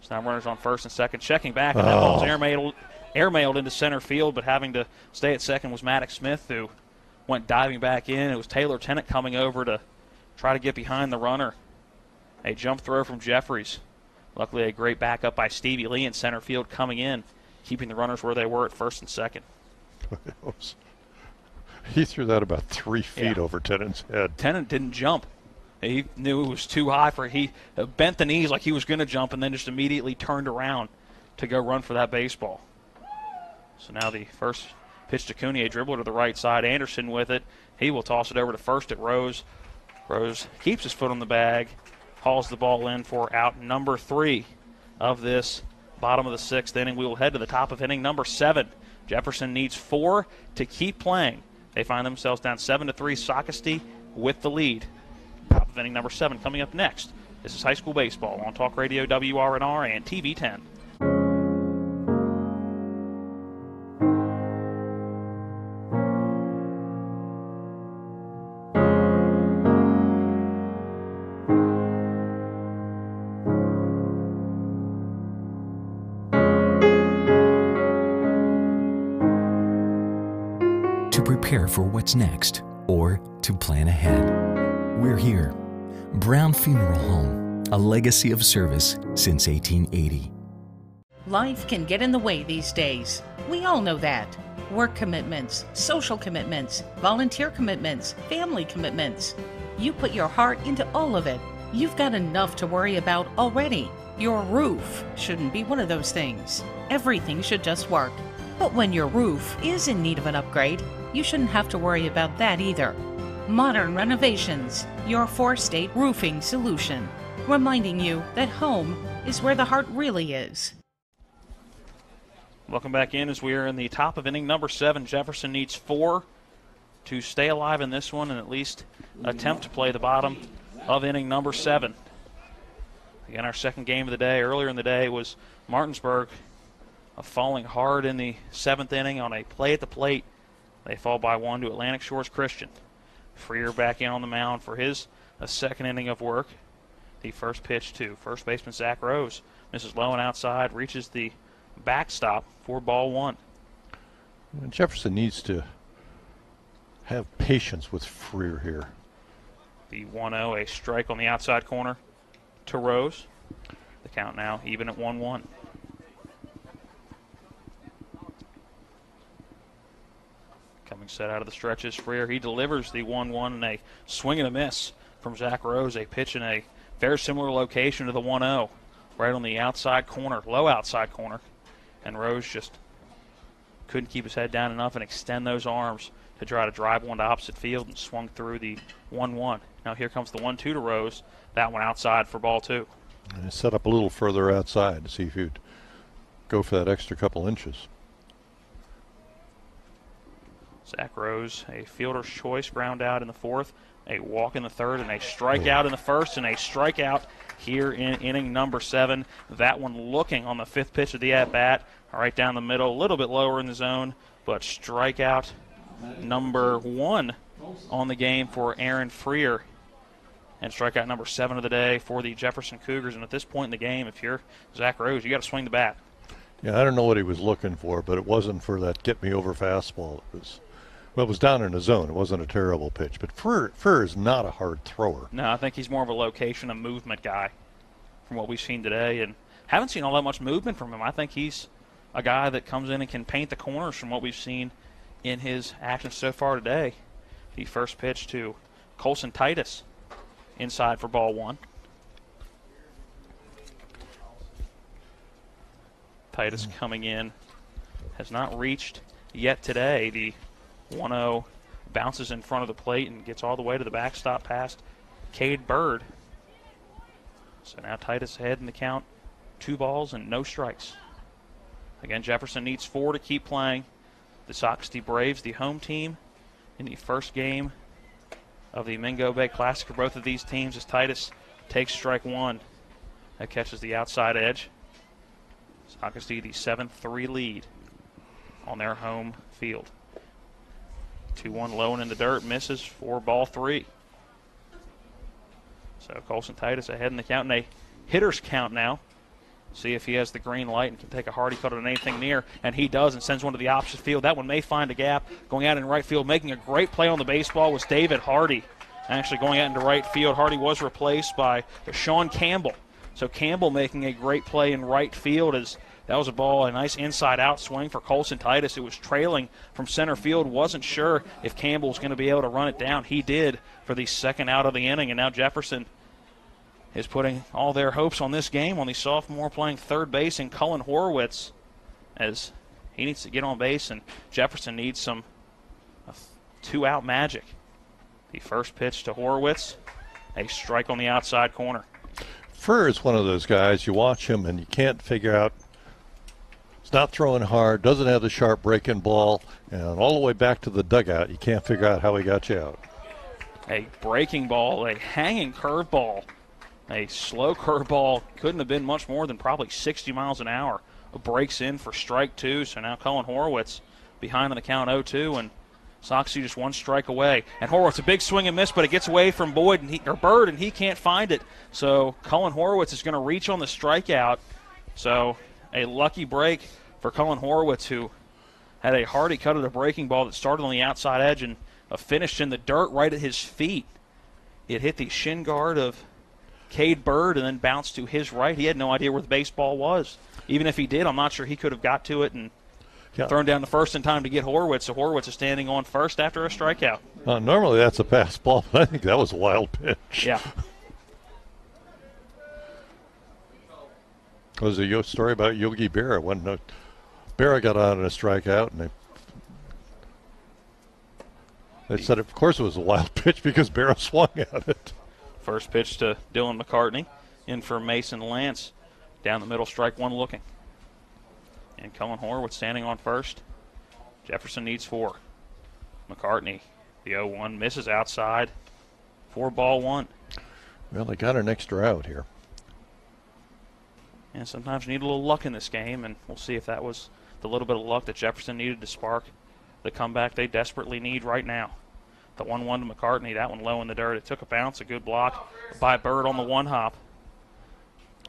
So now runners on first and second. Checking back, and that ball's airmailed into center field, but having to stay at second was Maddox Smith, who went diving back in. It was Taylor Tennant coming over to try to get behind the runner. A jump throw from Jeffries. Luckily, a great backup by Stevie Lee in center field coming in, keeping the runners where they were at first and second. He threw that about 3 feet over Tennant's head. Tennant didn't jump. He knew it was too high for he bent the knees like he was going to jump and then just immediately turned around to go run for that baseball. So now the first pitch to Cooney, a dribbler to the right side. Anderson with it. He will toss it over to first at Rose. Rose keeps his foot on the bag, hauls the ball in for out number 3 of this bottom of the 6th inning. We will head to the top of inning number 7. Jefferson needs 4 to keep playing. They find themselves down 7-3. Socastee with the lead. Top of inning number 7 coming up next. This is high school baseball on Talk Radio WRNR and TV 10. To prepare for what's next or to plan ahead. We're here. Brown Funeral Home, a legacy of service since 1880. Life can get in the way these days. We all know that. Work commitments, social commitments, volunteer commitments, family commitments. You put your heart into all of it. You've got enough to worry about already. Your roof shouldn't be one of those things. Everything should just work. But when your roof is in need of an upgrade, you shouldn't have to worry about that either. Modern Renovations, your four-state roofing solution. Reminding you that home is where the heart really is. Welcome back in as we are in the top of inning number 7. Jefferson needs 4 to stay alive in this one and at least attempt to play the bottom of inning number 7. Again, our second game of the day. Earlier in the day was Martinsburg falling hard in the 7th inning on a play at the plate. They fall by 1 to Atlantic Shores Christian. Freer back in on the mound for his second inning of work. The first pitch to first baseman Zach Rose. Misses low and outside, reaches the backstop for ball 1. And Jefferson needs to have patience with Freer here. The 1-0, a strike on the outside corner to Rose. The count now even at 1-1. Coming set out of the stretches, Freer. He delivers the 1-1 and a swing and a miss from Zach Rose. A pitch in a very similar location to the 1-0, right on the outside corner, low outside corner. And Rose just couldn't keep his head down enough and extend those arms to try to drive one to opposite field and swung through the 1-1. Now here comes the 1-2 to Rose. That one outside for ball 2. And it's set up a little further outside to see if you'd go for that extra couple inches. Zach Rose, a fielder's choice, ground out in the 4th, a walk in the 3rd, and a strikeout in the 1st, and a strikeout here in inning number 7. That one looking on the 5th pitch of the at-bat, right down the middle, a little bit lower in the zone, but strikeout number 1 on the game for Aaron Freer, and strikeout number 7 of the day for the Jefferson Cougars. And at this point in the game, if you're Zach Rose, you got to swing the bat. Yeah, I don't know what he was looking for, but it wasn't for that get-me-over fastball. It was down in the zone. It wasn't a terrible pitch. But Freer is not a hard thrower. No, I think he's more of a location and movement guy from what we've seen today. And haven't seen all that much movement from him. I think he's a guy that comes in and can paint the corners from what we've seen in his actions so far today. The first pitch to Colson Titus inside for ball 1. Titus coming in, has not reached yet today. The 1-0 bounces in front of the plate and gets all the way to the backstop past Cade Bird. So now Titus ahead in the count. 2 balls and no strikes. Again, Jefferson needs 4 to keep playing. The Socastee Braves, the home team, in the first game of the Mingo Bay Classic for both of these teams as Titus takes strike 1. That catches the outside edge. Socastee the 7-3 lead on their home field. 2-1 low and in the dirt, misses for ball 3. So Colson Titus ahead in the count, and a hitter's count now. See if he has the green light and can take a hardy cut on anything near, and he does and sends one to the opposite field. That one may find a gap. Going out in right field, making a great play on the baseball was David Hardy. Actually going out into right field, Hardy was replaced by Sean Campbell. So Campbell making a great play in right field as that was a ball, a nice inside-out swing for Colson Titus. It was trailing from center field. Wasn't sure if Campbell was going to be able to run it down. He did for the second out of the inning, and now Jefferson is putting all their hopes on this game on the sophomore playing third base in Cullen Horowitz as he needs to get on base, and Jefferson needs some 2-out magic. The first pitch to Horowitz, a strike on the outside corner. Freer is one of those guys, you watch him and you can't figure out. He's not throwing hard, doesn't have the sharp breaking ball, and all the way back to the dugout, you can't figure out how he got you out. A breaking ball, a hanging curveball, a slow curveball, couldn't have been much more than probably 60 miles an hour. Breaks in for strike 2, so now Cullen Horowitz behind on the count 0-2, and Socastee just 1 strike away. And Horowitz, a big swing and miss, but it gets away from Bird, and he can't find it. So Cullen Horowitz is going to reach on the strikeout. So a lucky break for Cullen Horowitz, who had a hardy cut at a breaking ball that started on the outside edge and finished in the dirt right at his feet. It hit the shin guard of Cade Bird and then bounced to his right. He had no idea where the baseball was. Even if he did, I'm not sure he could have got to it and thrown down the first in time to get Horwitz. So Horwitz is standing on first after a strikeout. Normally that's a pass ball, but I think that was a wild pitch. Yeah. Was a story about Yogi Berra when Berra got on a strikeout, and they said, of course, it was a wild pitch because Berra swung at it. First pitch to Dylan McCartney, in for Mason Lance. Down the middle, strike one looking. And Cullen Horwitz standing on first. Jefferson needs 4. McCartney, the 0-1, misses outside. 4-1. Well, they got an extra out here. And sometimes you need a little luck in this game, and we'll see if that was the little bit of luck that Jefferson needed to spark the comeback they desperately need right now. The 1-1 to McCartney, that one low in the dirt. It took a bounce, a good block by Bird on the one hop.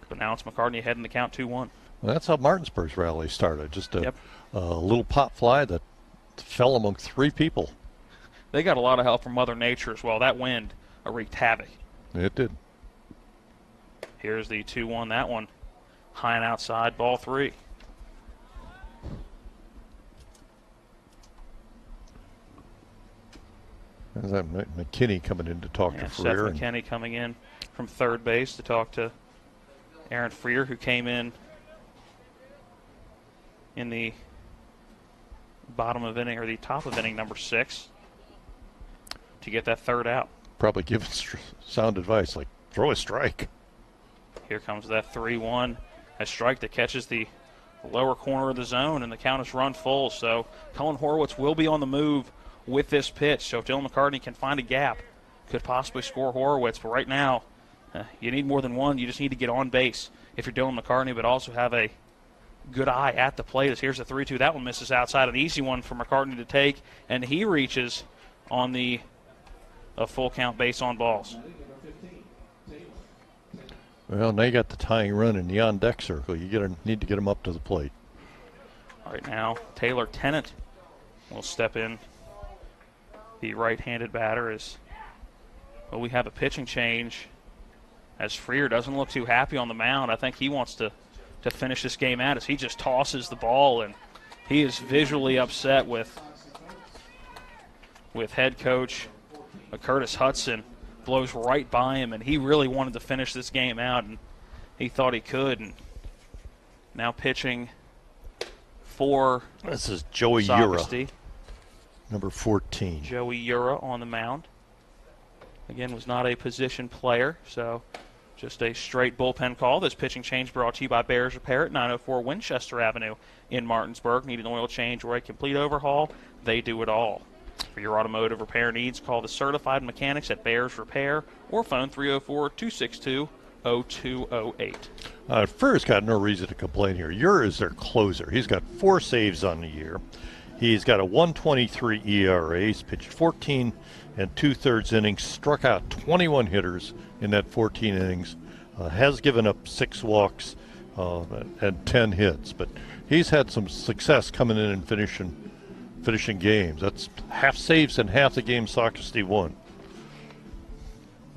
But now it's McCartney heading the count 2-1. Well, that's how Martinsburg's rally started. Just a little pop fly that fell among 3 people. They got a lot of help from Mother Nature as well. That wind wreaked havoc. It did. Here's the 2-1. That one high and outside, ball 3. There's that McKinney coming in to talk to Freer. Seth McKinney coming in from third base to talk to Aaron Freer, who came in the bottom of inning, or the top of inning number 6, to get that third out. Probably giving sound advice, like throw a strike. Here comes that 3-1. A strike that catches the lower corner of the zone, and the count is run full. So Cullen Horwitz will be on the move with this pitch. So if Dylan McCartney can find a gap, could possibly score Horwitz. But right now, you need more than one. You just need to get on base if you're Dylan McCartney, but also have a good eye at the plate. As here's a 3-2. That one misses outside. An easy one for McCartney to take, and he reaches on a full count base on balls. Well, now you got the tying run in the on-deck circle. You need to get him up to the plate. Right now, Taylor Tennant will step in, the right-handed batter. We have a pitching change as Freer doesn't look too happy on the mound. I think he wants to finish this game out as he just tosses the ball, and he is visually upset with head coach Curtis Hudson. Blows right by him, and he really wanted to finish this game out, and he thought he could. And now pitching for this is Joey Socastee. Ura, number 14. Joey Ura on the mound. Again, was not a position player, so just a straight bullpen call. This pitching change brought to you by Bears Repair at 904 Winchester Avenue in Martinsburg. Need an oil change or a complete overhaul? They do it all. For your automotive repair needs, call the certified mechanics at Bears Repair or phone 304-262-0208. Freer's got no reason to complain here. Ura is their closer. He's got 4 saves on the year. He's got a 1.23 ERA. He's pitched 14 and 2/3 innings, struck out 21 hitters in that 14 innings, has given up 6 walks and 10 hits. But he's had some success coming in and finishing games. That's half saves and half the game Socastee won.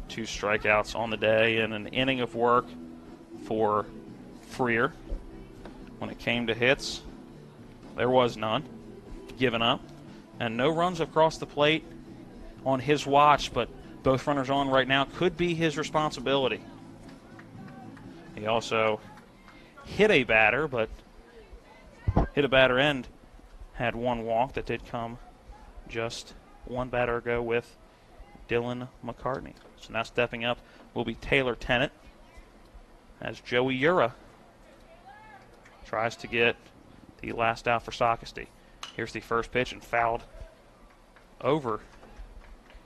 2 strikeouts on the day and an inning of work for Freer. When it came to hits, there was none given up, and no runs across the plate on his watch, but both runners on right now could be his responsibility. He also hit a batter, but hit a batter and had 1 walk. That did come just 1 batter ago with Dylan McCartney. So now stepping up will be Taylor Tennant as Joey Ura tries to get the last out for Socastee. Here's the first pitch, and fouled over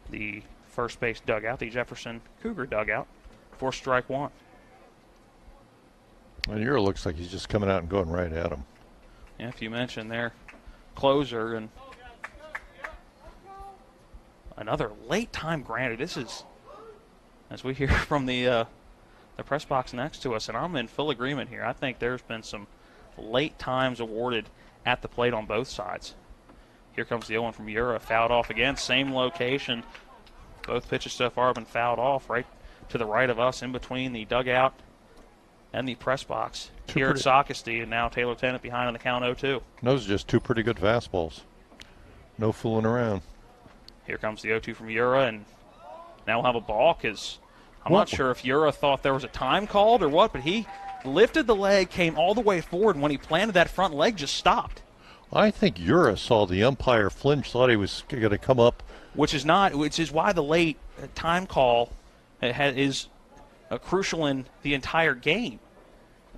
the first base dugout, the Jefferson Cougar dugout, for strike 1. And Ura looks like he's just coming out and going right at him. Yeah, if you mentioned their closer, and another late time granted. This is, as we hear from the press box next to us, and I'm in full agreement here. I think there's been some late times awarded at the plate on both sides. Here comes the 0-1 from Ura, fouled off again, same location. Both pitches so far have been fouled off right to the right of us in between the dugout and the press box here at Socastee, and now Taylor Tennant behind on the count 0-2. Those are just two pretty good fastballs. No fooling around. Here comes the 0-2 from Ura, and now we'll have a balk. I'm not sure if Ura thought there was a time called or what, but he lifted the leg, came all the way forward, and when he planted that front leg, just stopped. I think Ura saw the umpire flinch, thought he was going to come up. Which is why the late time call is crucial in the entire game,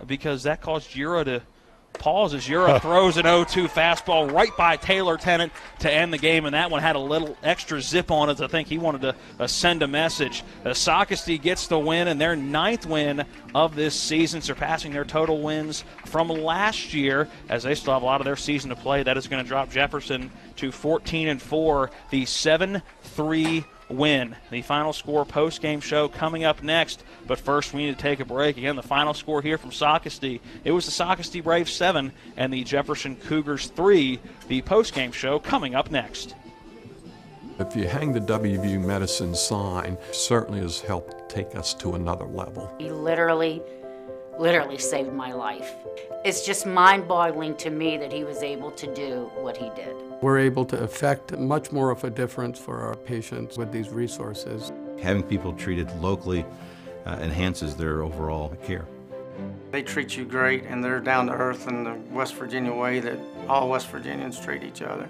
because that caused Ura to pause as Ura throws an 0-2 fastball right by Taylor Tennant to end the game, and that one had a little extra zip on it. I think he wanted to send a message. Socastee gets the win, and their 9th win of this season, surpassing their total wins from last year, as they still have a lot of their season to play. That is going to drop Jefferson to 14-4, the 7-3 win. The final score post-game show coming up next, but first we need to take a break. Again, the final score here from Socastee. It was the Socastee Braves 7 and the Jefferson Cougars 3. The post-game show coming up next. If you hang the WVU Medicine sign, certainly has helped take us to another level. He literally saved my life. It's just mind-boggling to me that he was able to do what he did. We're able to affect much more of a difference for our patients with these resources. Having people treated locally enhances their overall care. They treat you great, and they're down to earth in the West Virginia way that all West Virginians treat each other.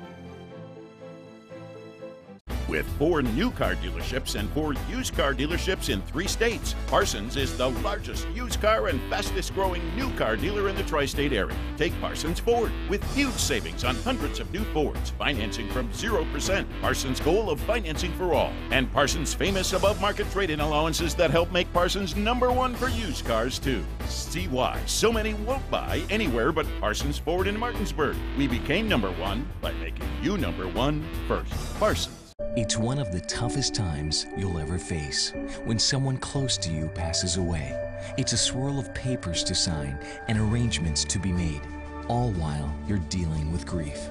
With 4 new car dealerships and 4 used car dealerships in 3 states, Parsons is the largest used car and fastest growing new car dealer in the tri-state area. Take Parsons Ford with huge savings on hundreds of new Fords, financing from 0%, Parsons' goal of financing for all, and Parsons' famous above-market trade-in allowances that help make Parsons #1 for used cars too. See why so many won't buy anywhere but Parsons Ford in Martinsburg. We became #1 by making you #1 first. Parsons. It's one of the toughest times you'll ever face when someone close to you passes away. It's a swirl of papers to sign and arrangements to be made, all while you're dealing with grief.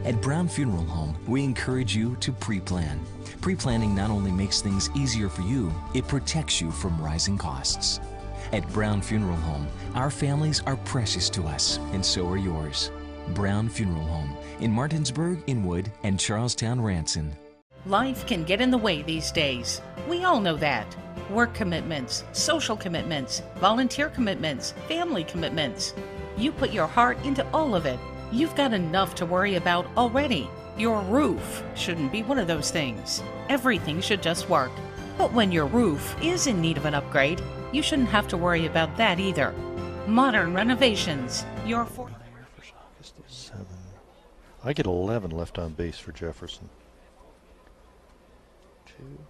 At Brown Funeral Home, we encourage you to pre-plan. Pre-planning not only makes things easier for you, it protects you from rising costs. At Brown Funeral Home, our families are precious to us, and so are yours. Brown Funeral Home in Martinsburg, Inwood, and Charlestown, Ranson. Life can get in the way these days. We all know that. Work commitments, social commitments, volunteer commitments, family commitments. You put your heart into all of it. You've got enough to worry about already. Your roof shouldn't be one of those things. Everything should just work. But when your roof is in need of an upgrade, you shouldn't have to worry about that either. Modern Renovations. Your 7. I get 11 left on base for Jefferson.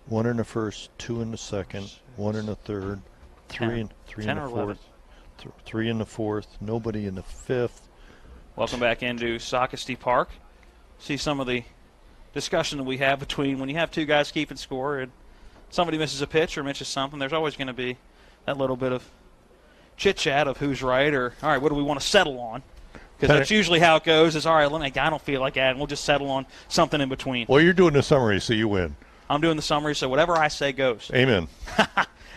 1 in the first, 2 in the second, 1 in the third, 3 in the fourth, 3 in the fourth, nobody in the fifth. Welcome back into Socastee Park. See some of the discussion that we have between when you have 2 guys keeping score and somebody misses a pitch or misses something, there's always going to be that little bit of chit-chat of who's right or, all right, what do we want to settle on? Because that's usually how it goes is, all right, I don't feel like that, and we'll just settle on something in between. Well, you're doing the summary, so you win. I'm doing the summary, so whatever I say goes. Amen.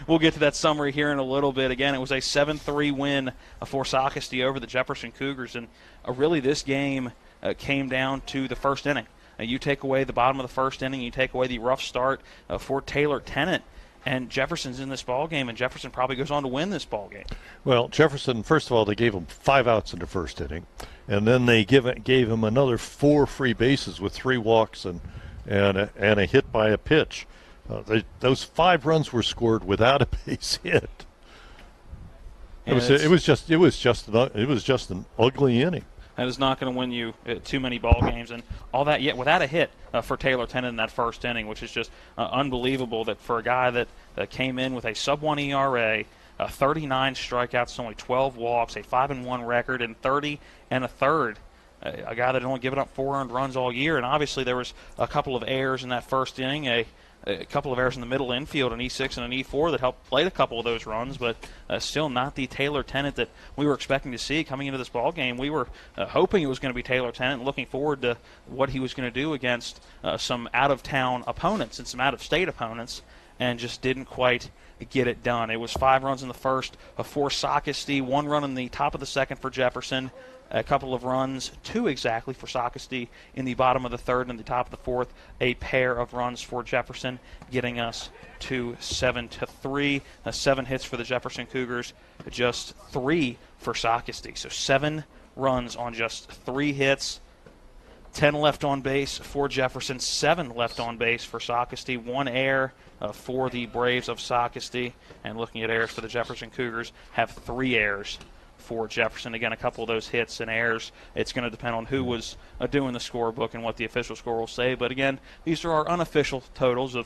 We'll get to that summary here in a little bit. Again, it was a 7-3 win for Socastee over the Jefferson Cougars, and really this game came down to the first inning. You take away the bottom of the first inning, you take away the rough start for Taylor Tennant, and Jefferson's in this ballgame, and Jefferson probably goes on to win this ballgame. Well, Jefferson, first of all, they gave him 5 outs in the first inning, and then they gave him another 4 free bases with 3 walks and a hit by a pitch. Those 5 runs were scored without a base hit. It was just an ugly inning. That is not going to win you too many ball games and all that yet without a hit for Taylor Tennant in that first inning, which is just unbelievable that for a guy that came in with a sub-1 ERA, 39 strikeouts, only 12 walks, a 5-1 record, and 30 1/3. A guy that had only given up 4 earned runs all year, and obviously there was a couple of errors in that first inning, a couple of errors in the middle infield, an E6 and an E4 that helped play a couple of those runs, but still not the Taylor Tennant that we were expecting to see coming into this ball game. We were hoping it was going to be Taylor Tennant, looking forward to what he was going to do against some out-of-town opponents and some out-of-state opponents. and just didn't quite get it done. It was 5 runs in the first for Socastee, 1 run in the top of the second for Jefferson, a couple of runs, 2 exactly for Socastee in the bottom of the third and the top of the fourth, a pair of runs for Jefferson, getting us to 7-3. 7 hits for the Jefferson Cougars, just 3 for Socastee. So 7 runs on just 3 hits. 10 left on base for Jefferson, 7 left on base for Socastee, 1 error for the Braves of Socastee. And looking at errors for the Jefferson Cougars, have 3 errors for Jefferson. Again, a couple of those hits and errors. It's going to depend on who was doing the scorebook and what the official score will say. But again, these are our unofficial totals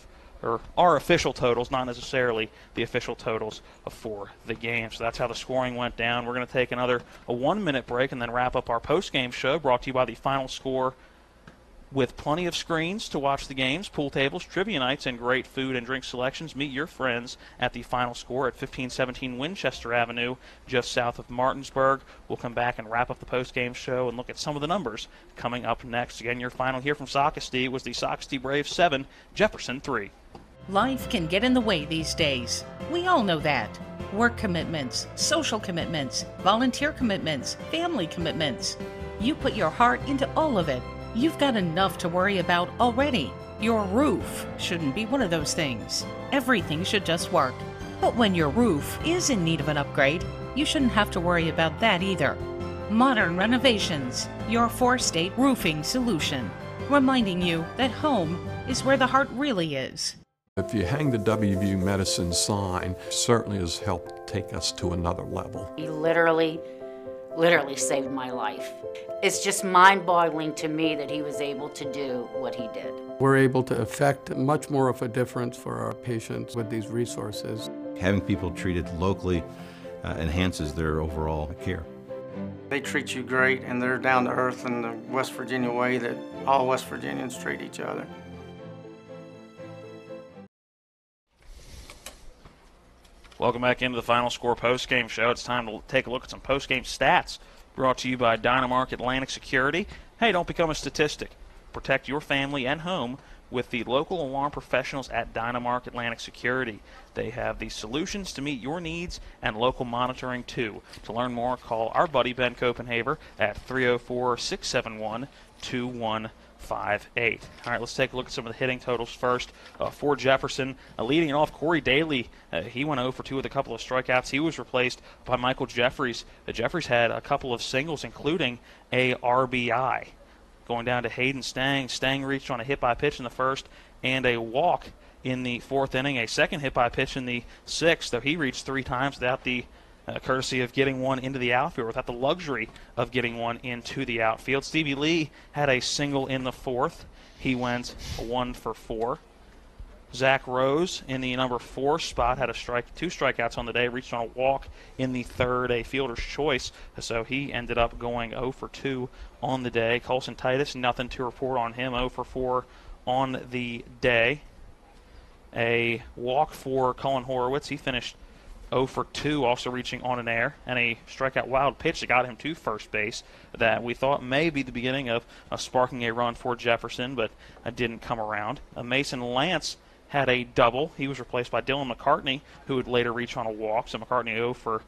or our official totals, not necessarily the official totals for the game. So that's how the scoring went down. We're going to take a 1-minute break and then wrap up our post-game show, brought to you by the Final Score, with plenty of screens to watch the games, pool tables, trivia nights, and great food and drink selections. Meet your friends at the Final Score at 1517 Winchester Avenue, just south of Martinsburg. We'll come back and wrap up the post-game show and look at some of the numbers coming up next. Again, your final here from Socastee was the Socastee Braves 7, Jefferson 3. Life can get in the way these days. We all know that. Work commitments, social commitments, volunteer commitments, family commitments. You put your heart into all of it. You've got enough to worry about already. Your roof shouldn't be one of those things. Everything should just work. But when your roof is in need of an upgrade, you shouldn't have to worry about that either. Modern Renovations, your 4-state roofing solution. Reminding you that home is where the heart really is. If you hang the WVU Medicine sign, certainly has helped take us to another level. He literally saved my life. It's just mind-boggling to me that he was able to do what he did. We're able to affect much more of a difference for our patients with these resources. Having people treated locally enhances their overall care. They treat you great, and they're down to earth in the West Virginia way that all West Virginians treat each other. Welcome back into the Final Score post-game show. It's time to take a look at some post-game stats brought to you by Dynamark Atlantic Security. Hey, don't become a statistic. Protect your family and home with the local alarm professionals at Dynamark Atlantic Security. They have the solutions to meet your needs and local monitoring too. To learn more, call our buddy Ben Copenhaver at 304-671-2158. All right, let's take a look at some of the hitting totals first. For Jefferson, leading it off, Corey Daly, he went 0 for 2 with a couple of strikeouts. He was replaced by Michael Jeffries. Jeffries had a couple of singles, including a RBI. Going down to Hayden Stang. Stang reached on a hit by pitch in the first and a walk in the 4th inning. A second hit by pitch in the 6th, though he reached 3 times without the courtesy of getting one into the outfield, without the luxury of getting one into the outfield. Stevie Lee had a single in the 4th. He went 1 for 4. Zach Rose in the number 4 spot had 2 strikeouts on the day, reached on a walk in the 3rd, a fielder's choice, so he ended up going 0 for 2 on the day. Colson Titus, nothing to report on him, 0 for 4 on the day. A walk for Cullen Horowitz. He finished 0 for 2, also reaching on an error, and a strikeout wild pitch that got him to first base that we thought may be the beginning of sparking a run for Jefferson, but didn't come around. Mason Lance had a double. He was replaced by Dylan McCartney, who would later reach on a walk. So McCartney 0 for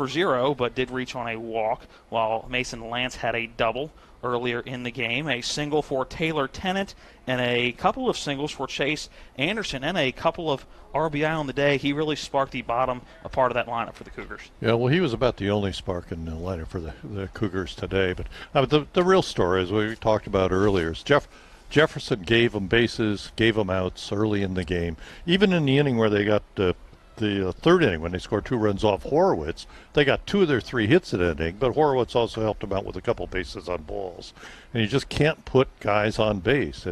0, but did reach on a walk, while Mason Lance had a double earlier in the game. A single for Taylor Tennant and a couple of singles for Chase Anderson and a couple of RBI on the day. He really sparked the bottom part of that lineup for the Cougars. Yeah, well, he was about the only spark in the lineup for the Cougars today. But the real story, as we talked about earlier, is Jefferson gave them bases, gave them outs early in the game. Even in the inning where they got the 3rd inning, when they scored 2 runs off Horowitz, they got 2 of their 3 hits that inning, but Horowitz also helped them out with a couple bases on balls. And you just can't put guys on base.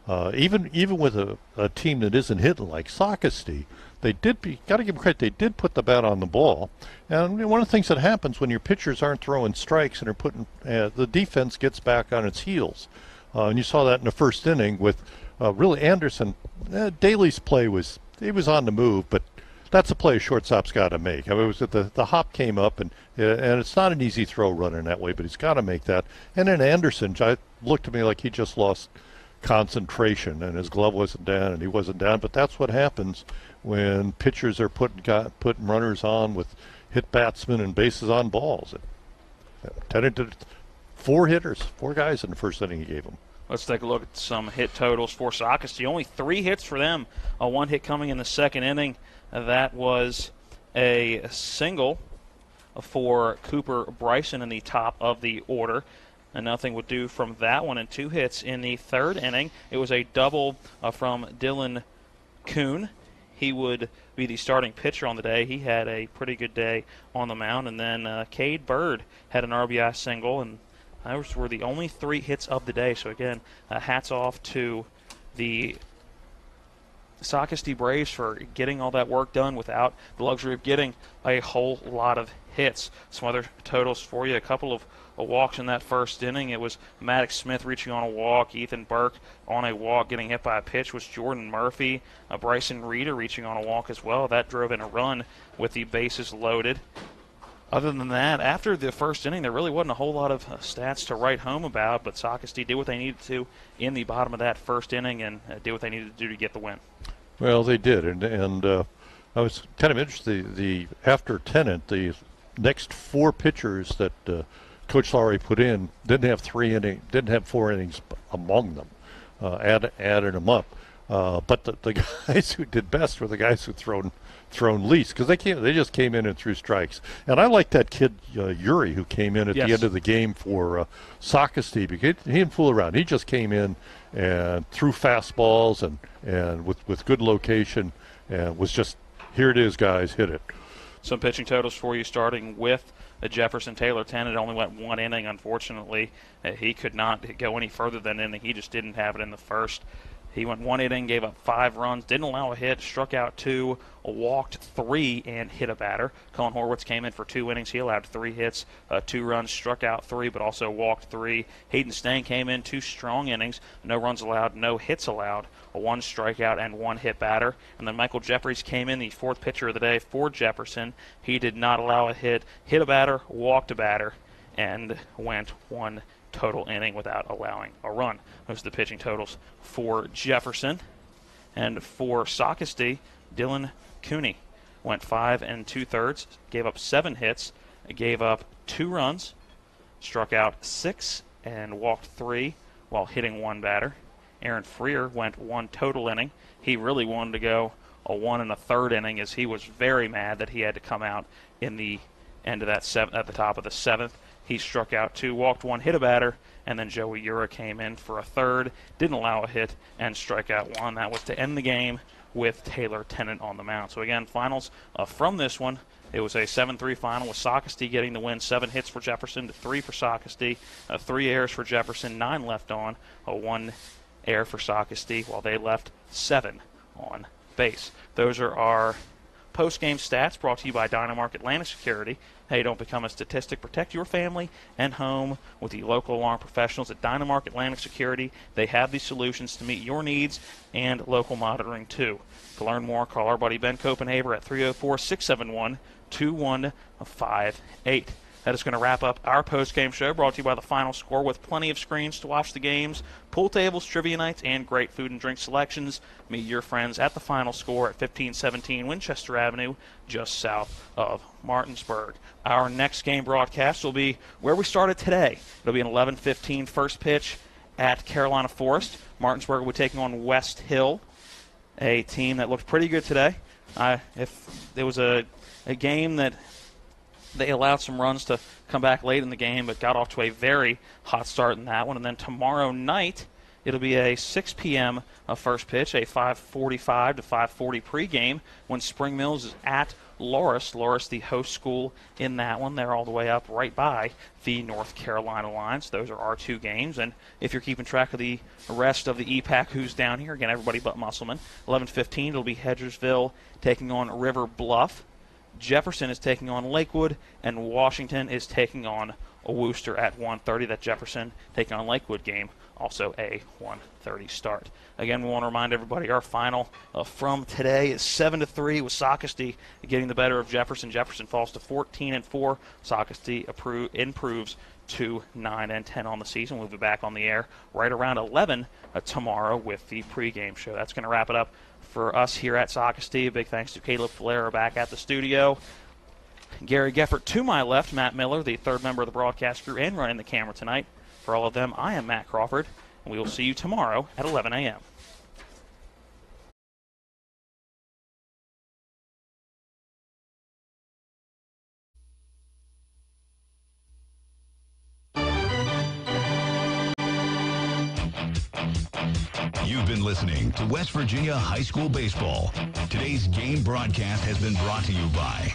Even with a team that isn't hitting like Socastee, got to give them credit, they did put the bat on the ball. And one of the things that happens when your pitchers aren't throwing strikes and are putting the defense gets back on its heels. And you saw that in the 1st inning with really Anderson. Daly's play was on the move, but that's a play a shortstop's got to make. I mean, it was the hop came up, and it's not an easy throw running that way, but he's got to make that. And then Anderson looked to me like he just lost concentration, and his glove wasn't down and he wasn't down. But that's what happens when pitchers are putting runners on with hit batsmen and bases on balls. Tennant did 4 hitters, 4 guys in the first inning he gave them. Let's take a look at some hit totals for Socastee. Only 3 hits for them. A 1 hit coming in the second inning. That was a single for Cooper Bryson in the top of the order. And nothing would do from that one. And 2 hits in the third inning. It was a double from Dylan Kuhn. He would be the starting pitcher on the day. He had a pretty good day on the mound. And then Cade Bird had an RBI single, and those were the only 3 hits of the day. So, again, hats off to the Socastee Braves for getting all that work done without the luxury of getting a whole lot of hits. Some other totals for you. A couple of walks in that first inning. It was Maddox Smith reaching on a walk, Ethan Burke on a walk. Getting hit by a pitch was Jordan Murphy. Bryson Reeder reaching on a walk as well. That drove in a run with the bases loaded. Other than that, after the first inning, there really wasn't a whole lot of stats to write home about, but Socastee did what they needed to in the bottom of that first inning and did what they needed to do to get the win. Well, they did, and I was kind of interested. After Tennant, the next 4 pitchers that Coach Lowery put in didn't have 4 innings among them, added them up. But the guys who did best were the guys who thrown least, because they just came in and threw strikes. And I like that kid Yuri, who came in at the end of the game for Socastee, because he didn't fool around. He just came in and threw fastballs and with good location, and was just, here it is, guys, hit it. Some pitching totals for you, starting with Jefferson. Taylor Tennant only went 1 inning, unfortunately. He could not go any further than an inning. He just didn't have it in the first. He went 1 inning, gave up 5 runs, didn't allow a hit, struck out 2, walked 3, and hit a batter. Colin Horwitz came in for 2 innings. He allowed 3 hits, 2 runs, struck out 3, but also walked 3. Hayden Stang came in 2 strong innings, no runs allowed, no hits allowed, a 1 strikeout and 1 hit batter. And then Michael Jeffries came in, the 4th pitcher of the day for Jefferson. He did not allow a hit a batter, walked a batter, and went 1 total inning without allowing a run. Those are the pitching totals for Jefferson. And for Socastee, Dylan Cooney went 5 2/3, gave up 7 hits, gave up 2 runs, struck out 6, and walked 3 while hitting 1 batter. Aaron Freer went 1 total inning. He really wanted to go a 1 1/3 inning, as he was very mad that he had to come out in the end of that at the top of the 7th. He struck out 2, walked 1, hit a batter, and then Joey Ura came in for a 3rd, didn't allow a hit, and strike out 1. That was to end the game with Taylor Tennant on the mound. So again, finals from this one. It was a 7-3 final with Socastee getting the win. 7 hits for Jefferson to 3 for Socastee, 3 errors for Jefferson, 9 left on, a 1 error for Socastee, while they left 7 on base. Those are our post-game stats brought to you by Dynamark Atlantic Security. Hey, don't become a statistic. Protect your family and home with the local alarm professionals at Dynamark Atlantic Security. They have the solutions to meet your needs and local monitoring, too. To learn more, call our buddy Ben Copenhaver at 304-671-2158. That is going to wrap up our post-game show, brought to you by the Final Score, with plenty of screens to watch the games, pool tables, trivia nights, and great food and drink selections. Meet your friends at the Final Score at 1517 Winchester Avenue, just south of Martinsburg. Our next game broadcast will be where we started today. It'll be an 11:15 first pitch at Carolina Forest. Martinsburg will be taking on West Hill, a team that looked pretty good today. If there was a game that they allowed some runs to come back late in the game, but got off to a very hot start in that one. And then tomorrow night, it'll be a 6 p.m. First pitch, a 5:45 to 5:40 pregame, when Spring Mills is at Loris. Loris, the host school in that one. They're all the way up right by the North Carolina line. So those are our 2 games. And if you're keeping track of the rest of the EPAC who's down here, again, everybody but Musselman, 11:15, it'll be Hedgersville taking on River Bluff. Jefferson is taking on Lakewood, and Washington is taking on Worcester at 1:30. That Jefferson taking on Lakewood game, also a 1:30 start. Again, we want to remind everybody our final from today is 7-3 with Socastee getting the better of Jefferson. Jefferson falls to 14-4. Socastee improves to 9-10 on the season. We'll be back on the air right around 11 tomorrow with the pregame show. That's going to wrap it up for us here at Socastee. A big thanks to Caleb Falera back at the studio. Gary Geffert to my left, Matt Miller, the third member of the broadcast crew and running the camera tonight. For all of them, I am Matt Crawford, and we will see you tomorrow at 11 a.m. You've been listening to West Virginia High School Baseball. Today's game broadcast has been brought to you by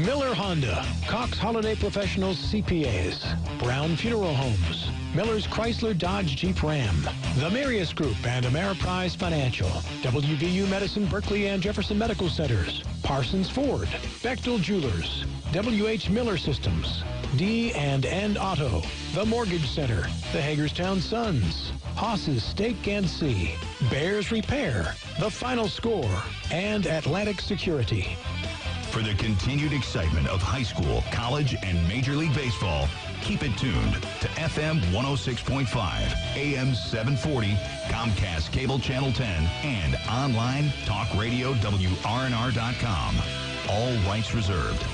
Miller Honda, Cox Holiday Professionals CPAs, Brown Funeral Homes, Miller's Chrysler Dodge Jeep Ram, The Marius Group and Ameriprise Financial, WVU Medicine Berkeley and Jefferson Medical Centers, Parsons Ford, Bechtel Jewelers, WH Miller Systems, D&N Auto, The Mortgage Center, the Hagerstown Suns, Haas's Steak and Sea, Bears Repair, The Final Score, and Atlantic Security. For the continued excitement of high school, college, and Major League Baseball, keep it tuned to FM 106.5, AM 740, Comcast Cable Channel 10, and online talkradio WRNR.com. All rights reserved.